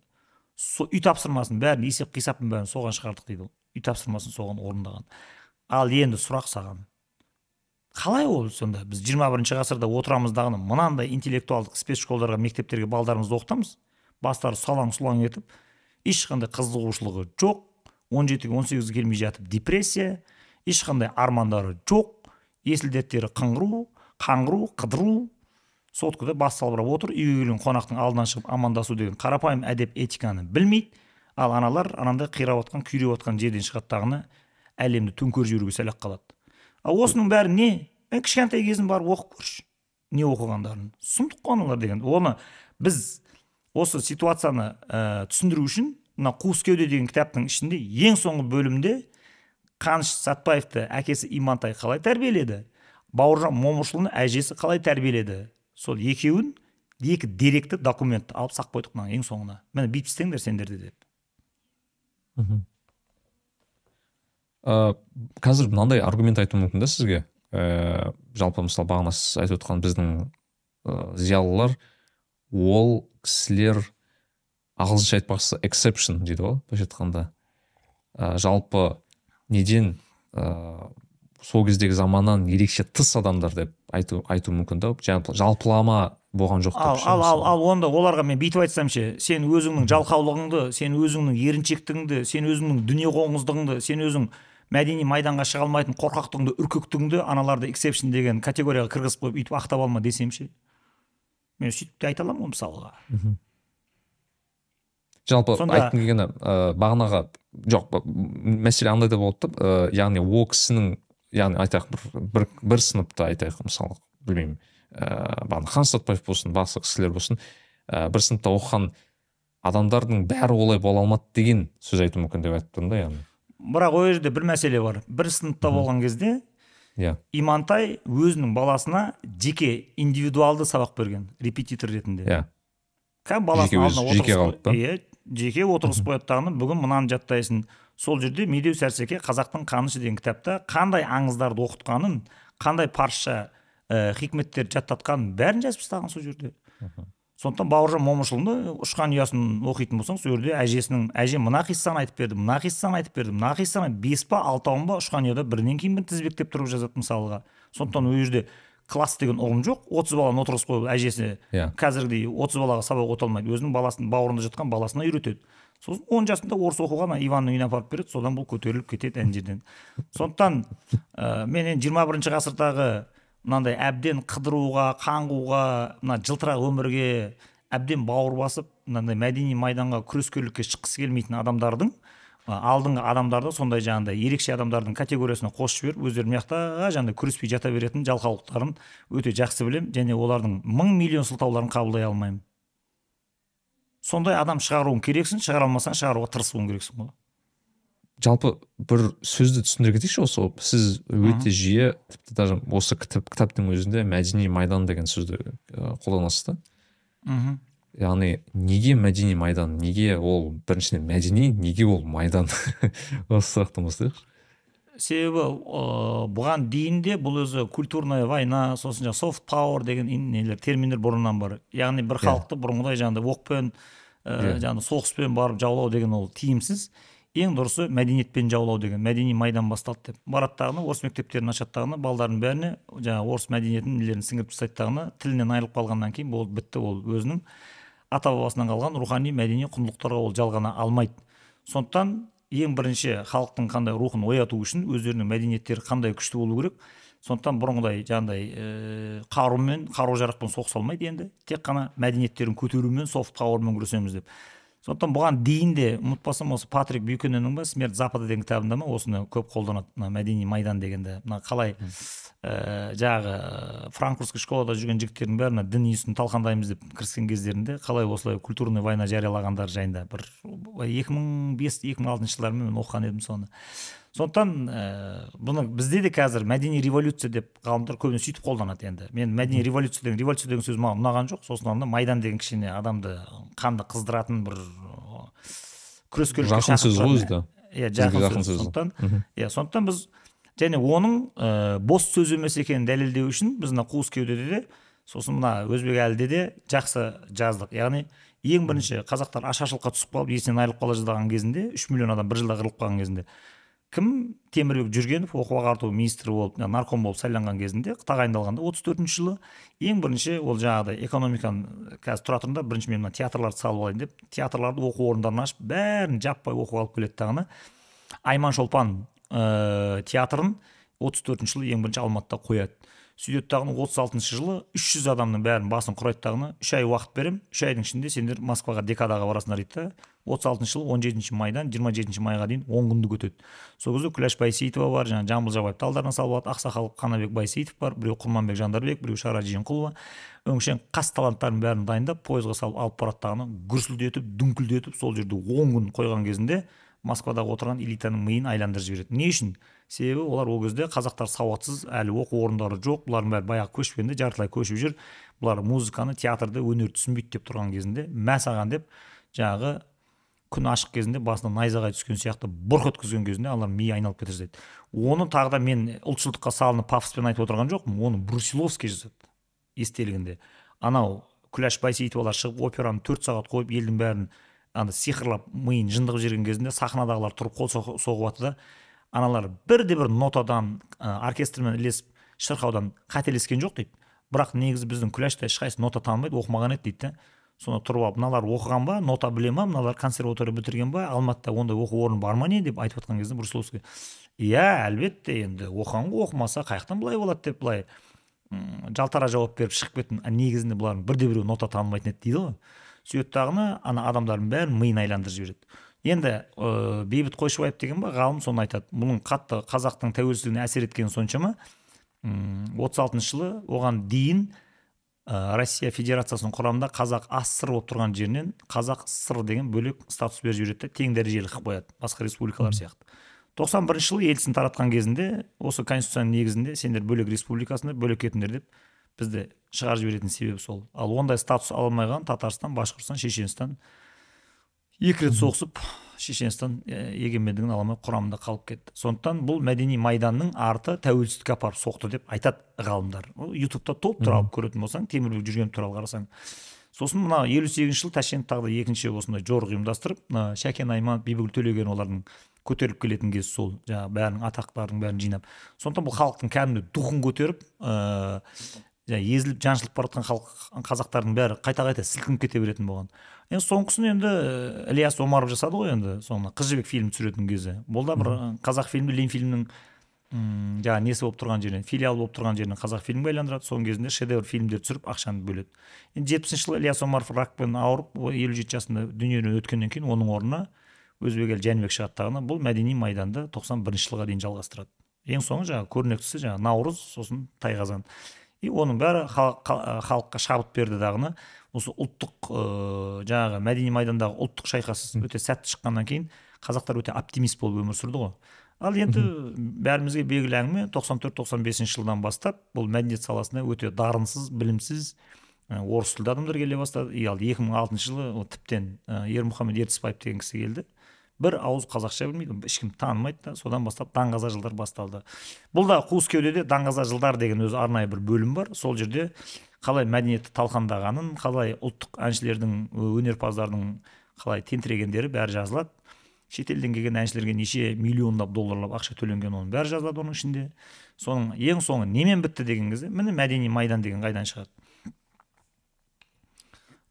Үй тапсырмасын бәрін есеп қисапын бәрін соған шығардық дейді. Үй тапсырмасын соған орындаған. Ал енді сұрақ саған. Қалай ол сонда? Біз 21-ші ғасырда отырамыздағыны мынандай интеллектуалдық спецшколдарға, мектептерге балдарымызды оқытамыз. Бастары салаң-сұлаң етіп, ешқандай қызығушылығы жоқ, 17-18 келмей жатып депрессия, ешқандай армандары жоқ, есіл дерттері қыңғыру, қыдыру, соткада бас салбырап отыр, үйге келген қонақтың алдынан шығып амандасу деген қарапайым әдеп этиканы білмейді. Ал аналар анандай қирап отқан, күйреп отқан жерден шығаттағыны әлемді төңкеріп жіберуге сәлек қалады. Ал осының бәрі не? Мен кішкентай кезім барып оқып көрші. Не оқығандарын? Сұмдық қоналар деген. Оны біз осы ситуацияны түсіндіру үшін мына Қуыс кеуде деген кітаптың ішінде ең соңғы бөлімде Қаныш Сәтбаевты әкесі Имантай қалай тәрбиеледі, Бауыржан Момышұлыны әжесі қалай тәрбиеледі. Сол екеуін екі деректі документті алып сақ қойдық ең соңына. Мені бүйтіп істеңдер сендерде деп. Қазір мынандай аргумент айту мүмкін да сізге. Жалпы мысалы бағана сіз айтып отқан біздің зиялылар, ол кісілер ағылшынша айтпақшы exception дейді ғой, былайша айтқанда. Жалпы неден сол кездегі заманнан ерекше тыс адамдар деп айту мүмкін да. Жалпылама болған жоқ деп. Ал онда оларға мен бүйтіп айтсам ше, сен өзіңнің жалқаулығыңды, сен өзіңнің еріншектігіңді, сен өзіңнің дүниеқоңыздығыңды, сен өзің мәдени майданға шыға алмайтын қорқақтығыңды, үркектігіңді аналарды exception деген категорияға кіргізіп қойып үйтіп ақтап алма десем ше. Мен сөйтіп те айта аламын мысалға. Жалпы айтқым келгені бағанаға жоқ, мәселе андай да болды да, яғни ол кісінің, яғни айтайық бір сыныпта айтайық мысалы, білмеймін, Қаныш Сәтбаев болсын, басқа кісілер болсын, бір сыныпта оқыған адамдардың бәрі олай бола алмады деген сөз айту мүмкін деп айттым да, яғни. Бірақ ол жерде бір мәселе бар. Бір сыныпта болған кезде Имантай өзінің баласына жеке индивидуалды сабақ берген, репетитор ретінде. Жеке отырғызып қояттағыны бүгін мынаны жаттайсың. Сол жерде Медеу Сәрсеке қазақтың қанышы деген кітапта қандай аңыздарды оқытқанын, қандай парша хикметтерді жаттатқанын бәрін жазып тастаған сол жерде. Сондықтан Бауыржан Момышұлыны ұшқан ұясын оқитын болсаң, сол жерде әже мына қиссаны айтып берді, мына қиссаны айтып берді, мына қиссаны 5 па 6 ба ұшқан ұяда бірінен кейін бірін тізбектеп тұрып жазады мысалға. Сондықтан ол жерде класс деген ұғым жоқ. 30 баланы отырғызып қойып әжесі қазіргідей 30 балаға сабақ өте алмайды, өзінің баласын бауырында жатқан баласына үйретеді. Сосын 10 жасында орыс оқуға Иванның үйіне апарып береді, содан бұл көтеріліп кетеді ана жерден. Сондықтан мен 21 ғасырдағы мынандай әбден қыдыруға, қаңғуға, мына жылтырақ өмірге әбден бауыр басып, мынандай мәдени майданға күрескерлікке шыққысы келмейтін адамдардың алдыңғы адамдарды сондай жаңағыдай ерекше адамдардың категориясына қосып жіберіп, өздері мыяқта жаңағыдай күреспей жата беретін жалқаулықтарын өте жақсы білем, және олардың 1000-миллион сылтауларын қабылдай алмаймын. Сондай адам шығаруың керексің, шығара алмасаң шығаруға тырысуың керексің ғой. Жалпы бір сөзді түсіндіре кетейікші, осы сіз өте жиі тіпті даже осы кітаптың өзінде мәдени майдан деген сөзді қолданасыз да. Яғни неге мәдени майдан, неге ол біріншіден мәдени, неге ол майдан? Осы сұрақтан бастайықшы. Себебі бұған дейін де бұл өзі культурная война, сосын soft power деген терминдер бұрыннан бар. Яғни бір халықты бұрынғыдай жаңағыдай оқпен, жаңағыдай соғыспен барып жаулау деген ол тиімсіз. Ең дұрысы мәдениетпен жаулау деген, мәдени майдан басталды деп. Бараттағыны, орыс мектептерін ашаттағыны, балдардың бәріне жаңағы орыс мәдениетін нелерін сіңіріп тастайтағыны, тілінен айырылып қалғаннан кейін ол бітті, ол өзінің ата бабасынан қалған рухани мәдени құндылықтарға ол жалғана алмайды. Сондықтан ең бірінші халықтың қандай рухын ояту үшін өздерінің мәдениеттері қандай күшті болу керек. Сондықтан бұрынғыдай жаңағыдай қарумен, қару-жарақпен соғыса алмайды енді. Тек қана мәдениеттерін көтерумен, софт пауэрмен күресеміз деп. Сондықтан бұған дейін де ұмытпасам осы Патрик Бюкененнің ба «Смерть Запада» деген кітабында ма осыны көп қолданады, мәдени майдан дегенде. Мына қалай жағы франкфуртский школада жүрген жігіттердің бәріне дін үйісін талқандаймыз деп кіріскен кездерінде қалай осылай культурный война жариялағандар жайында бір 2005-2006 жылдары мен оқыған едім соны. Сондықтан бұны бізде де қазір мәдени революция деп ғалымдар көбіне сөйтіп қолданады енді. Мен мәдени революция деген сөз маған ұнаған жоқ. Сосын майдан деген кішкене адамды қанды қыздыратын бір күрескерлікке жақын сөз ғой өзі. Жақын сөз. Сондықтан біз және оның бос сөз емес екенін дәлелдеу үшін біз мына қуыс кеудеде де, сосын мына Өзбекәліде де жақсы жаздық. Яғни ең бірінші қазақтар ашаршылыққа түсіп қалып есінен айырылып қала жаздаған кезінде 3 миллион адам бір жылда қырылып қалған кезінде кім Темірбек Жүргенов оқу ағарту министрі болып, нарком болып сайланған кезінде тағайындалғанда 34 жылы ең бірінші ол жаңағыдай экономиканы қазір тұра тұрында бірінші мен театрларды салып алайын деп театрларды оқу орындарын ашып бәрін жаппай оқуға алып келеді тағыны. Айман Шолпан театрын 34 жылы ең бірінші Алматыда қояды. Сөйтеді тағыны 36 жылы 300 адамның бәрін басын құрайды тағыны. 3 ай уақыт берем, 3 айдың ішінде сендер Москваға декадаға барасыңдар дейді. 36 жылы 17 майдан 27 майға дейін 10 күндік өтеді. Сол кезде Күләш Байсейітова бар, жаңа Жамбыл Жабаев талдарына салып алады, Ақсақал Қанабек Байсейітов бар, біреу Құрманбек Жандарбек, біреу Шара Жиенқұлова. Өңшең қас таланттарын бәрін дайындап, пойызға салып алып барады тағыны, гүрсілдетіп, дүңкілдетіп, сол жерде 10 күн қойған кезінде Москвадағы отырған элитаның миын айландырып жібереді. Не үшін? Себебі олар ол кезде қазақтар сауатсыз, әлі оқу орындары жоқ, бұлардың бәрі баяғы көшпенді, жартылай көшіп жүр. Бұлар музыканы, театрды, өнерді түсінбейді деп тұрған кезінде мәсаған деп жаңағы күн ашық кезінде басына найзағай түскен сияқты бұрқ еткізген кезінде алар миы айналып кете жаздайды. Оны тағы да мен ұлтшылдыққа салынып пафоспен айтып отырған жоқпын, оны Брусиловский жазады естелігінде. Анау Күләш Байсейітовалар шығып операны 4 сағат қойып елдің бәрін сиқырлап миын жындығып жүрген кезінде сахнадағылар тұрып қол соғып атты да аналар бірде-бір нотадан оркестрмен ілесіп шырқаудан қателескен жоқ дейді. Бірақ негізі біздің Күләште ешқайсы нота танымайды, оқымаған еді дейді. Соны тұрып алып, мыналар оқыған ба, нота біле ма, мыналар консерватория бітірген ба, Алматыда ондай оқу орны бар ма не деп айтып отқан кезде Брусиловский әлбетте енді оқыған ғой, оқымаса қаяқтан былай болады деп былай жалтара жауап беріп шығып кеттім. Негізінде бұлардың бірде-біреу нота танымайтын еді дейді ғой. Сөйттағыны ана адамдардың бәрін миын айландырып жібереді. Енді Бейбіт Қойшыбаев деген ба ғалым соны айтады. Бұның қатты қазақтың тәуелсіздігіне әсер еткені соншама 36 жылы оған дейін Россия Федерациясының құрамында қазақ АССР болып тұрған жерінен қазақ ССР деген бөлек статус беріп жібереді, тең дәрежелі қылып қояды, басқа республикалар сияқты. 91 жылы елшісін таратқан кезінде осы конституцияның негізінде сендер бөлек республикасында бөлек кетіңдер деп бізді шығарып жіберетін себебі сол. Ал ондай статус ала алмаған Татарстан, Башқұртстан, Шешенстан 2 рет соғысып, Шешенстан егемендігін ала алмай құрамында қалып кетті. Сондықтан бұл мәдени майданның арты тәуелсіздікке апарып соқты деп айтады ғалымдар. YouTube'да топ туралы көретін болсаң, Темірбек Жүргенов туралы қарасаң. Сосын мына 58 жыл Ташкент тағы да екінші осындай жорық ұйымдастырып, мына Шәкен Айманов, Бибігүл Төлеген олардың көтеріліп келетін кез сол, жаңағы бәрінің атақтылардың бәрін жинап. Сондықтан бұл халықтың кәдімгі духын көтеріп, езіліп жаншылып бара жатқан қазақтардың бәрі қайта сілкініп кете беретін болған. Енді соңғысын енді Ілияс Омаров жасады ғой, енді соны Қыз жібек фильм түсіретін кезі. Бұл да бір қазақ фильмі, Ленфильмнің жаңағы несі болып тұрған жерінен, филиалы болып тұрған жерінен қазақ фильмге айландырады. Соның кезінде шедевр фильмдер түсіріп ақшаны бөледі. Енді 70-ші жылы Ілияс Омаров ракпен ауырып 57 жасында дүниеден өткеннен кейін оның орнына Өзбекел Жәнібек шығады тағына. Бұл мәдени майданды 91 жылға дейін жалғастырады. Ең соңы жаңағы көрнектісі жаңағы Наурыз, сосын Тайқазан. И оның бәрі халыққа шабыт берді дағыны. Осы ұлттық жаңағы мәдени майдандағы ұлттық шайқас өте сәтті шыққаннан кейін қазақтар өте оптимист болып өмір сүрді ғой. Ал енді бәрімізге белгілі әңгіме 94-95 жылдан бастап бұл мәдениет саласына өте дарынсыз, білімсіз орыс тілді адамдар келе бастады. Ал 2006 жылы тіптен Ермұхамед Ертісбаев деген кісі келді. Бір ауыз қазақша білмейді, ешкім танымайды да, содан бастап даңғаза жылдар басталды. Бұл да Қуыс кеудеде даңғаза жылдар деген өзі арнайы бір бөлім бар. Сол жерде қалай мәдениетті талқандағанын, қалай ұлттық әншілердің, өнерпаздардың қалай тентірегендері бәрі жазылады. Шетелден келген әншілерге неше миллиондап долларлап ақша төленген, оның бәрі жазылады оның ішінде. Соның ең соңы немен бітті деген кезде, міне мәдени майдан деген қайдан шығады.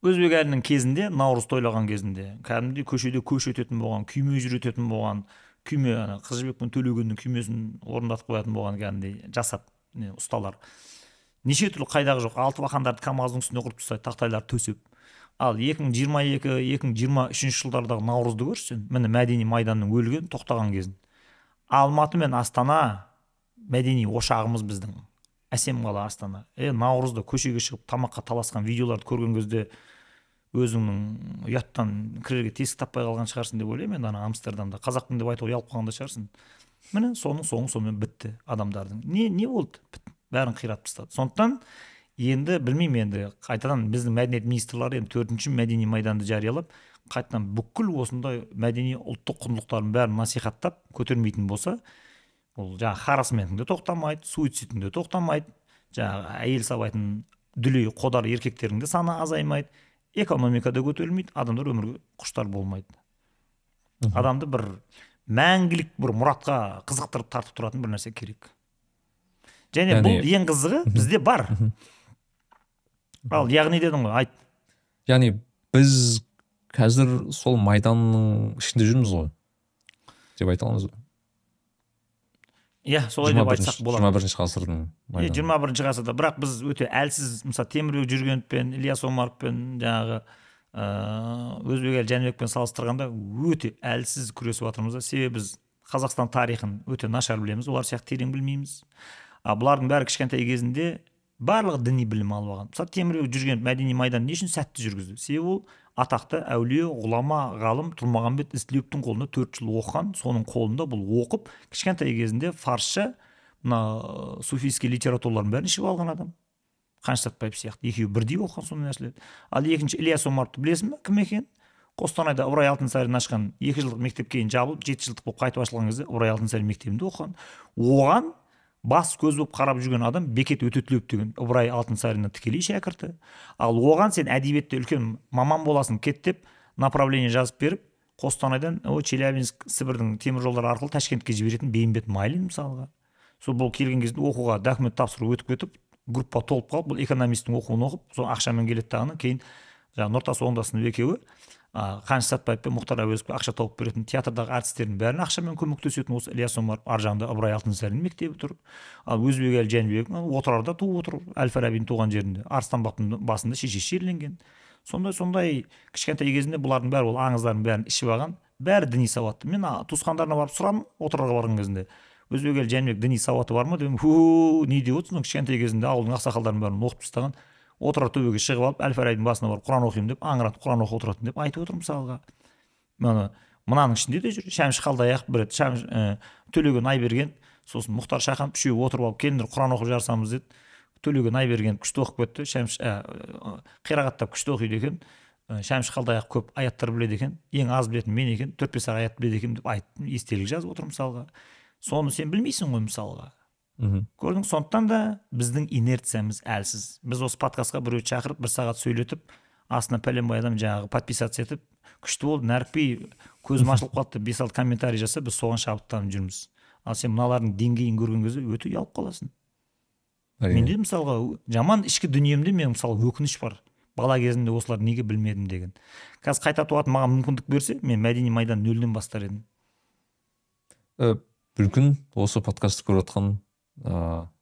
Өзбек әлінің кезінде, Наурыз тойлаған кезінде, кәдімгідей көшеде көш өтетін болған, күйме жүрететін болған, күйме Қыз жібек пен Төлегеннің күймесін орындатып қоятын болған кәдімгідей жасап ұсталар. Неше түрлі қайдағы жоқ, алты бақандарды КамАЗдың үстіне құрып тастайды, тақтайлар төсеп. Ал 2022-2023 жылдардағы Наурызды көрсен, міне мәдени майданның өлген, тоқтаған кезін. Алматы мен Астана мәдени ошағымыз біздің. Әсем қала Астана. Наурызда көшеге шығып тамаққа таласқан видеоларды көрген кезде өзіңнің ұяттан кірерге тесік таппай қалған шығарсың деп ойлаймын. Енді ана Амстердамда қазақтың деп айтуға ұялып қалғанда шығарсың. Міне соның соңы сонымен бітті адамдардың. Не болды? Бәрін қиратып тастады. Сондықтан енді білмеймін, енді қайтадан біздің мәдениет министрлары енді 4-ші мәдени майданды жариялап, қайтадан бүкіл осындай мәдени ұлттық құндылықтардың бәрін насихаттап көтермейтін болса, ол жаңағы харассментің де тоқтамайды, суицидың де тоқтамайды, жаңағы әйел сабайтын дүлей қодар еркектердің де саны азаймайды, экономика да көтерілмейді, адамдар өмірге құштар болмайды. Адамды бір мәңгілік бір мұратқа қызықтырып тартып тұратын бір нәрсе керек. Және бұл ең қызығы бізде бар. Ал яғни дедің ғой, айт. Яғни біз қазір сол майданның ішінде жүрміз ғой деп айта аламыз ба? Иә, солай деп айтсақ болады. 21-ші ғасырдың майданы. 21-ші ғасырда, бірақ біз өте әлсіз, мысалы Темірбек Жүргеновпен, Ілияс Омаровпен, жаңағы Өзбекел Жәнібекпен салыстырғанда өте әлсіз күресіп жатырмыз да. Себебі біз Қазақстан тарихын өте нашар білеміз, олар сияқты терең білмейміз. Бұлардың бәрі кішкентай кезінде барлығы діни білім алып алған. Мысалы Темірбек Жүргенов мәдени майдан не үшін сәтті жүргізді? Себебі ол атақты әулие, ғұлама, ғалым Тұлмағамбет Ізтілеуовтың қолында 4 жыл оқыған, соның қолында бұл оқып, кішкентай кезінде фарсша мына суфийский литературалардың бәрін ішіп алған адам. Қаныш Сәтпаев сияқты екеуі бірдей оқыған сондай нәрселерді. Ал екінші Ілияс Омаровты білесің бе, кім екенін? Қостанайда Ыбырай Алтынсарин ашқан 2 жылдық мектеп кейін жабылып, 7 жылдық болып қайтып ашылған кезде Ыбырай Алтынсарин мектебінде оқыған. Оған бас көз болып қарап жүрген адам Бекет Өтетілеуов деген Ыбырай Алтынсариннің тікелей шәкірті. Ал оған сен әдебиетте үлкен маман боласың, кет деп направление жазып беріп, Қостанайдан Челябинск, Сібірдің темір жолдары арқылы Ташкентке жіберетін Бейімбет Майлин мысалға. Сол бұл келген кезде оқуға документ тапсыру өтіп кетіп, группа толып қалып, бұл экономисттің оқуын оқып, сол ақшамен келеді дағыны, кейін жаңағы Нұртас Оңдасынов екеуі Қаныш Сәтпаев пен Мұхтар Әуезовке ақша тауып беретін, театрдағы әртістердің бәрін ақшамен көмектесетін осы Ілияс Омаров, ар жағында Ыбырай Алтынсарин мектебі тұр. Ал Өзбекел Жәнібек Отырарда туып отыр, Әл-Фарабидің туған жерінде, Арыстанбаптың басында шешесі жерленген. Сондай кішкентай кезінде бұлардың бәрі ол аңыздардың бәрін ішіп алған, бәрі діни сауатты. Мен туысқандарына барып сұрадым, Отырарға барған кезінде. Өзбекел Жәнібек діни сауаты бар ма дедім. Не деп отырсың? Кішкентай кезінде ауылдың ақсақалдарының бәрін оқып тастаған. Отырар төбеге шығып алып, Әл-Фарабидің басына барып Құран оқимын деп, аңыратып Құран оқып отыратын деп айтып отыр мысалға. Мынаның ішінде де жүр. Шәмші Қалдаяқов бір рет, Төлеген Айберген, сосын Мұхтар Шаханов үшеуі отырып алып, келіңдер Құран оқып жарысамыз деді. Төлеген Айберген күшті оқып кетті, қирағаттап күшті оқиды екен. Шәмші Қалдаяқов көп аяттар біледі екен, ең аз білетін мен екен, 4-5 аят біледі екен деп айттым, естелік жазып отыр мысалға. Соны сен білмейсің ғой мысалға. Көрдің, сондықтан да біздің инерциямыз әлсіз. Біз осы подкастқа біреу шақырып 1 сағат сөйлетіп, астына пәленбай адам жаңағы подписаться етіп күшті болды нәрікпей көзім ашылып қалды деп 5-6 комментарий жасап біз соған шабыттанып жүрміз. Ал сен мыналардың деңгейін көрген кезде өте ұялып қаласың. Менде мысалға жаман ішкі дүниемде мен мысалы өкініш бар. Бала кезімде осылар неге білмедім деген. Қазір қайта туатын маған мүмкіндік берсе, мен мәдени майдан нөлден бастар едім. Мүмкін осы подкастты көріп отқан,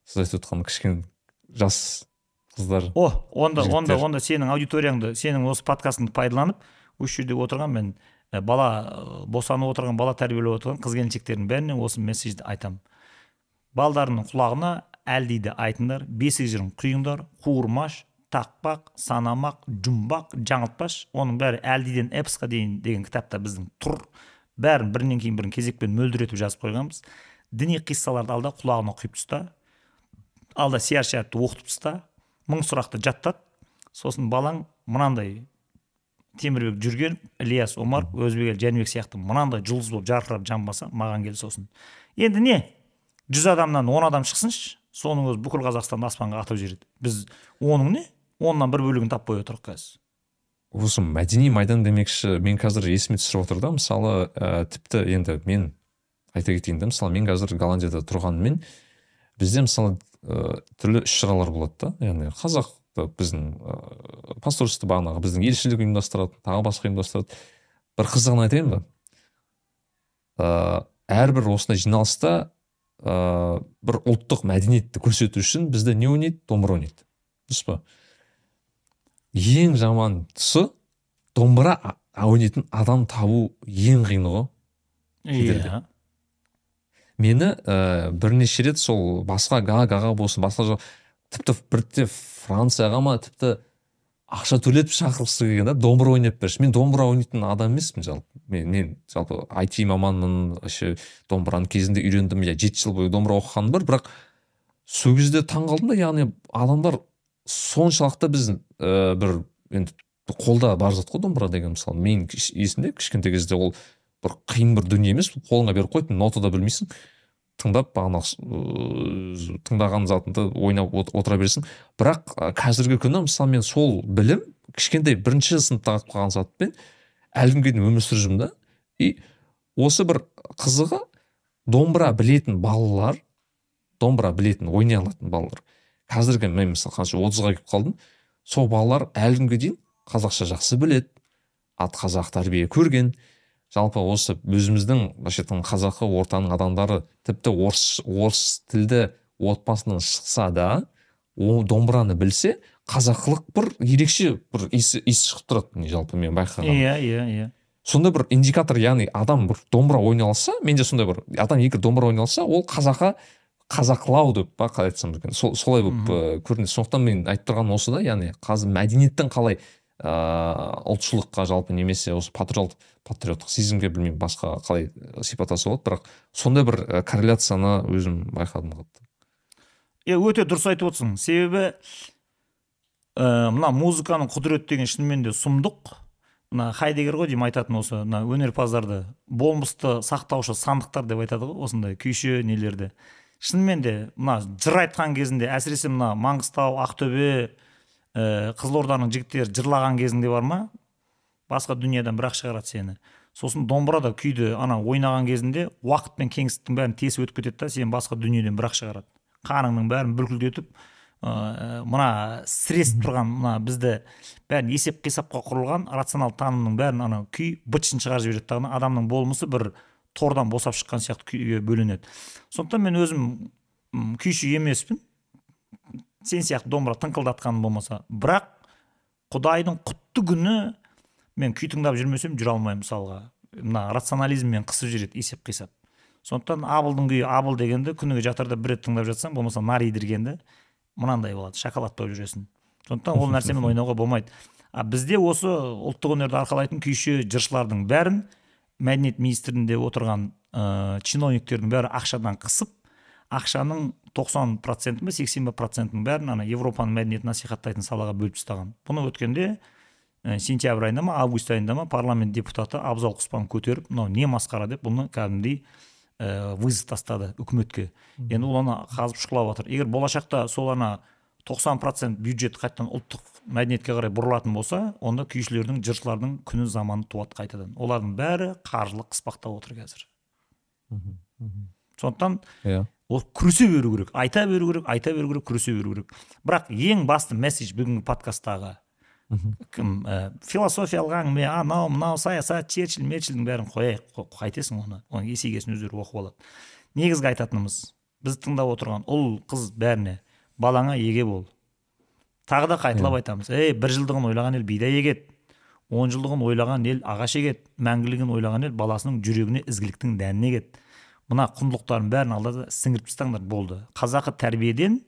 сіз айтып отқан кішкене жас қыздар. Онда сенің аудиторияңды, сенің осы подкастыңды пайдаланып, осы жерде отырған мен бала босанып отырған, бала тәрбиелеп отырған қыз-келіншектердің бәріне осы месседжді айтамын. Балдарының құлағына әлдейді айтыңдар, бесік жырын құйыңдар, қуырмаш, тақпақ, санамақ, жұмбақ, жаңылтпаш, оның бәрі әлдейден эпосқа дейін деген кітапта біздің тұр. Бәрін бірінен кейін бірін кезекпен мөлдіретіп жазып қойғанбыз. Діни қиссаларды алда құлағына құйып тұста, алда сияр шәріпті оқытып тұста, 1000 сұрақты жаттат. Сосын балаң мынандай Темірбек Жүргенов, Ильяс Омар, Өзбек Жәнібек сияқты мынандай жұлдыз болып жарқырап жанбаса, маған кел сосын. Енді не? 100 адамнан 10 адам шықсыншы, соның өзі бүкіл Қазақстанды аспанға атып жібереді. Біз оның не? Оннан бір бөлігін таппай отырық қазір. Осы мәдени майдан демекші, мен қазір есіме түсіріп отыр да, мысалы, тіпті енді мен айта кетейін де, мысалы, мен қазір Голландияда тұрғанымен, бізде мысалы түрлі іс-шаралар болады да, яғни қазақ біздің посольство бағанағы біздің елшілік ұйымдастырады, тағы басқа ұйымдастырады. Бір қызығын айтайын ба? Әрбір осындай жиналыста бір ұлттық мәдениетті көрсету үшін бізде не ойнайды? Домбыра ойнайды. Дұрыс па? Ең жаман тұсы домбыра ойнайтын адам табу ең қиыны ғой. Иә. Мені бірнеше рет сол басқа гаға болсын, басқа тіпті бірте Францияға ма тіпті ақша төлетіп шақырғысы келген да, домбыра ойнап берші. Мен домбыра ойнайтын адам емеспін жалпы. Мен жалпы IT маманмын, домбыраны кезінде үйрендім, 7 жыл бойы домбыра оқығаным бар, бірақ сол кезде таң қалдым да, яғни адамдар соншалықты біз бір енді қолда бар зат қой домбыра деген, мысалы мен есімде кішкентай кезде ол бір қиын бір дүние емес, қолыңа беріп қойып, нота да білмейсің, тыңдап тыңдаған затыңды ойнап отыра бересің. Бірақ қазіргі күні мысалы мен сол білім кішкентай бірінші сыныпта қалған затпен әлі күнге дейін өмір сүріп жүрмін да. И осы бір қызығы домбыра білетін балалар, домбыра білетін, ойнай алатын балалар. Қазіргі мен мысалы қанша 30-ға келіп қалдым, сол балалар әлі күнге дейін қазақша жақсы біледі, қазақ тәрбие көрген. Жалпы осы өзіміздің қазақы ортаның адамдары тіпті орыс тілді отбасынан шықса да, домбыраны білсе, қазақылық бір ерекше бір иісі шығып тұрады, жалпы мен байқағаным. Иә. Сонда бір индикатор, яғни адам бір домбыра ойнай алса, менде сондай бір адам егер домбыра ойнай алса, ол қазақылау деп па қалай айтсам екен, солай болып көрінеді. Сондықтан мен айтып тұрғаным осы да, яғни қазір мәдениеттің қалай ұлтшылыққа жалпы немесе осы патриоттық сезімге білмеймін басқа қалай сипаттаса болады, бірақ сондай бір корреляцияны өзім байқадым қатты. Өте дұрыс айтып отырсың. Себебі мына музыканың құдіреті деген шынымен де сұмдық. Мына Хайдеггер ғой деймін айтатын осы өнерпаздарды болмысты сақтаушы сандықтар деп айтады ғой, осындай күйші нелерді. Шынымен де мына жыр айтқан кезінде, әсіресе мына Маңғыстау, Ақтөбе, Қызылорданың жігіттері жырлаған кезінде бар ма, басқа дүниядан бірақ шығарады сені. Сосын домбырада күйді ойнаған кезінде уақыт пен кеңістіктің бәрін тесіп өтіп кетеді да, сені басқа дүниеден бірақ шығарады. Қаныңның бәрін бүлкілдетіп, мына сіресіп тұрған, мына бізді бәрін есеп қисапқа құрылған рационал танымның бәрін күй бытшын шығарып жібереді да, адамның болмысы бір тордан босап шыққан сияқты күйге бөленеді. Сондықтан мен өзім күйші емеспін. Сен сияқты домбыра тыңқылдатқаным болмаса, бірақ Құдайдың құтты күні мен күй тыңдап жүрмесем жүре алмаймын мысалға. Мына рационализммен қысып жүреді, есеп қисап. Сондықтан Абылдың күйі Абыл дегенді күніге жатарда бір рет тыңдап жатсаң, болмаса нар идіргенді мынандай болады, шоколад болып жүресің. Сондықтан ол нәрсемен ойнауға болмайды. Бізде осы ұлттық өнерді арқалайтын күйші жыршылардың бәрін мәдениет министрінде отырған чиновниктердің бәрі ақшадан қысып, ақшаның 90% ме 80% бәрін Европаның мәдениетін насихаттайтын салаға бөліп тастаған. Бұны өткенде сентябрь айында ма, август айында ма парламент депутаты Абзал Құспан көтеріп, мынау не масқара деп, бұны кәдімгідей вызов тастады үкіметке. Енді ол қазып шұқылап жатыр. Егер болашақта сол 90% бюджет қайтадан ұлттық мәдениетке қарай бұрылатын болса, онда күйшілердің, жыршылардың күні заманы туады қайтадан. Олардың бәрі қаржылық қыспақта отыр қазір. Сондықтан ол күресе беру керек, айта беру керек, күресе беру керек. Бірақ ең басты месседж бүгінгі подкасттағы философиялық әңгіме, мынау саясат, Черчилль-Мерчиллдің бәрін қойайық, қайтесің оны есейгесін өздері оқып алады. Негізгі айтатынымыз, біз тыңдап отырған ұл қыз бәріне, балаңа еге бол. Тағы да қайталап айтамыз, бір жылдығын ойлаған ел бидай егеді, 10 жылдығын ойлаған ел ағаш егеді, мәңгілігін ойлаған ел баласының жүрегіне ізгіліктің дәнін егеді. Мына құндылықтардың бәрін алдыда сіңіріп тастаңдар, болды. Қазақы тәрбиеден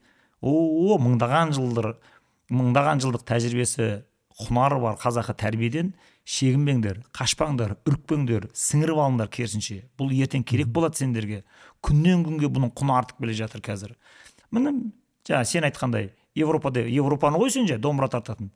мыңдаған жылдық тәжірибесі, құнары бар қазақы тәрбиеден шегінбеңдер, қашпаңдар, үрікпеңдер, сіңіріп алыңдар керісінше. Бұл ертең керек болады сендерге. Күннен күнге бұның құны артып келе жатыр қазір. Міне, сен айтқандай, Европаны ғой сен домбыра тартатын.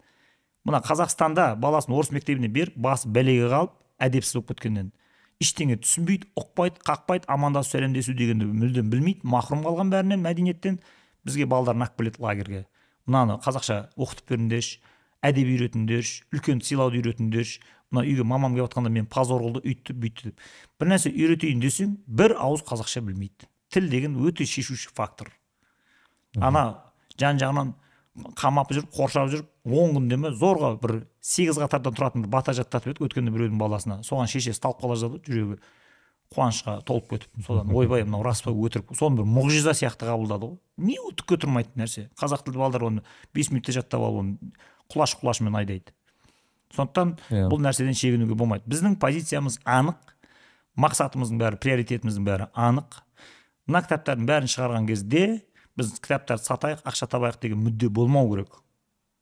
Мына Қазақстанда баласын орыс мектебіне беріп, басы бәлеге қалып, әдепсіз болып кеткеннен. Ештеңе түсінбейді, ұқпайды, қақпайды, амандасу сәлемдесу дегенді мүлдем білмейді, махрұм қалған бәрінен, мәдениеттен. Бізге балдар нақ біледі лагерге. Мынаны қазақша оқытып беріңдерші, әдеп үйретіңдерші, үлкен сыйлауды үйретіңдерші. Мына үйге мамам келіп жатқанда мен позор қылды, үйтті, бүйтті деп. Бір нәрсе үйретейін десең, бір ауыз қазақша білмейді. Тіл деген өте шешуші фактор. Ана жан-жағынан қамап жүріп, қоршап жүріп, 10 күн деме зорға бір 8 қатардан тұратын бір бата жаттатып еді өткенде біреудің баласына. Соған шешесі талып қала жаздады, жүрегі қуанышқа толып кетіп, содан ойбай мынау рас па өтірік. Соны бір мұғжиза сияқты қабылдады ғой. Не түкке тұрмайтын нәрсе. Қазақ тілді балдар оны 5 минутта жаттап алып, оны құлаш-құлашымен айдайды. Сондықтан бұл нәрседен шегінуге болмайды. Біздің позициямыз анық, мақсатымыздың бәрі, приоритетіміздің бәрі анық. Мына кітаптардың бәрін шығарған кезде біз кітаптарды сатайық, ақша табайық деген мүдде болмау керек.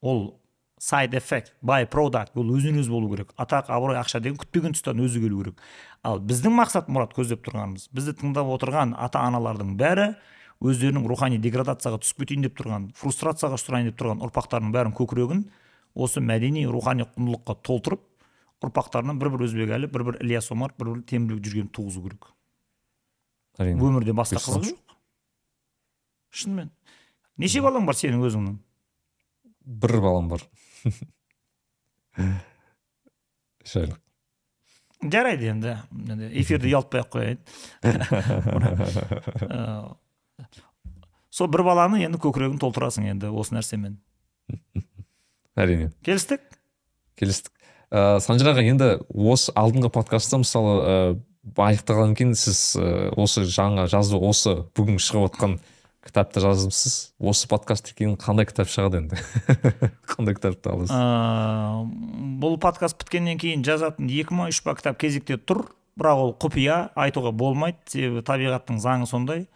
Ол side effect, by product, ол өзінен өзі болу керек. Атақ, абырой, ақша деген күтпеген тұстан өзі келу керек. Ал біздің мақсат мұрат көздеп тұрғанымыз, бізді тыңдап отырған ата-аналардың бәрі өздерінің рухани деградацияға түсіп кетейін деп тұрған, фрустрацияға ұшырайын деп тұрған ұрпақтардың бәрін көкірегін осы мәдени рухани құндылыққа толтырып, ұрпақтарынан бір Өзбек Әлі, бір Ильяс Омар, бір Темірбек жүрген туғызу керек. Өмірде басқа қызық жоқ. Шынымен. Неше балаң бар сенің өзіңнің? Бір балам бар. Шайлық. Жарайды енді. Эфирді ұялтпай-ақ қояйын. Сол бір баланы енді көкірегін толтырасың енді осы нәрсемен. Әрине. Келістік? Келістік. Санжар аға, енді осы алдыңғы подкастта мысалы аяқтағаннан кейін сіз осы жаңа жазды, осы бүгін шығып отқан кітапты жазыпсыз. Осы подкастты кейін қандай кітап шығады енді? Қандай кітапты аласыз? Бұл подкаст біткеннен кейін жазатын 2-3 кітап кезекте тұр, бірақ ол құпия, айтуға болмайды. Себебі табиғаттың заңы сондай.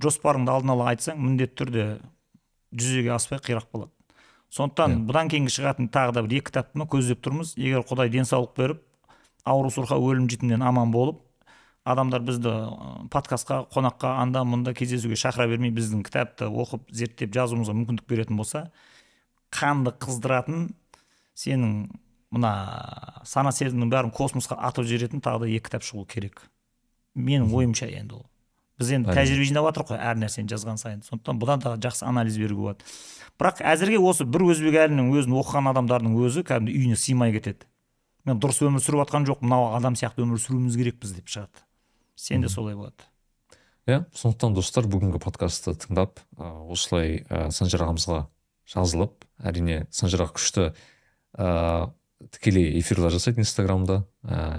Жоспарыңды алдын ала айтсаң, міндетті түрде жүзеге аспай қирақ болады. Сондықтан бұдан кейінгі шығатын тағы да 2 кітапты көздеп тұрмыз. Егер Құдай денсаулық беріп, ауру сұрқа өлім жітімнен аман болып, адамдар бізді подкастқа, қонаққа, анда-мында кездесуге шақыра бермей, біздің кітапты оқып, зерттеп жазуымызға мүмкіндік беретін болса, қанды қыздыратын, сенің мына сана сезімнің бәрін космосқа атып жіберетін тағы да 2 кітап шығу керек. Менің ойымша енді ол. Біз енді тәжірибе жинап жатырмық қой, әр нәрсені жазған сайын. Сондықтан бұдан да жақсы анализ беруге болады. Бірақ әзірге осы бір Өзбек Әлінің өзін оқыған адамдардың өзі кәдімгі үйіне сыймай кетеді. Мен дұрыс өмір сүріп жатқан жоқ, мынау адам сияқты өмір сүруіміз керекпіз деп шығады. Сен де солай болады. Сондықтан достар, бүгінгі подкастты тыңдап, осылай Санжар ағамызға жазылып, әрине Санжар аға күшті тікелей эфирлер жасайды Инстаграмда,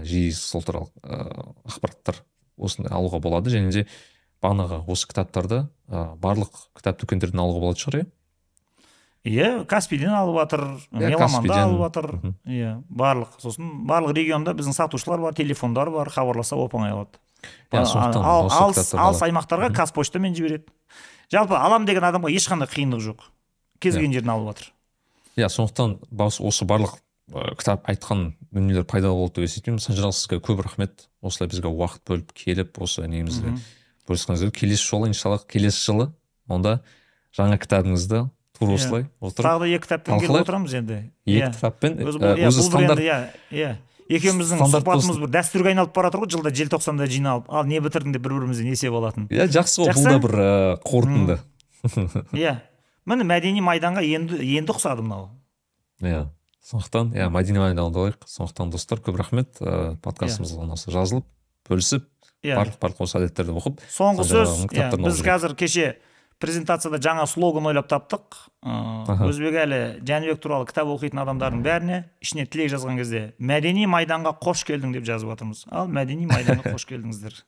жиі сол туралы ақпараттар осындай алуға болады, және де бағанағы осы кітаптарды барлық кітап дүкендерден алуға болады шығар, Каспийден алып жатыр, Меломанда алып жатыр, барлық. Сосын барлық регионда біздің сатушылар бар, телефондар бар, хабарласа оп-оңай алады. Алыс аймақтарға Қазпоштамен жібереді. Жалпы алам деген адамға ешқандай қиындық жоқ. Кез келген жерден алып жатыр. Сондықтан осы барлық кітап айтқан дүниелер пайдалы болды деп есептеймін. Санжар аға, сізге көп рахмет. Осылай бізге уақыт бөліп келіп, осы немізді бөліскеніңізге. Келесі жолы, иншаллах, келесі жылы онда жаңа кітабыңызды тура осылай отырып тағы да 2 кітаппен келіп отырамыз енді. 2 кітаппен өзі стандарт. Екеуміздің сұхбатымыз бір дәстүрге айналып бара жатыр ғой, жылда желтоқсанда жиналып, ал не бітірдің деп бір-бірімізден есеп алатын. Жақсы ғой, бұл да бір қорытынды. міне мәдени майданға енді ұқсады мынау. Иә, сондықтан мәдени майданда болайық. Сондықтан достар, көп рахмет. Подкастымызға осы жазылып бөлісіп барлық осы әдеттерді оқып, соңғы сөз, біз қазір кеше презентацияда жаңа слоган ойлап таптық. Өзбекәлі Жәнібек туралы кітап оқитын адамдардың бәріне ішіне тілек жазған кезде мәдени майданға қош келдің деп жазып жатырмыз. Ал мәдени майданға қош келдіңіздер.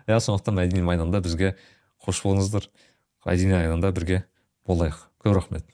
Сондықтан мәдени майданда бізге қош болыңыздар. Мәдени майданда бірге болайық. Көп рахмет.